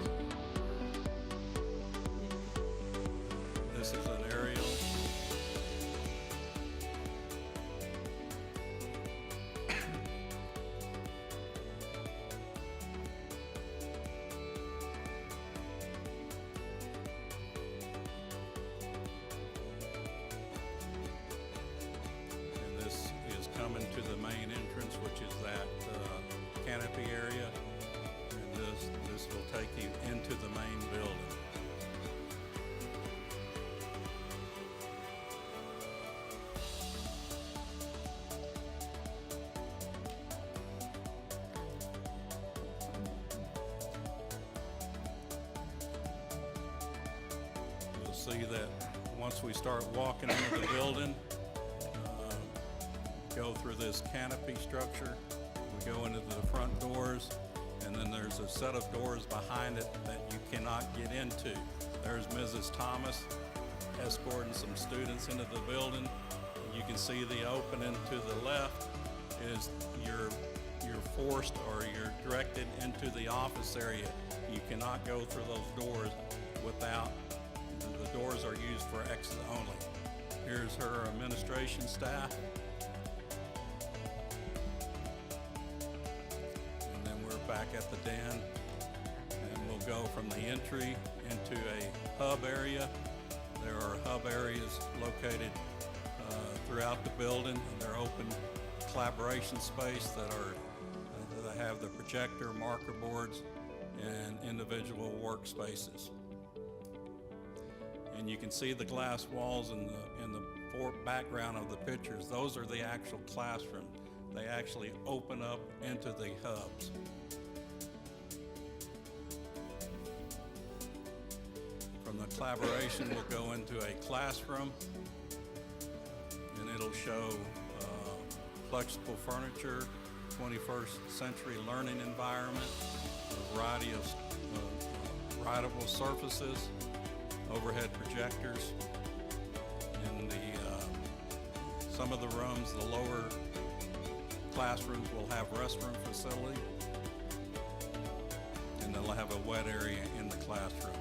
This is an aerial. And this is coming to the main entrance, which is that canopy area. And this will take you into the main building. You'll see that once we start walking into the building, go through this canopy structure, we go into the front doors, and then there's a set of doors behind it that you cannot get into. There's Mrs. Thomas escorting some students into the building. You can see the opening to the left is you're forced or you're directed into the office area. You cannot go through those doors without, the doors are used for exit only. Here's her administration staff. And then we're back at the den, and we'll go from the entry into a hub area. There are hub areas located throughout the building. They're open collaboration space that have the projector, marker boards, and individual workspaces. And you can see the glass walls in the background of the pictures. Those are the actual classrooms. They actually open up into the hubs. From the collaboration, we'll go into a classroom, and it'll show flexible furniture, 21st century learning environment, a variety of rideable surfaces, overhead projectors. In some of the rooms, the lower classrooms will have restroom facility, and they'll have a wet area in the classroom.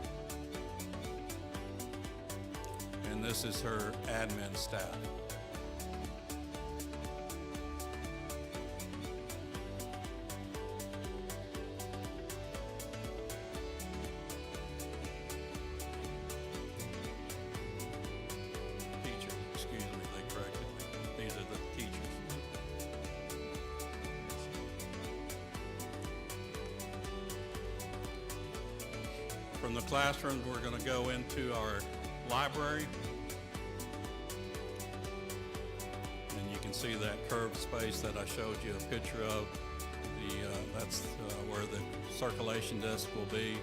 And this is her admin staff. Teachers, excuse me, they corrected me. These are the teachers. From the classrooms, we're going to go into our library. And you can see that curved space that I showed you a picture of. That's where the circulation desk will be.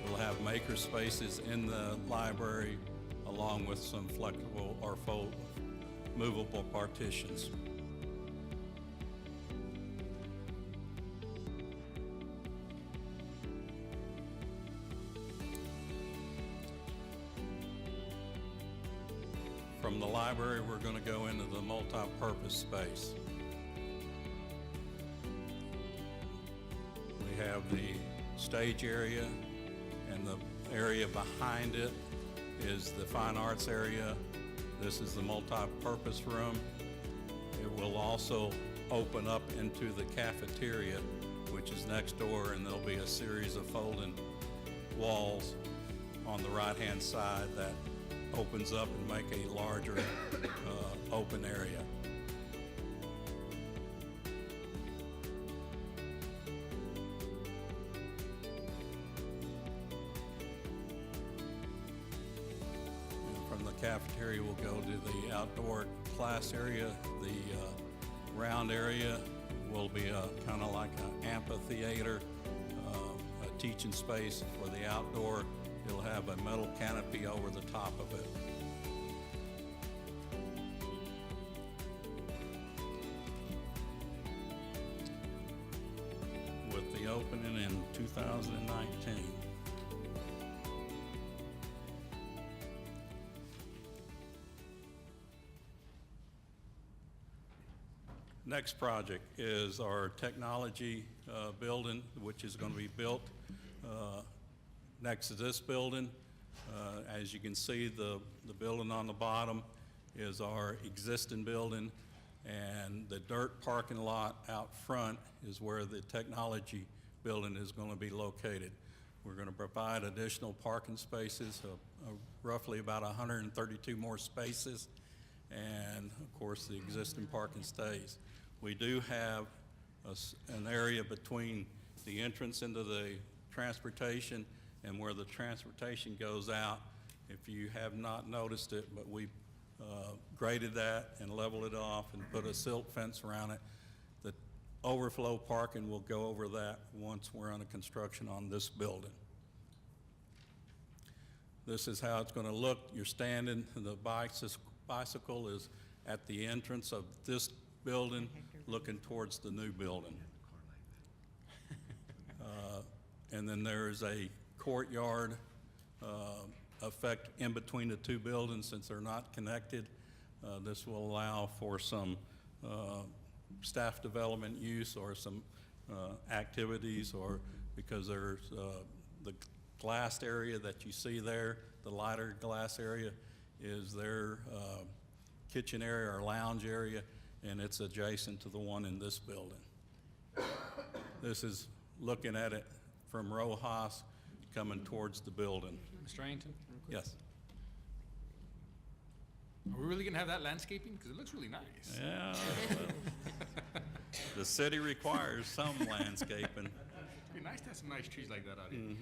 We'll have maker spaces in the library along with some flexible or movable partitions. From the library, we're going to go into the multi-purpose space. We have the stage area, and the area behind it is the fine arts area. This is the multi-purpose room. It will also open up into the cafeteria, which is next door, and there'll be a series of folding walls on the right-hand side that opens up and make a larger open area. And from the cafeteria, we'll go to the outdoor class area. The round area will be kind of like an amphitheater, a teaching space for the outdoor. It'll have a metal canopy over the top of it. With the opening in 2019. Next project is our technology building, which is going to be built next to this building. As you can see, the building on the bottom is our existing building, and the dirt parking lot out front is where the technology building is going to be located. We're going to provide additional parking spaces, roughly about 132 more spaces, and of course the existing parking stays. We do have an area between the entrance into the transportation and where the transportation goes out. If you have not noticed it, but we graded that and leveled it off and put a silt fence around it. The overflow parking will go over that once we're under construction on this building. This is how it's going to look. You're standing, the bicycle is at the entrance of this building looking towards the new building. And then there's a courtyard effect in between the two buildings since they're not connected. This will allow for some staff development use or some activities, or because there's the glass area that you see there, the lighter glass area is their kitchen area or lounge area, and it's adjacent to the one in this building. This is looking at it from Rojas coming towards the building. Mr. Arrington? Yes. Are we really gonna have that landscaping? Because it looks really nice. Yeah. The city requires some landscaping. It'd be nice to have some nice trees like that out here.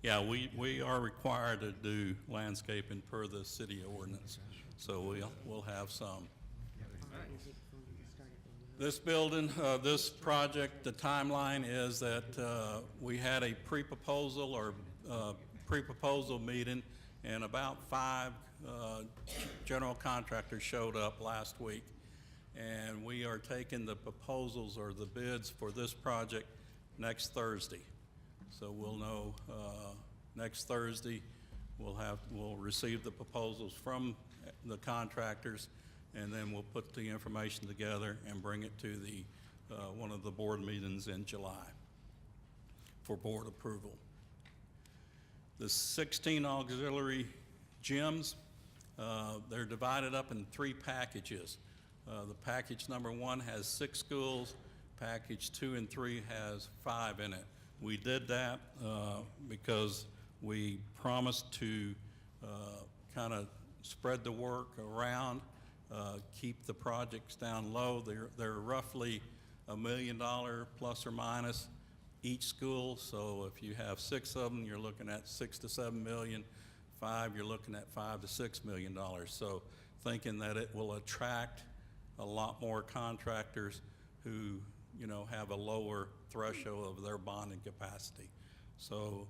Yeah, we are required to do landscaping per the city ordinance, so we'll have some. This building, this project, the timeline is that we had a pre-proposal or pre-proposal meeting, and about 5 general contractors showed up last week. And we are taking the proposals or the bids for this project next Thursday. So we'll know next Thursday, we'll receive the proposals from the contractors, and then we'll put the information together and bring it to the one of the board meetings in July for board approval. The 16 auxiliary gyms, they're divided up in 3 packages. The package number 1 has 6 schools. Package 2 and 3 has 5 in it. We did that because we promised to kind of spread the work around, keep the projects down low. They're roughly $1 million plus or minus each school. So if you have 6 of them, you're looking at $6 to $7 million. 5, you're looking at $5 to $6 million. So thinking that it will attract a lot more contractors who, you know, have a lower threshold of their bonding capacity. So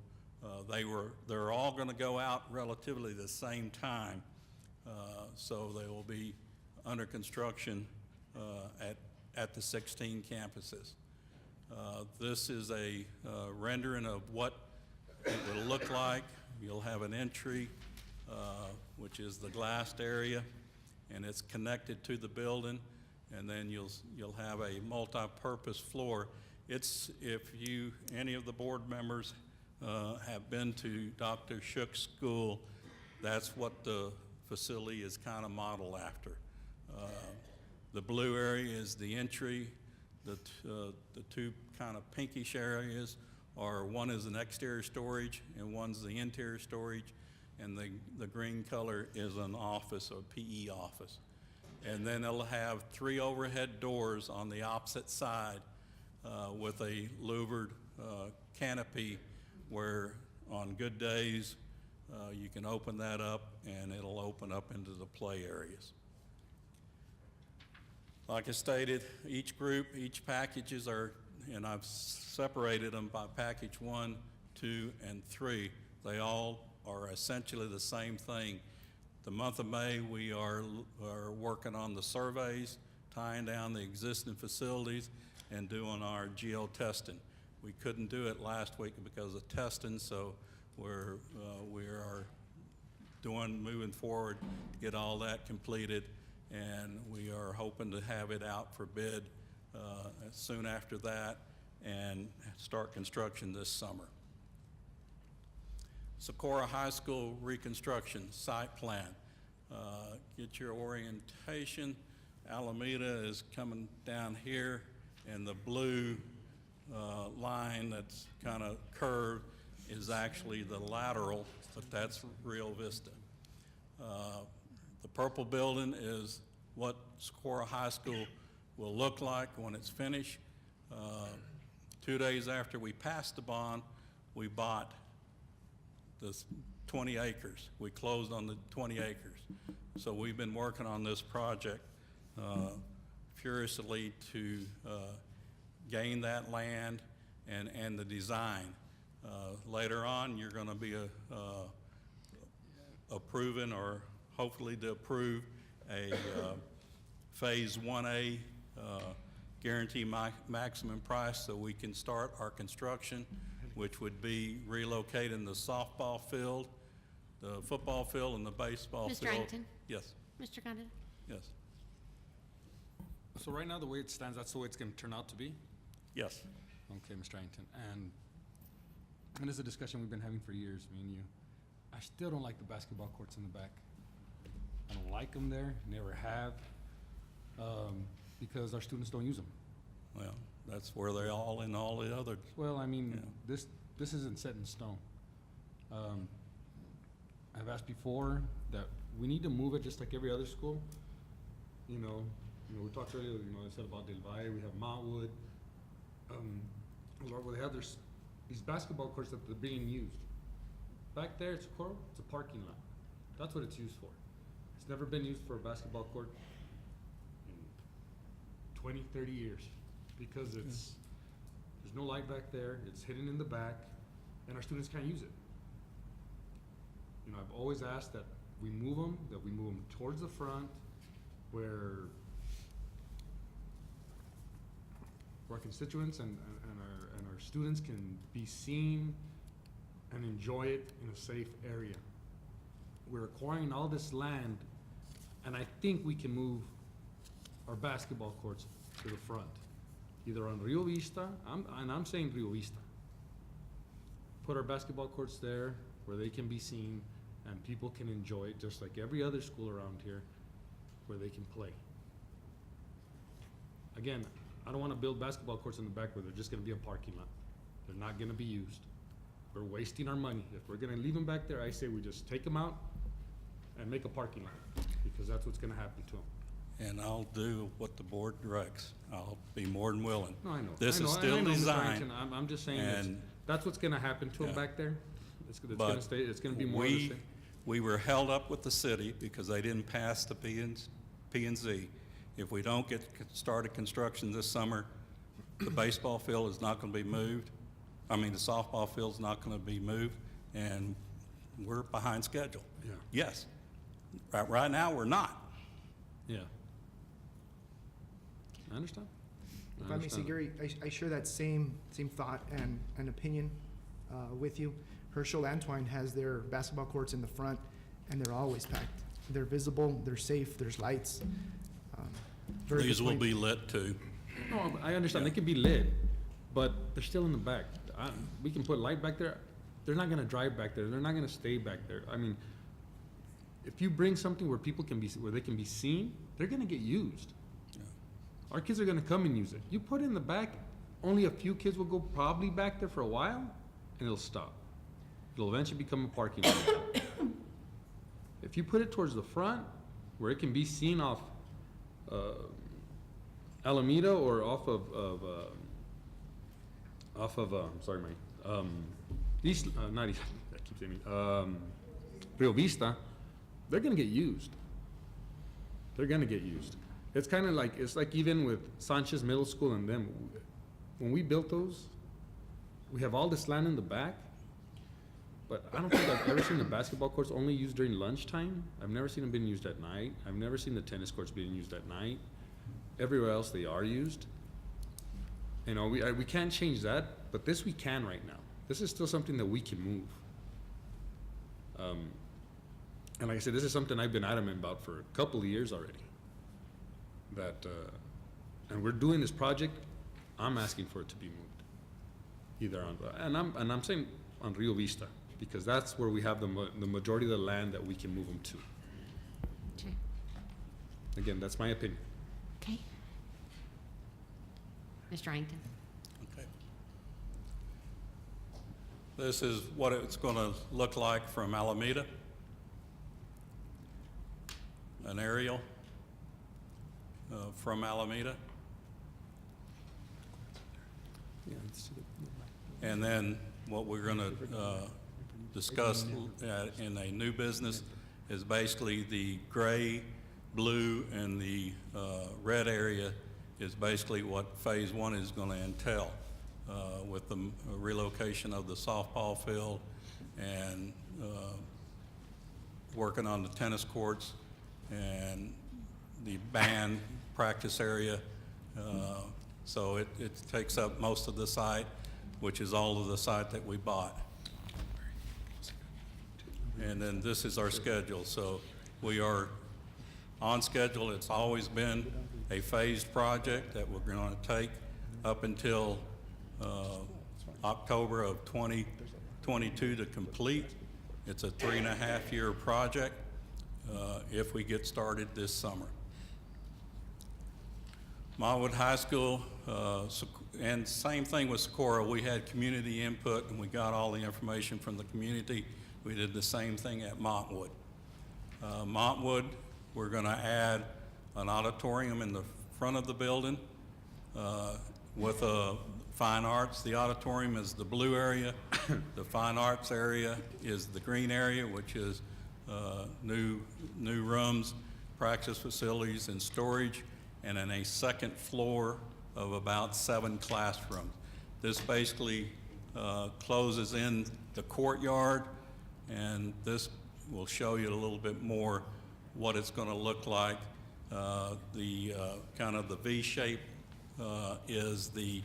they're all going to go out relatively the same time. So they will be under construction at the 16 campuses. This is a rendering of what it will look like. You'll have an entry, which is the glassed area, and it's connected to the building, and then you'll have a multi-purpose floor. It's, if any of the board members have been to Dr. Shook's school, that's what the facility is kind of modeled after. The blue area is the entry. The 2 kind of pinkish areas are, one is an exterior storage and one's the interior storage, and the green color is an office, or PE office. And then it'll have 3 overhead doors on the opposite side with a louvered canopy where on good days you can open that up and it'll open up into the play areas. Like I stated, each group, each packages are, and I've separated them by package 1, 2, and 3. They all are essentially the same thing. The month of May, we are working on the surveys, tying down the existing facilities, and doing our geo testing. We couldn't do it last week because of testing, so we are moving forward to get all that completed, and we are hoping to have it out for bid soon after that and start construction this summer. Socorro High School reconstruction site plan. Get your orientation. Alameda is coming down here, and the blue line that's kind of curved is actually the lateral, but that's Rio Vista. The purple building is what Socorro High School will look like when it's finished. 2 days after we passed the bond, we bought this 20 acres. We closed on the 20 acres. So we've been working on this project furiously to gain that land and the design. Later on, you're going to be approving, or hopefully to approve, a phase 1A guarantee maximum price, so we can start our construction, which would be relocating the softball field, the football field, and the baseball Mr. field. Arrington? Yes. Mr. Condon? Yes. So right now, the way it stands, that's the way it's going to turn out to be? Yes. Okay, Mr. Arrington. And this is a discussion we've been having for years, me and you. I still don't like the basketball courts in the back. I don't like them there, never have, because our students don't use them. Well, that's where they all in all the other. Well, I mean, Yeah. this isn't set in stone. I've asked before that we need to move it just like every other school. You know, we talked earlier, I said about Del Valle, we have Montwood. Where they have these basketball courts that they're being used. Back there, it's a parking lot. That's what it's used for. It's never been used for a basketball court in 20, 30 years because there's no light back there, it's hidden in the back, and our students can't use it. You know, I've always asked that we move them towards the front where our constituents and our students can be seen and enjoy it in a safe area. We're acquiring all this land, and I think we can move our basketball courts to the front, either on Rio Vista, I'm saying Rio Vista. Put our basketball courts there where they can be seen and people can enjoy it just like every other school around here where they can play. Again, I don't want to build basketball courts in the back where they're just going to be a parking lot. They're not going to be used. We're wasting our money. If we're going to leave them back there, I say we just take them out and make a parking lot, because that's what's going to happen to them. And I'll do what the board directs. I'll be more than willing. No, I know. This I know, is I still know, Mr. designed. Harrington. I'm just saying that's what's going to happen to them Yeah. back there. It's going But to stay. It's going to be more of the same. We were held up with the city because they didn't pass the P&Z. If we don't get started construction this summer, the baseball field is not going to be moved. I mean, the softball field's not going to be moved, and we're behind schedule. Yeah. Yes. Right now, we're not. Yeah. I understand. If I may say, Gary, I share that same thought and opinion with you. Herschel Antoine has their basketball courts in the front, and they're always packed. They're visible, they're safe, there's lights. Very These good will point. be lit too. No, I understand. They can be lit, but they're still in the back. We can put light back there. They're not going to drive back there. They're not going to stay back there. I mean, if you bring something where people can be, where they can be seen, they're going to get used. Our kids are going to come and use it. You put it in the back, only a few kids will go probably back there for a while, and it'll stop. It'll eventually become a parking lot. If you put it towards the front, where it can be seen off Alameda or off of sorry, East, not East, I keep saying Rio Vista, they're gonna get used. They're gonna get used. It's kind of like, it's like even with Sanchez Middle School and them, when we built those, we have all this land in the back, but I don't think I've ever seen the basketball courts only used during lunchtime. I've never seen them being used at night. I've never seen the tennis courts being used at night. Everywhere else they are used. You know, we can't change that, but this we can right now. This is still something that we can move. And like I said, this is something I've been adamant about for a couple of years already. That, and we're doing this project, I'm asking for it to be moved. Either on, and I'm saying on Rio Vista, because that's where we have the majority of the land that we can move them to. Okay. Again, that's my opinion. Okay. Mr. Harrington. Okay. This is what it's going to look like from Alameda. An aerial from Alameda. And then what we're going to discuss in a new business is basically the gray, blue, and the red area is basically what phase one is going to entail with the relocation of the softball field and working on the tennis courts and the band practice area. So it takes up most of the site, which is all of the site that we bought. And then this is our schedule. So we are on schedule. It's always been a phased project that we're going to take up until October of 2022 to complete. It's a 3.5-year project if we get started this summer. Montwood High School, and same thing with Socorro. We had community input and we got all the information from the community. We did the same thing at Montwood. Montwood, we're going to add an auditorium in the front of the building with a fine arts. The auditorium is the blue area. The fine arts area is the green area, which is new rooms, practice facilities, and storage, and then a second floor of about 7 classrooms. This basically closes in the courtyard, and this will show you a little bit more what it's going to look like. The kind of the V shape is the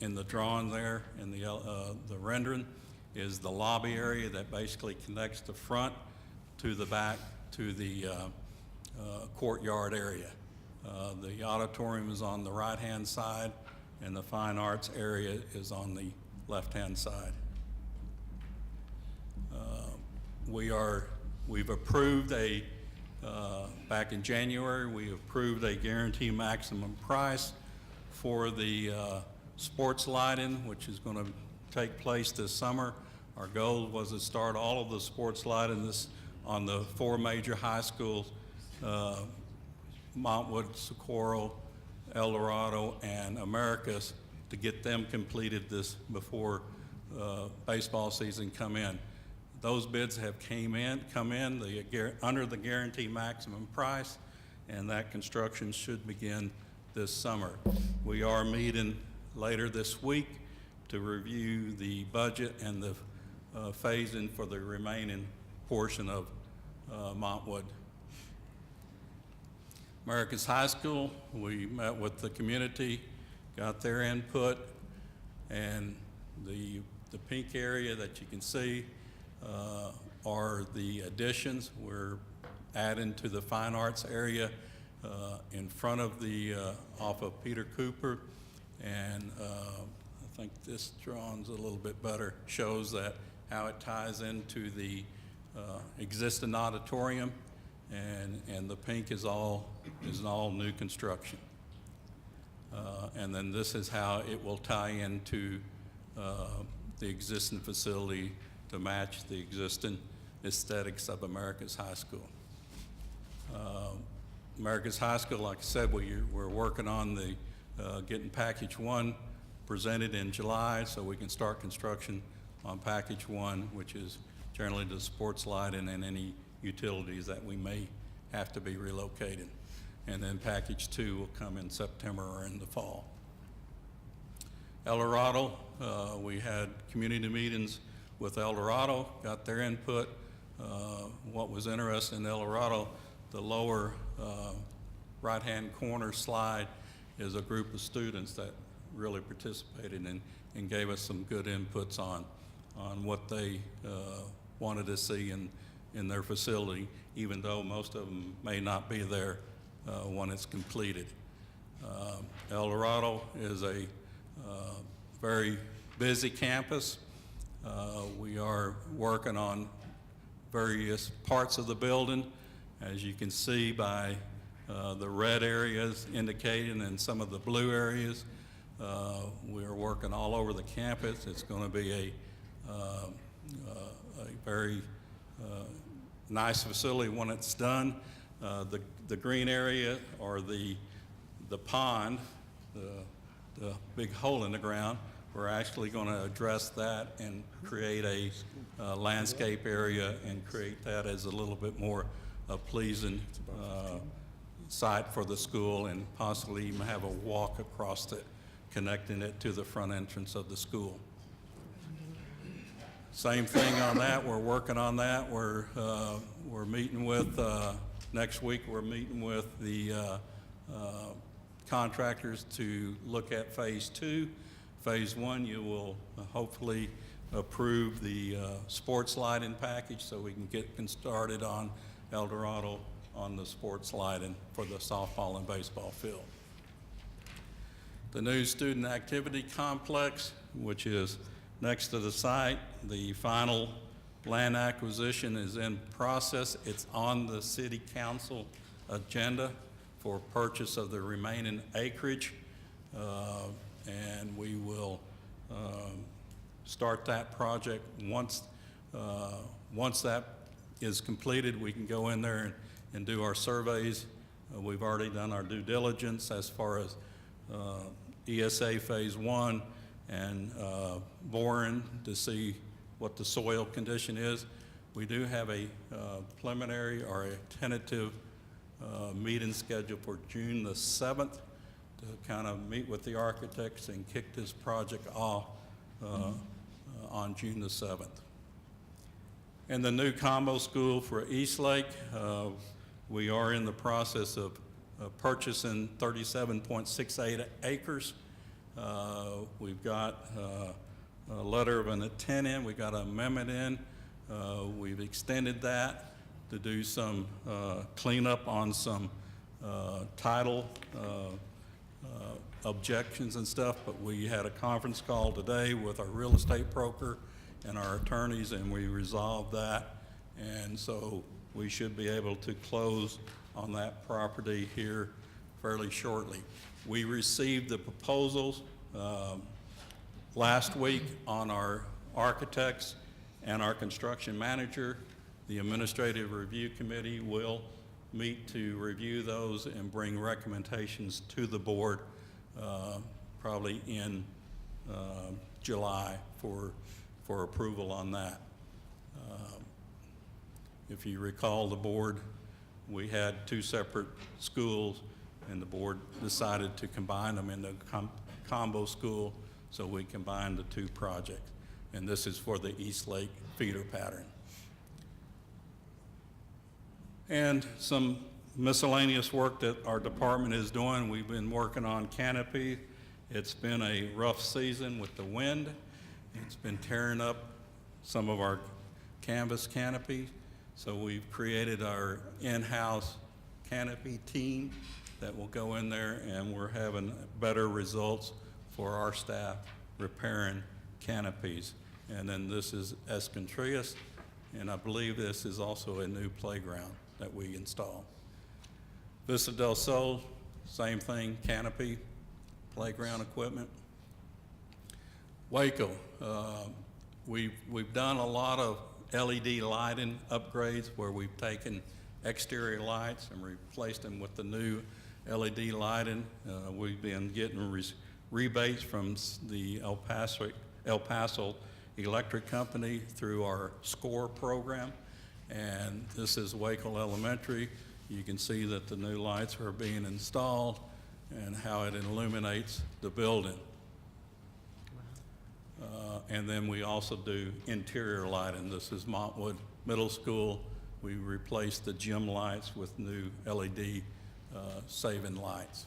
in the drawing there, in the rendering is the lobby area that basically connects the front to the back to the courtyard area. The auditorium is on the right-hand side, and the fine arts area is on the left-hand side. We've approved back in January, we approved a guarantee maximum price for the sports lighting, which is going to take place this summer. Our goal was to start all of the sports lighting on the 4 major high schools, Montwood, Socorro, El Dorado, and Americas, to get them completed before baseball season come in. Those bids have come in under the guarantee maximum price, and that construction should begin this summer. We are meeting later this week to review the budget and the phasing for the remaining portion of Montwood. Americas High School, we met with the community, got their input, and the pink area that you can see are the additions. We're adding to the fine arts area in front of off of Peter Cooper, and I think this drawing's a little bit better, shows that how it ties into the existing auditorium, and the pink is all new construction. And then this is how it will tie into the existing facility to match the existing aesthetics of Americas High School. Americas High School, like I said, we're working on getting package 1 presented in July, so we can start construction on package 1, which is generally the sports lighting and any utilities that we may have to be relocated. And then package 2 will come in September or in the fall. El Dorado, we had community meetings with El Dorado, got their input. What was interesting in El Dorado, the lower right-hand corner slide is a group of students that really participated and gave us some good inputs on what they wanted to see in their facility, even though most of them may not be there when it's completed. El Dorado is a very busy campus. We are working on various parts of the building, as you can see by the red areas indicated and some of the blue areas. We are working all over the campus. It's going to be a very nice facility when it's done. The green area, or the pond, the big hole in the ground, we're actually going to address that and create a landscape area and create that as a little bit more pleasing site for the school, and possibly even have a walk across it, connecting it to the front entrance of the school. Same thing on that. We're working on that. We're meeting with, next week, we're meeting with the contractors to look at phase 2. Phase 1, you will hopefully approve the sports lighting package so we can get started on El Dorado on the sports lighting for the softball and baseball field. The new student activity complex, which is next to the site, the final land acquisition is in process. It's on the city council agenda for purchase of the remaining acreage, and we will start that project. Once that is completed, we can go in there and do our surveys. We've already done our due diligence as far as ESA Phase 1 and boring to see what the soil condition is. We do have a preliminary or a tentative meeting scheduled for June the 7th to kind of meet with the architects and kick this project off on June the 7th. And the new combo school for Eastlake, we are in the process of purchasing 37.68 acres. We've got a letter of an intent in, we got an amendment in. We've extended that to do some cleanup on some title objections and stuff, but we had a conference call today with our real estate broker and our attorneys, and we resolved that. And so we should be able to close on that property here fairly shortly. We received the proposals last week on our architects and our construction manager. The Administrative Review Committee will meet to review those and bring recommendations to the board probably in July for approval on that. If you recall, the board, we had two separate schools, and the board decided to combine them into combo school, so we combined the two projects. And this is for the Eastlake feeder pattern. And some miscellaneous work that our department is doing. We've been working on canopy. It's been a rough season with the wind. It's been tearing up some of our canvas canopy. So we've created our in-house canopy team that will go in there, and we're having better results for our staff repairing canopies. And then this is Escontrias, and I believe this is also a new playground that we installed. Vista del Sol, same thing, canopy, playground equipment. Waco, we've done a lot of LED lighting upgrades where we've taken exterior lights and replaced them with the new LED lighting. We've been getting rebates from the El Paso Electric Company through our SCORE program. And this is Waco Elementary. You can see that the new lights are being installed and how it illuminates the building. And then we also do interior lighting. This is Montwood Middle School. We replaced the gym lights with new LED saving lights.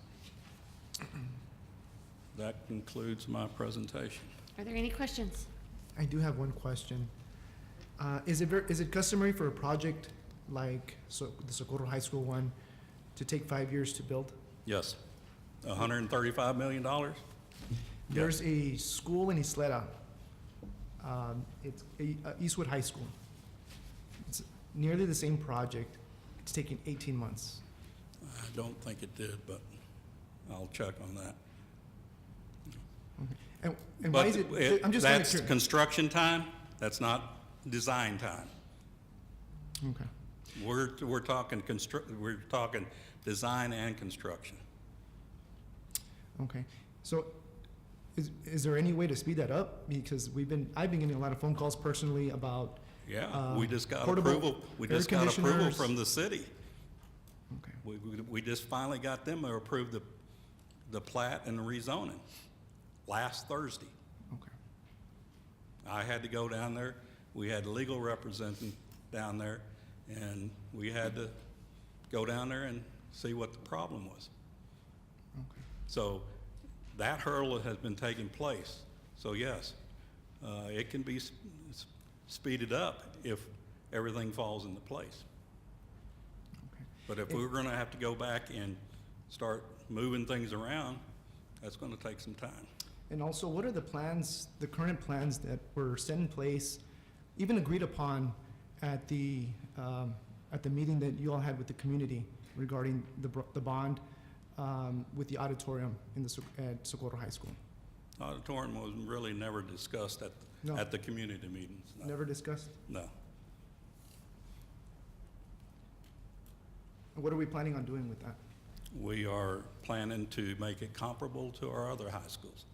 That concludes my presentation. Are there any questions? I do have one question. Is it customary for a project like the Socorro High School one to take 5 years to build? Yes. $135 million? There's a school in Isleta. It's Eastwood High School. It's nearly the same project. It's taking 18 months. I don't think it did, but I'll check on that. Okay. And why is it? I'm just kind of That's curious. construction time. That's not design time. Okay. We're talking design and construction. Okay. So, is there any way to speed that up? Because I've been getting a lot of phone calls personally about. Yeah, we just got portable approval. We air just got approval conditioners. from the city. Okay. We just finally got them to approve the plat and the rezoning last Thursday. Okay. I had to go down there. We had legal representing down there, and we had to go down there and see what the problem was. Okay. So that hurdle has been taking place. So yes, it can be speeded up if everything falls into place. Okay. But if we're going to have to go back and start moving things around, that's going to take some time. And also, what are the plans, the current plans that were set in place, even agreed upon at the meeting that you all had with the community regarding the bond with the auditorium at Socorro High School? Auditorium was really never discussed at the community meetings. No. Never discussed? No. What are we planning on doing with that? We are planning to make it comparable to our other high schools.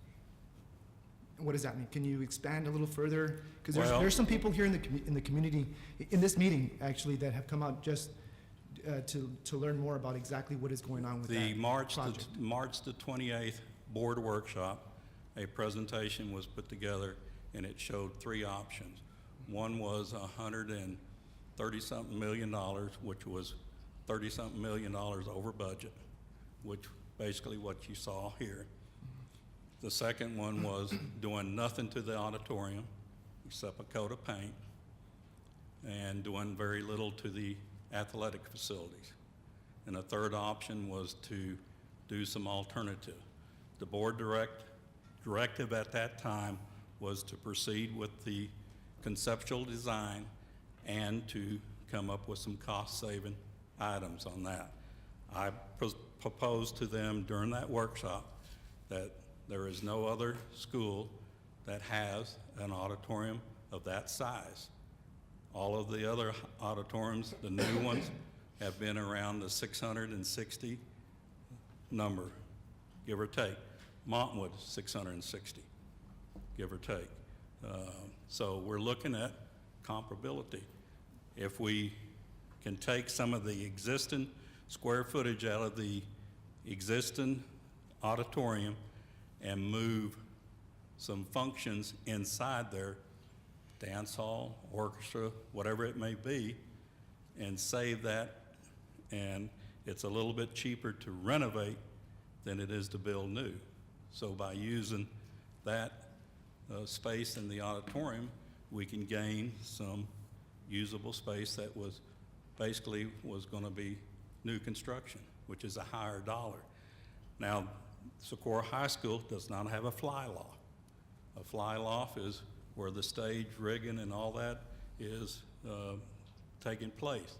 What does that mean? Can you expand a little further? Because Well- there's some people here in the community, in this meeting, actually, that have come out just to learn more about exactly what is going on with The that March project. the 28th board workshop, a presentation was put together, and it showed three options. One was $130-something million, which was $30-something million over budget, which basically what you saw here. The second one was doing nothing to the auditorium except a coat of paint, and doing very little to the athletic facilities. And the third option was to do some alternative. The board directive at that time was to proceed with the conceptual design and to come up with some cost-saving items on that. I proposed to them during that workshop that there is no other school that has an auditorium of that size. All of the other auditoriums, the new ones, have been around the 660 number, give or take. Montwood, 660, give or take. So we're looking at comparability. If we can take some of the existing square footage out of the existing auditorium and move some functions inside there, dance hall, orchestra, whatever it may be, and save that, and it's a little bit cheaper to renovate than it is to build new. So by using that space in the auditorium, we can gain some usable space that was basically going to be new construction, which is a higher dollar. Now, Socorro High School does not have a fly loft. A fly loft is where the stage rigging and all that is taking place.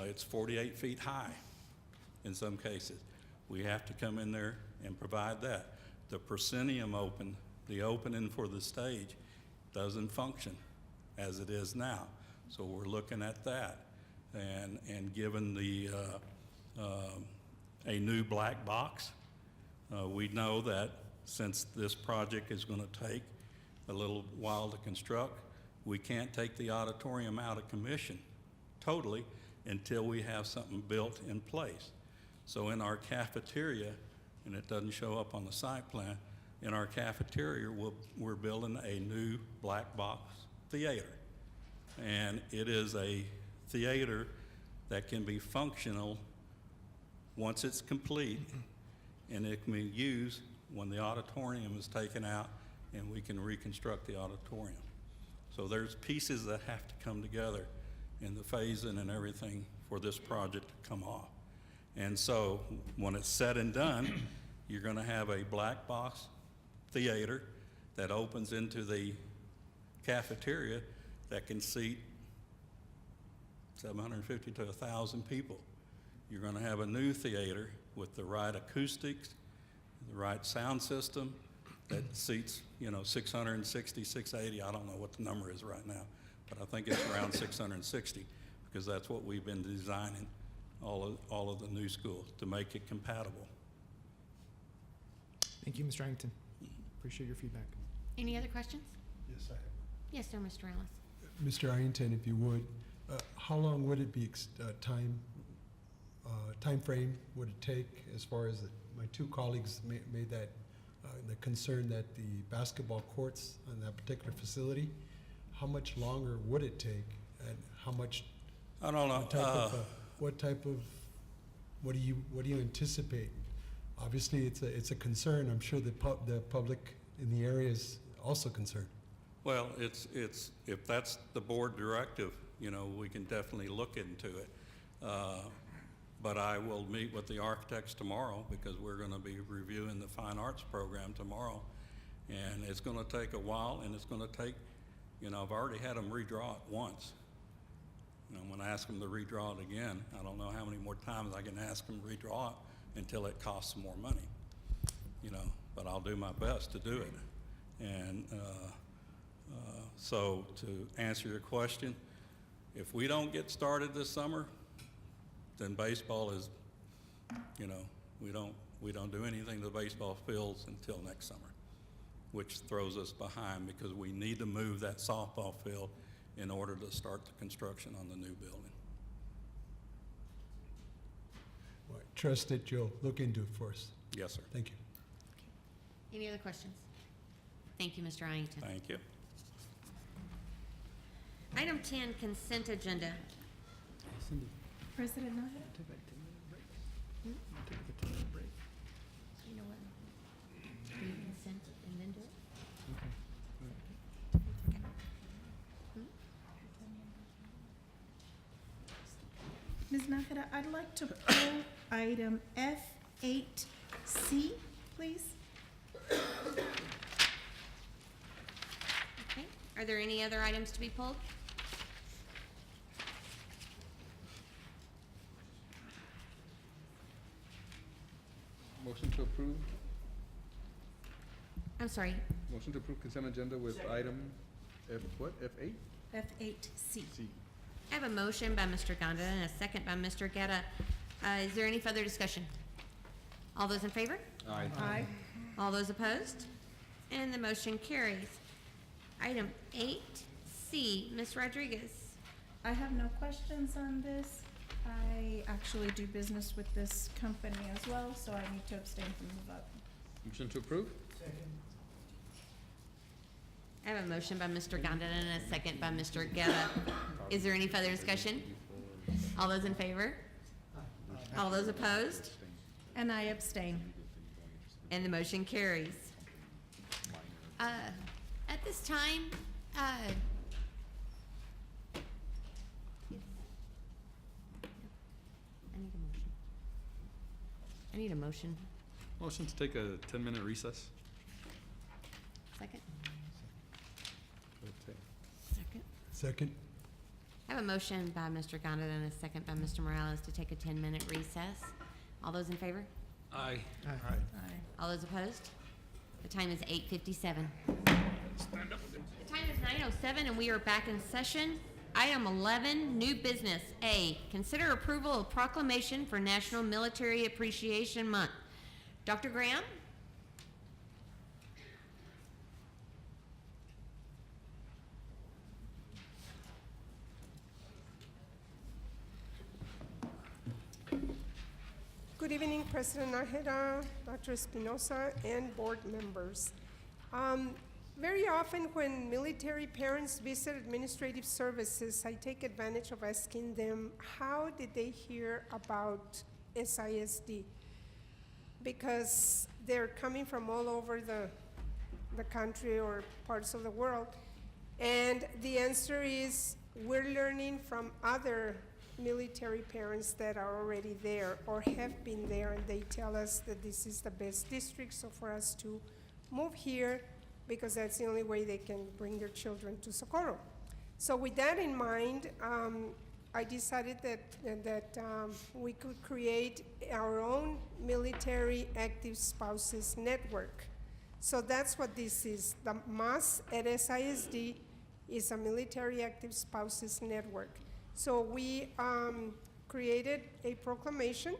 It's 48 feet high in some cases. We have to come in there and provide that. The proscenium the opening for the stage, doesn't function as it is now. So we're looking at that. And given the a new black box, we know that since this project is going to take a little while to construct, we can't take the auditorium out of commission totally until we have something built in place. So in our cafeteria, and it doesn't show up on the site plan, in our cafeteria, we're building a new black box theater. And it is a theater that can be functional once it's complete, and it can be used when the auditorium is taken out and we can reconstruct the auditorium. So there's pieces that have to come together in the phasing and everything for this project to come off. And so when it's said and done, you're going to have a black box theater that opens into the cafeteria that can seat 750 to 1,000 people. You're going to have a new theater with the right acoustics, the right sound system that seats, 660, 680. I don't know what the number is right now, but I think it's around 660 because that's what we've been designing all of the new schools to make it compatible. Thank you, Mr. Arrington. Appreciate your feedback. Any other questions? Yes, I have. Yes, sir, Mr. Ellis. Mr. Arrington, if you would, how long would it be time frame would it take as far as my two colleagues made that the concern that the basketball courts on that particular facility, how much longer would it take, and how much? I don't know. What do you anticipate? Obviously, it's a concern. I'm sure the public in the area is also concerned. Well, it's if that's the board directive, we can definitely look into it. But I will meet with the architects tomorrow because we're going to be reviewing the fine arts program tomorrow. And it's going to take a while, and it's going to take, I've already had them redraw it once. I'm going to ask them to redraw it again. I don't know how many more times I can ask them to redraw it until it costs more money, but I'll do my best to do it. And so to answer your question, if we don't get started this summer, then baseball is You know, we don't do anything to the baseball fields until next summer, which throws us behind because we need to move that softball field in order to start the construction on the new building. All right, trust that you'll look into it for us. Yes, sir. Thank you. Any other questions? Thank you, Mr. Ianton. Thank you. Item 10, consent agenda. President Nahara? You know what? Do you consent and then do it? Okay. Ms. Nahara, I'd like to pull item F8C, please. Okay. Are there any other items to be pulled? Motion to approve. I'm sorry. Motion to approve consent agenda with item F, what, F8? F8C. I have a motion by Mr. Gonda and a second by Mr. Guerra. Is there any further discussion? All those in favor? Aye. Aye. All those opposed? And the motion carries. Item 8C, Ms. Rodriguez. I have no questions on this. I actually do business with this company as well, so I need to abstain from the vote. Motion to approve? I have a motion by Mr. Gonda and a second by Mr. Guerra. Is there any further discussion? All those in favor? All those opposed? And I abstain. And the motion carries. At this time, I need a motion. Motion to take a 10-minute recess. Second? Second. Second. I have a motion by Mr. Gonda and a second by Mr. Morales to take a 10-minute recess. All those in favor? Aye. Aye. All those opposed? The time is 8:57. The time is 9:07 and we are back in session. Item 11, new business. A, consider approval of proclamation for National Military Appreciation Month. Dr. Graham? Good evening, President Nahara, Dr. Espinosa, and board members. Very often when military parents visit administrative services, I take advantage of asking them, how did they hear about SISD? Because they're coming from all over the country or parts of the world. And the answer is, we're learning from other military parents that are already there or have been there, and they tell us that this is the best district, so for us to move here, because that's the only way they can bring their children to Socorro. So with that in mind, I decided that we could create our own military active spouses network. So that's what this is. The MAS at SISD is a military active spouses network. So we created a proclamation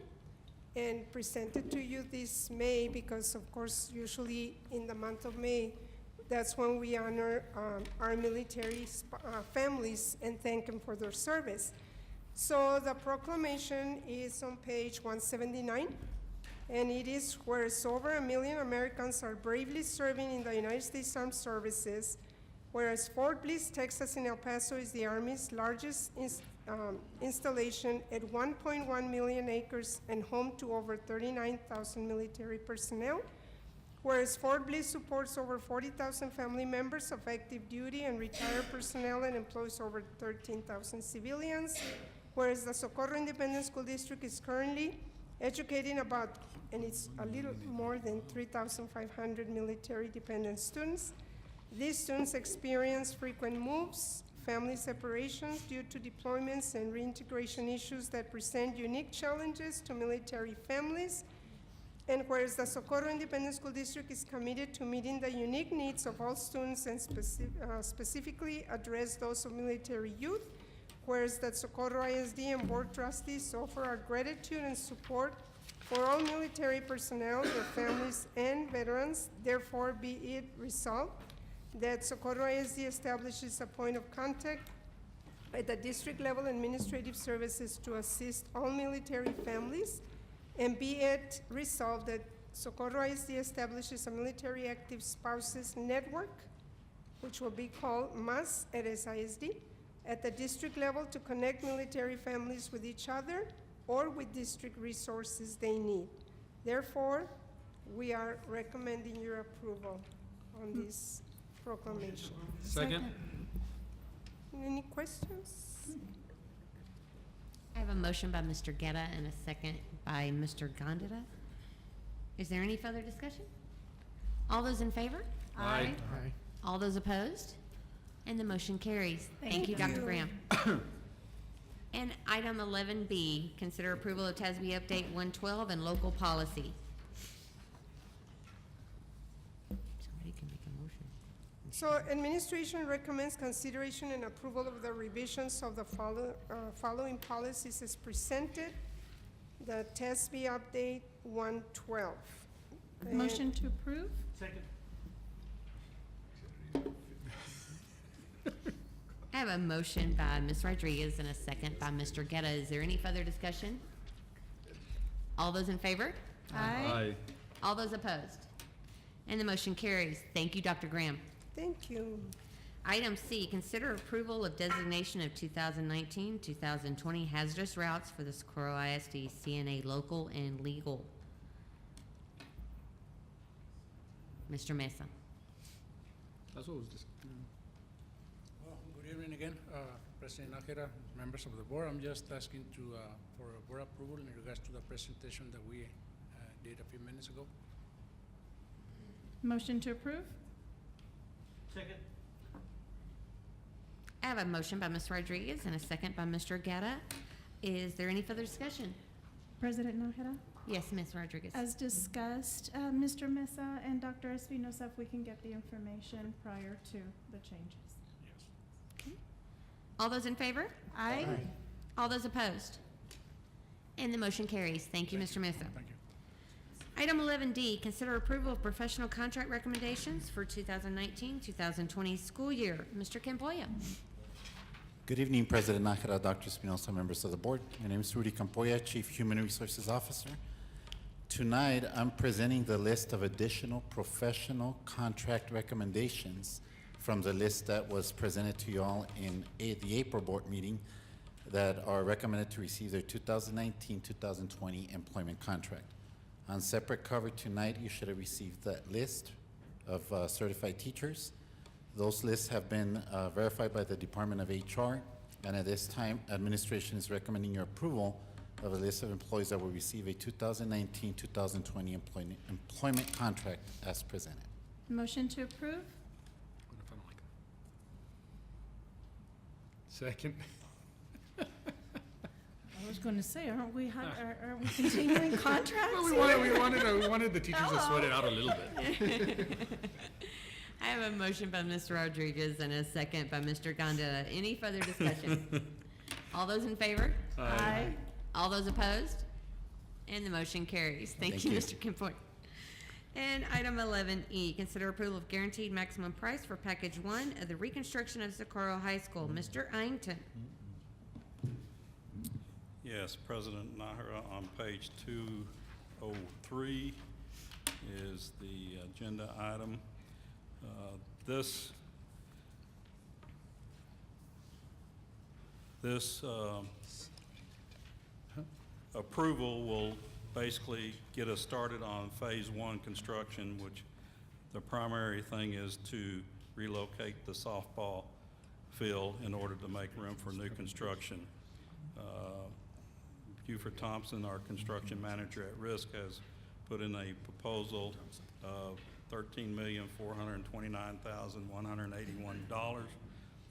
and presented to you this May, because of course usually in the month of May, that's when we honor our military families and thank them for their service. So the proclamation is on page 179, and it is, whereas over 1 million Americans are bravely serving in the United States Armed Services, whereas Fort Bliss, Texas in El Paso is the Army's largest installation at 1.1 million acres and home to over 39,000 military personnel. Whereas Fort Bliss supports over 40,000 family members of active duty and retired personnel and employs over 13,000 civilians. Whereas the Socorro Independent School District is currently educating about, and it's a little more than 3,500 military dependent students. These students experience frequent moves, family separations due to deployments and reintegration issues that present unique challenges to military families. And whereas the Socorro Independent School District is committed to meeting the unique needs of all students and specifically address those of military youth, whereas that Socorro ISD and board trustees offer our gratitude and support for all military personnel, their families, and veterans. Therefore, be it resolved that Socorro ISD establishes a point of contact at the district level administrative services to assist all military families, and be it resolved that Socorro ISD establishes a military active spouses network, which will be called MAS at SISD, at the district level to connect military families with each other or with district resources they need. Therefore, we are recommending your approval on this proclamation. Second. Any questions? I have a motion by Mr. Guerra and a second by Mr. Gondeta. Is there any further discussion? All those in favor? Aye. All those opposed? And the motion carries. Thank you, Dr. Graham. And item 11B, consider approval of TASB Update 112 and local policy. Somebody can make a motion. So administration recommends consideration and approval of the revisions of the following policies as presented. The TASB Update 112. Motion to approve? Second. I have a motion by Ms. Rodriguez and a second by Mr. Guerra. Is there any further discussion? All those in favor? Aye. All those opposed? And the motion carries. Thank you, Dr. Graham. Thank you. Item C, consider approval of designation of 2019-2020 hazardous routes for the Socorro ISD CNA local and legal. Mr. Mesa. That's what was this. Well, good evening again, President Nájera, members of the board. I'm just asking for board approval in regards to the presentation that we did a few minutes ago. Motion to approve? Second. I have a motion by Ms. Rodriguez and a second by Mr. Guerra. Is there any further discussion? President Nájera? Yes, Ms. Rodriguez. As discussed, Mr. Mesa and Dr. Espinosa, if we can get the information prior to the changes. Yes. All those in favor? Aye. All those opposed? And the motion carries. Thank you, Mr. Mesa. Thank you. Item 11D, consider approval of professional contract recommendations for 2019-2020 school year. Mr. Campoya. Good evening, President Nájera, Dr. Espinosa, members of the board. My name is Rudy Campoya, Chief Human Resources Officer. Tonight, I'm presenting the list of additional professional contract recommendations from the list that was presented to you all in the April board meeting that are recommended to receive their 2019-2020 employment contract. On separate cover tonight, you should have received that list of certified teachers. Those lists have been verified by the Department of HR, and at this time, administration is recommending your approval of a list of employees that will receive a 2019-2020 employment contract as presented. Motion to approve? What if I don't like that? Second. I was going to say, aren't we continuing contracts? Well, we wanted the teachers to sweat it out a little bit. I have a motion by Mr. Rodriguez and a second by Mr. Gondeta. Any further discussion? All those in favor? Aye. All those opposed? And the motion carries. Thank you, Mr. Campoy. And item 11E, consider approval of guaranteed maximum price for package 1 of the reconstruction of Socorro High School. Mr. Iington. Yes, President Nájera, on page 203 is the agenda item. This approval will basically get us started on phase 1 construction, which the primary thing is to relocate the softball field in order to make room for new construction. Buford Thompson, our construction manager at risk, has put in a proposal of $13,429,181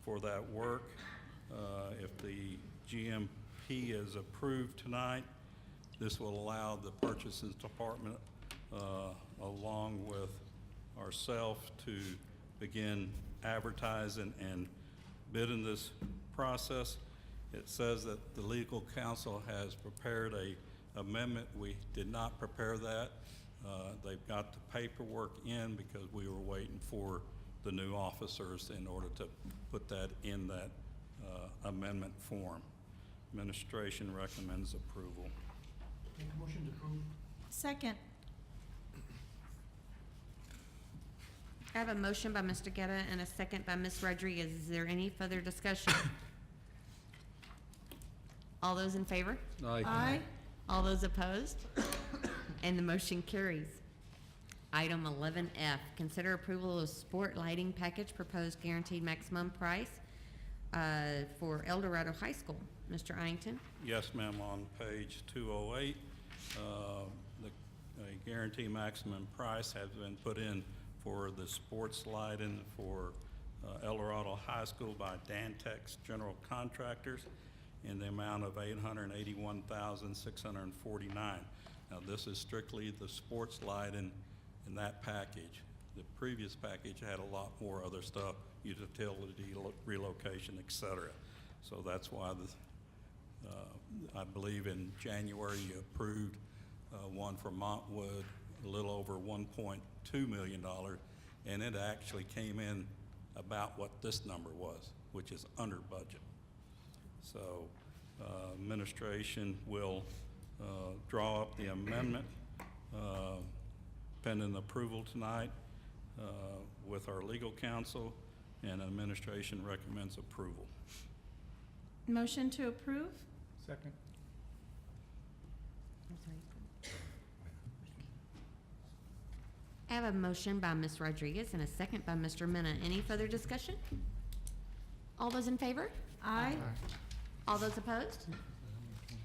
for that work. If the GMP is approved tonight, this will allow the purchases department, along with ourselves, to begin advertising and bidding this process. It says that the legal counsel has prepared a amendment. We did not prepare that. They've got the paperwork in because we were waiting for the new officers in order to put that in that amendment form. Administration recommends approval. Make a motion to approve. Second. I have a motion by Mr. Guerra and a second by Ms. Rodriguez. Is there any further discussion? All those in favor? Aye. All those opposed? And the motion carries. Item 11F, consider approval of sport lighting package, proposed guaranteed maximum price for El Dorado High School. Mr. Iington? Yes, ma'am, on page 208, the guarantee maximum price has been put in for the sports lighting for El Dorado High School by Dantex General Contractors in the amount of $881,649. Now, this is strictly the sports lighting in that package. The previous package had a lot more other stuff, utility relocation, et cetera. So that's why I believe in January you approved one for Montwood, a little over $1.2 million, and it actually came in about what this number was, which is under budget. So administration will draw up the amendment pending approval tonight with our legal counsel, and administration recommends approval. Motion to approve? Second. I have a motion by Ms. Rodriguez and a second by Mr. Mena. Any further discussion? All those in favor? Aye. All those opposed?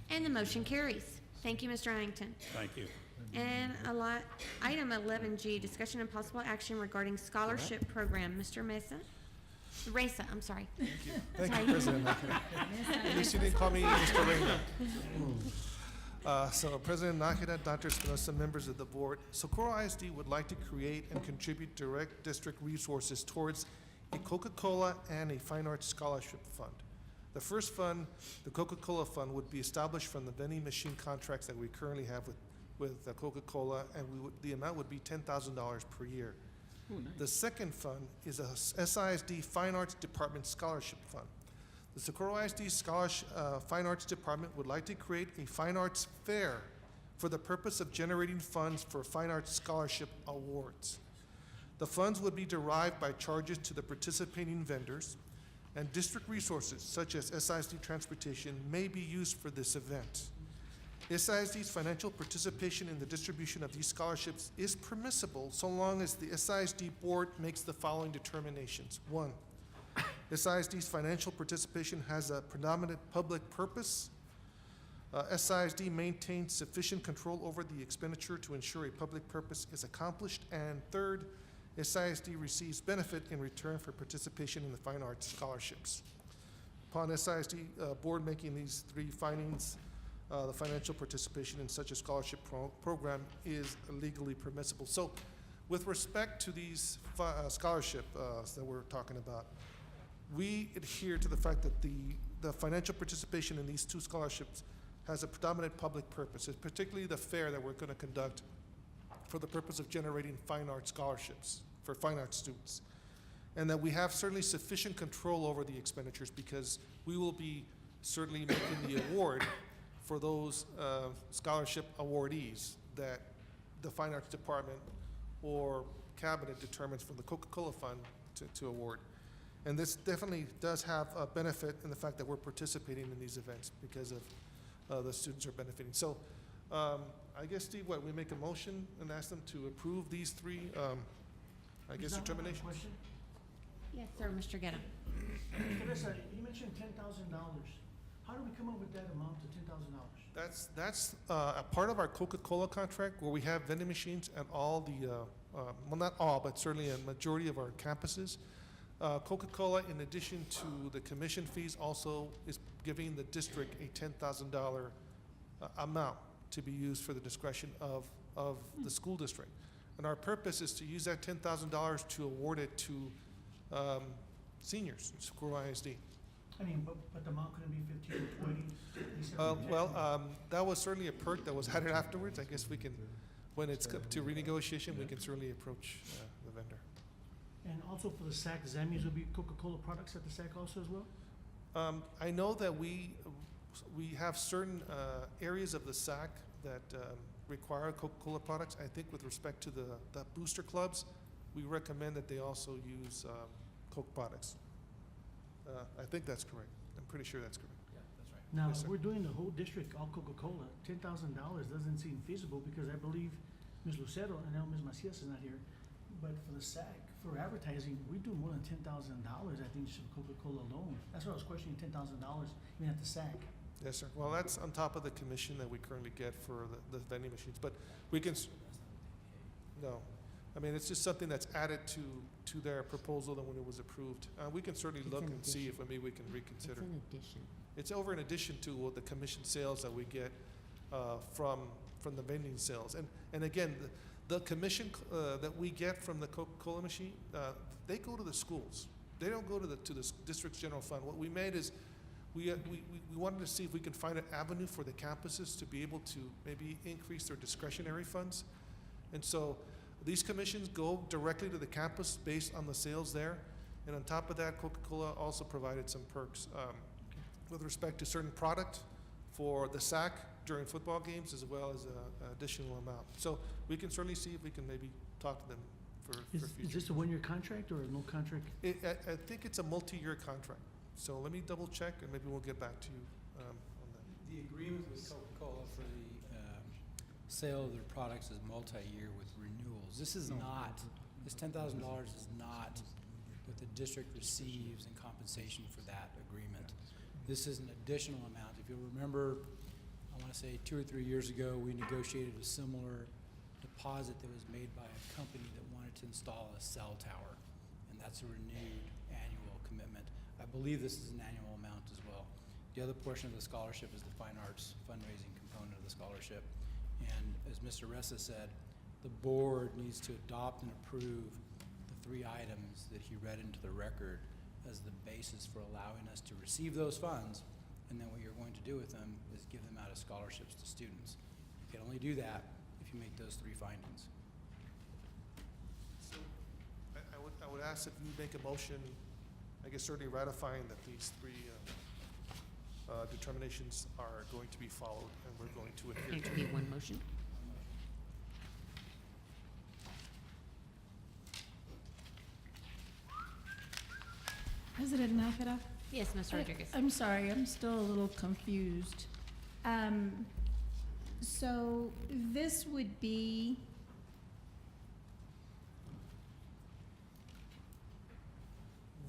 And the motion carries. Thank you, Mr. Iington. Thank you. And item 11G, discussion and possible action regarding scholarship program. Mr. Reza, I'm sorry. Thank Sorry. you, President. At least you didn't call me Mr. Reyna. So President Nájera, Dr. Espinosa, members of the board, Socorro ISD would like to create and contribute direct district resources towards a Coca-Cola and a Fine Arts Scholarship Fund. The first fund, the Coca-Cola Fund, would be established from the vending machine contracts that we currently have with Coca-Cola, and the amount would be $10,000 per year. Oh, nice. The second fund is a SISD Fine Arts Department Scholarship Fund. The Socorro ISD Fine Arts Department would like to create a fine arts fair for the purpose of generating funds for fine arts scholarship awards. The funds would be derived by charges to the participating vendors, and district resources such as SISD transportation may be used for this event. SISD's financial participation in the distribution of these scholarships is permissible so long as the SISD board makes the following determinations. 1, SISD's financial participation has a predominant public purpose. SISD maintains sufficient control over the expenditure to ensure a public purpose is accomplished. And third, SISD receives benefit in return for participation in the fine arts scholarships. Upon SISD board making these three findings, the financial participation in such a scholarship program is legally permissible. So with respect to these scholarship that we're talking about, we adhere to the fact that the financial participation in these two scholarships has a predominant public purpose, and particularly the fair that we're going to conduct for the purpose of generating fine arts scholarships for fine arts students. And that we have certainly sufficient control over the expenditures because we will be certainly making the award for those scholarship awardees that the Fine Arts Department or Cabinet determines from the Coca-Cola Fund to award. And this definitely does have a benefit in the fact that we're participating in these events because of the students are benefiting. So I guess, Steve, we make a motion and ask them to approve these three, determination? Yes, sir, Mr. Guerra. Teresa, you mentioned $10,000. How do we come up with that amount to $10,000? That's a part of our Coca-Cola contract where we have vending machines at all the, well, not all, but certainly a majority of our campuses. Coca-Cola, in addition to the commission fees, also is giving the district a $10,000 amount to be used for the discretion of the school district. And our purpose is to use that $10,000 to award it to seniors in Socorro ISD. I mean, but the amount couldn't be 15 or 20? They said it was 10. That was certainly a perk that was added afterwards. I guess we can, when it's come to renegotiation, we can certainly approach the vendor. And also for the SAC, does that mean there'll be Coca-Cola products at the SAC also as well? I know that we have certain areas of the SAC that require Coca-Cola products. I think with respect to the booster clubs, we recommend that they also use Coke products. I think that's correct. I'm pretty sure that's correct. Yeah, that's right. Now, Yes, sir. we're doing the whole district, all Coca-Cola. $10,000 doesn't seem feasible because I believe Ms. Lucero, and now Ms. Macias is not here, but for the SAC, for advertising, we do more than $10,000, I think, just for Coca-Cola alone. That's why I was questioning $10,000 even at the SAC. Yes, sir. Well, that's on top of the commission that we currently get for the vending machines, but we can, no. I mean, it's just something that's added to their proposal than when it was approved. We can certainly look and see if maybe we can reconsider. It's an addition. It's over in addition to what the commission sales that we get from the vending sales. And again, the commission that we get from the Coca-Cola machine, they go to the schools. They don't go to the district's general fund. What we made is we wanted to see if we can find an avenue for the campuses to be able to maybe increase their discretionary funds. And so these commissions go directly to the campus based on the sales there. And on top of that, Coca-Cola also provided some perks with respect to certain product for the SAC during football games as well as an additional amount. So we can certainly see if we can maybe talk to them for Is future. this a one-year contract or no contract? I think it's a multi-year contract. So let me double check and maybe we'll get back to you on that. The agreement with Coca-Cola for the sale of their products is multi-year with renewals. This is not, this $10,000 is not what the district receives in compensation for that agreement. This is an additional amount. If you'll remember, I want to say 2 or 3 years ago, we negotiated a similar deposit that was made by a company that wanted to install a cell tower, and that's a renewed annual commitment. I believe this is an annual amount as well. The other portion of the scholarship is the fine arts fundraising component of the scholarship. And as Mr. Ressa said, the board needs to adopt and approve the 3 items that he read into the record as the basis for allowing us to receive those funds. And then what you're going to do with them is give them out as scholarships to students. You can only do that if you make those 3 findings. So I would ask if you make a motion, I guess certainly ratifying that these 3 determinations are going to be followed and we're going to adhere It to could be one motion. President Nájera? Yes, Ms. Rodriguez. I'm sorry, I'm still a little confused. So this would be,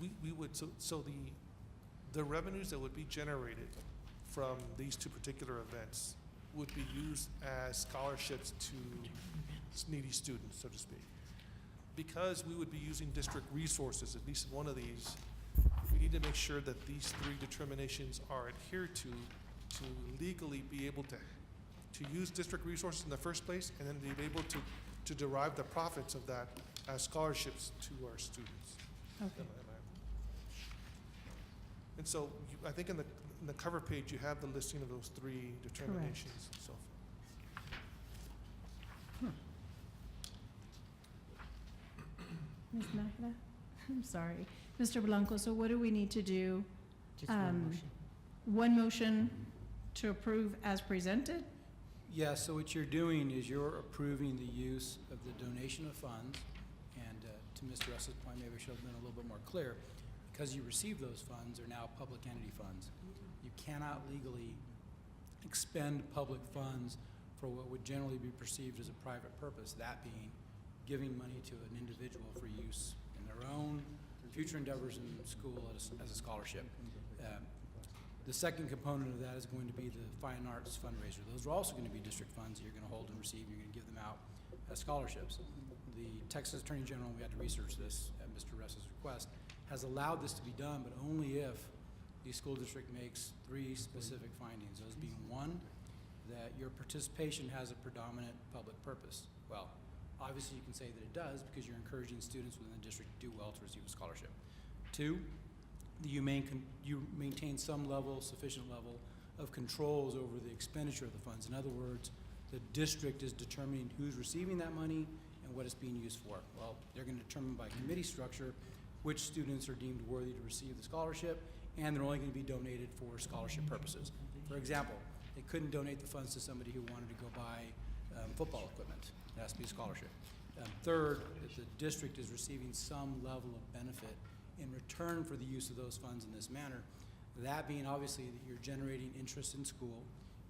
we would, so the revenues that would be generated from these 2 particular events would be used as scholarships to needy students, so to speak. Because we would be using district resources, at least in one of these, we need to make sure that these 3 determinations are adhered to legally be able to use district resources in the first place and then be able to derive the profits of that as scholarships to our students. okay. And so I think in the cover page, you have the listing of those 3 determinations and so forth. Ms. Nájera? I'm sorry. Mr. Blanco, so what do we need to do? Just one motion. One motion to approve as presented? Yeah, so what you're doing is you're approving the use of the donation of funds, and to Mr. Russell's point, maybe I should have been a little bit more clear. Because you receive those funds, they're now public entity funds. You cannot legally expend public funds for what would generally be perceived as a private purpose, that being giving money to an individual for use in their own future endeavors in school as a scholarship. The second component of that is going to be the fine arts fundraiser. Those are also going to be district funds that you're going to hold and receive. You're going to give them out as scholarships. The Texas Attorney General, we had to research this at Mr. Ressa's request, has allowed this to be done, but only if the school district makes 3 specific findings. Those being 1, that your participation has a predominant public purpose. Well, obviously you can say that it does because you're encouraging students within the district to do well to receive a scholarship. 2, you maintain some level, sufficient level of controls over the expenditure of the funds. In other words, the district is determining who's receiving that money and what it's being used for. Well, they're going to determine by committee structure which students are deemed worthy to receive the scholarship, and they're only going to be donated for scholarship purposes. For example, they couldn't donate the funds to somebody who wanted to go buy football equipment. It has to be a scholarship. Third, if the district is receiving some level of benefit in return for the use of those funds in this manner, that being obviously that you're generating interest in school,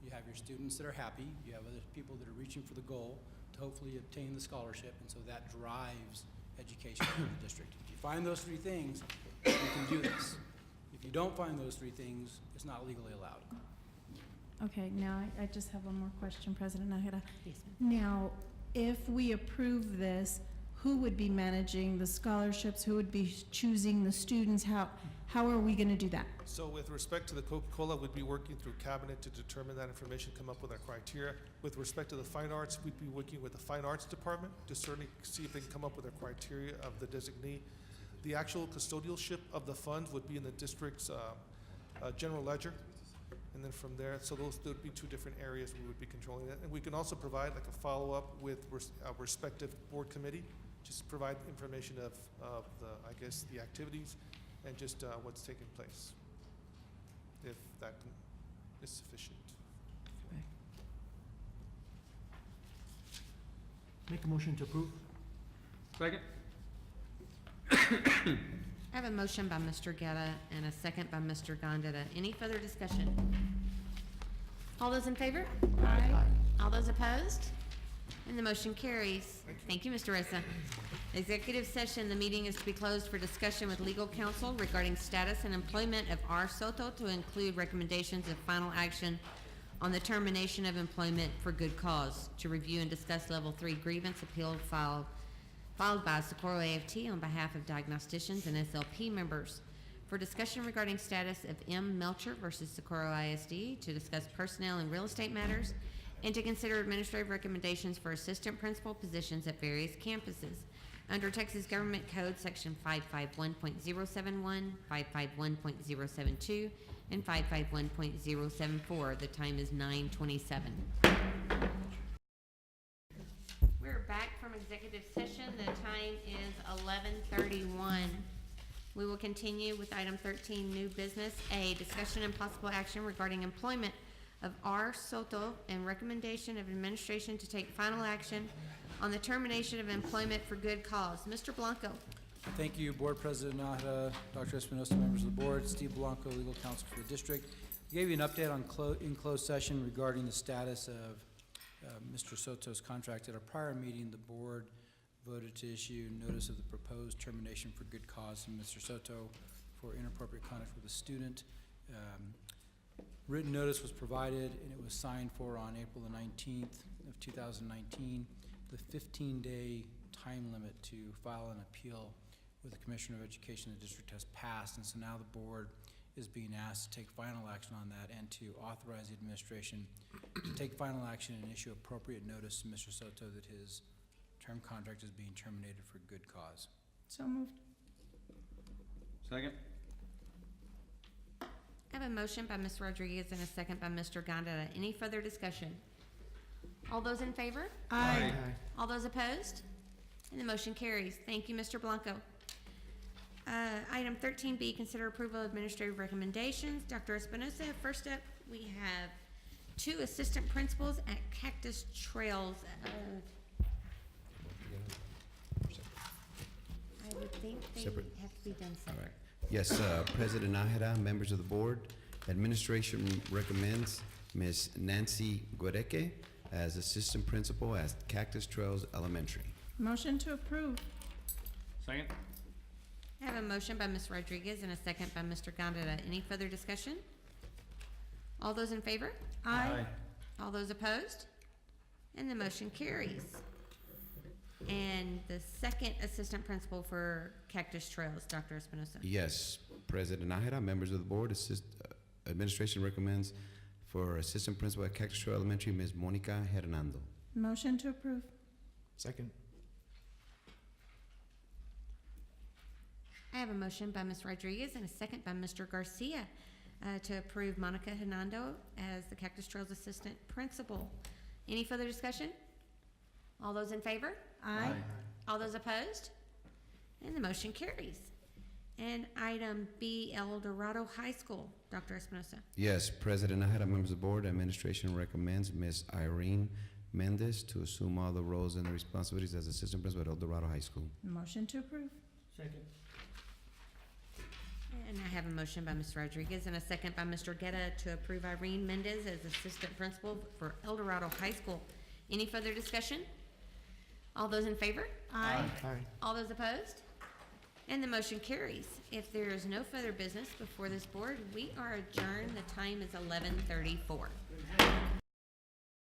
you have your students that are happy, you have other people that are reaching for the goal to hopefully obtain the scholarship, and so that drives education in the district. If you find those three things, you can do this. If you don't find those three things, it's not legally allowed. Okay, now I just have one more question, President Nájera. Yes, ma'am. Now, if we approve this, who would be managing the scholarships? Who would be choosing the students? How are we going to do that? So with respect to the Coca-Cola, we'd be working through cabinet to determine that information, come up with our criteria. With respect to the fine arts, we'd be working with the fine arts department to certainly see if they can come up with a criteria of the designee. The actual custodialship of the funds would be in the district's general ledger. And then from there, so those would be two different areas we would be controlling that. And we can also provide like a follow-up with our respective board committee, just provide information of the, I guess, the activities and just what's taking place, if that is sufficient. Make a motion to approve. Second. I have a motion by Mr. Guerra and a second by Mr. Gondeta. Any further discussion? All those in favor? Aye. All those opposed? And the motion carries. Thank you, Mr. Ressa. Executive session, the meeting is to be closed for discussion with legal counsel regarding status and employment of R. Soto to include recommendations of final action on the termination of employment for good cause, to review and discuss level 3 grievance appeal filed by Socorro AFT on behalf of diagnosticians and SLP members, for discussion regarding status of M. Melcher versus Socorro ISD, to discuss personnel and real estate matters, and to consider administrative recommendations for assistant principal positions at various campuses. Under Texas Government Code Section 551.071, 551.072, and 551.074. The time is 9:27. We're back from executive session. The time is 11:31. We will continue with item 13, new business. A, discussion and possible action regarding employment of R. Soto and recommendation of administration to take final action on the termination of employment for good cause. Mr. Blanco. Thank you, Board President Nájera, Dr. Espinosa, members of the board, Steve Blanco, legal counsel for the district. I gave you an update on in closed session regarding the status of Mr. Soto's contract. At our prior meeting, the board voted to issue notice of the proposed termination for good cause from Mr. Soto for inappropriate conduct with a student. Written notice was provided and it was signed for on April the 19th of 2019. The 15-day time limit to file an appeal with the Commissioner of Education in the district has passed, and so now the board is being asked to take final action on that and to authorize the administration to take final action and issue appropriate notice to Mr. Soto that his term contract is being terminated for good cause. So moved. Second. I have a motion by Ms. Rodriguez and a second by Mr. Gondeta. Any further discussion? All those in favor? Aye. All those opposed? And the motion carries. Thank you, Mr. Blanco. Item 13B, consider approval of administrative recommendations. Dr. Espinosa, first up, we have 2 assistant principals at Cactus Trails. I would think they have to be done separate. Yes, President Nájera, members of the board, administration recommends Ms. Nancy Guereque as assistant principal at Cactus Trails Elementary. Motion to approve. Second. I have a motion by Ms. Rodriguez and a second by Mr. Gondeta. Any further discussion? All those in favor? Aye. All those opposed? And the motion carries. And the second assistant principal for Cactus Trails, Dr. Espinosa. Yes, President Nájera, members of the board, administration recommends for assistant principal at Cactus Trail Elementary, Ms. Monica Hernando. Motion to approve. Second. I have a motion by Ms. Rodriguez and a second by Mr. Garcia to approve Monica Hernando as the Cactus Trails Assistant Principal. Any further discussion? All those in favor? Aye. All those opposed? And the motion carries. And item B, El Dorado High School, Dr. Espinosa. Yes, President Nahara, members of the board, administration recommends Ms. Irene Mendez to assume all the roles and the responsibilities as assistant principal at El Dorado High School. Motion to approve. Second. And I have a motion by Ms. Rodriguez and a second by Mr. Guetta to approve Irene Mendez as assistant principal for El Dorado High School. Any further discussion? All those in favor? Aye. All those opposed? And the motion carries. If there is no further business before this board, we are adjourned. The time is 11:34.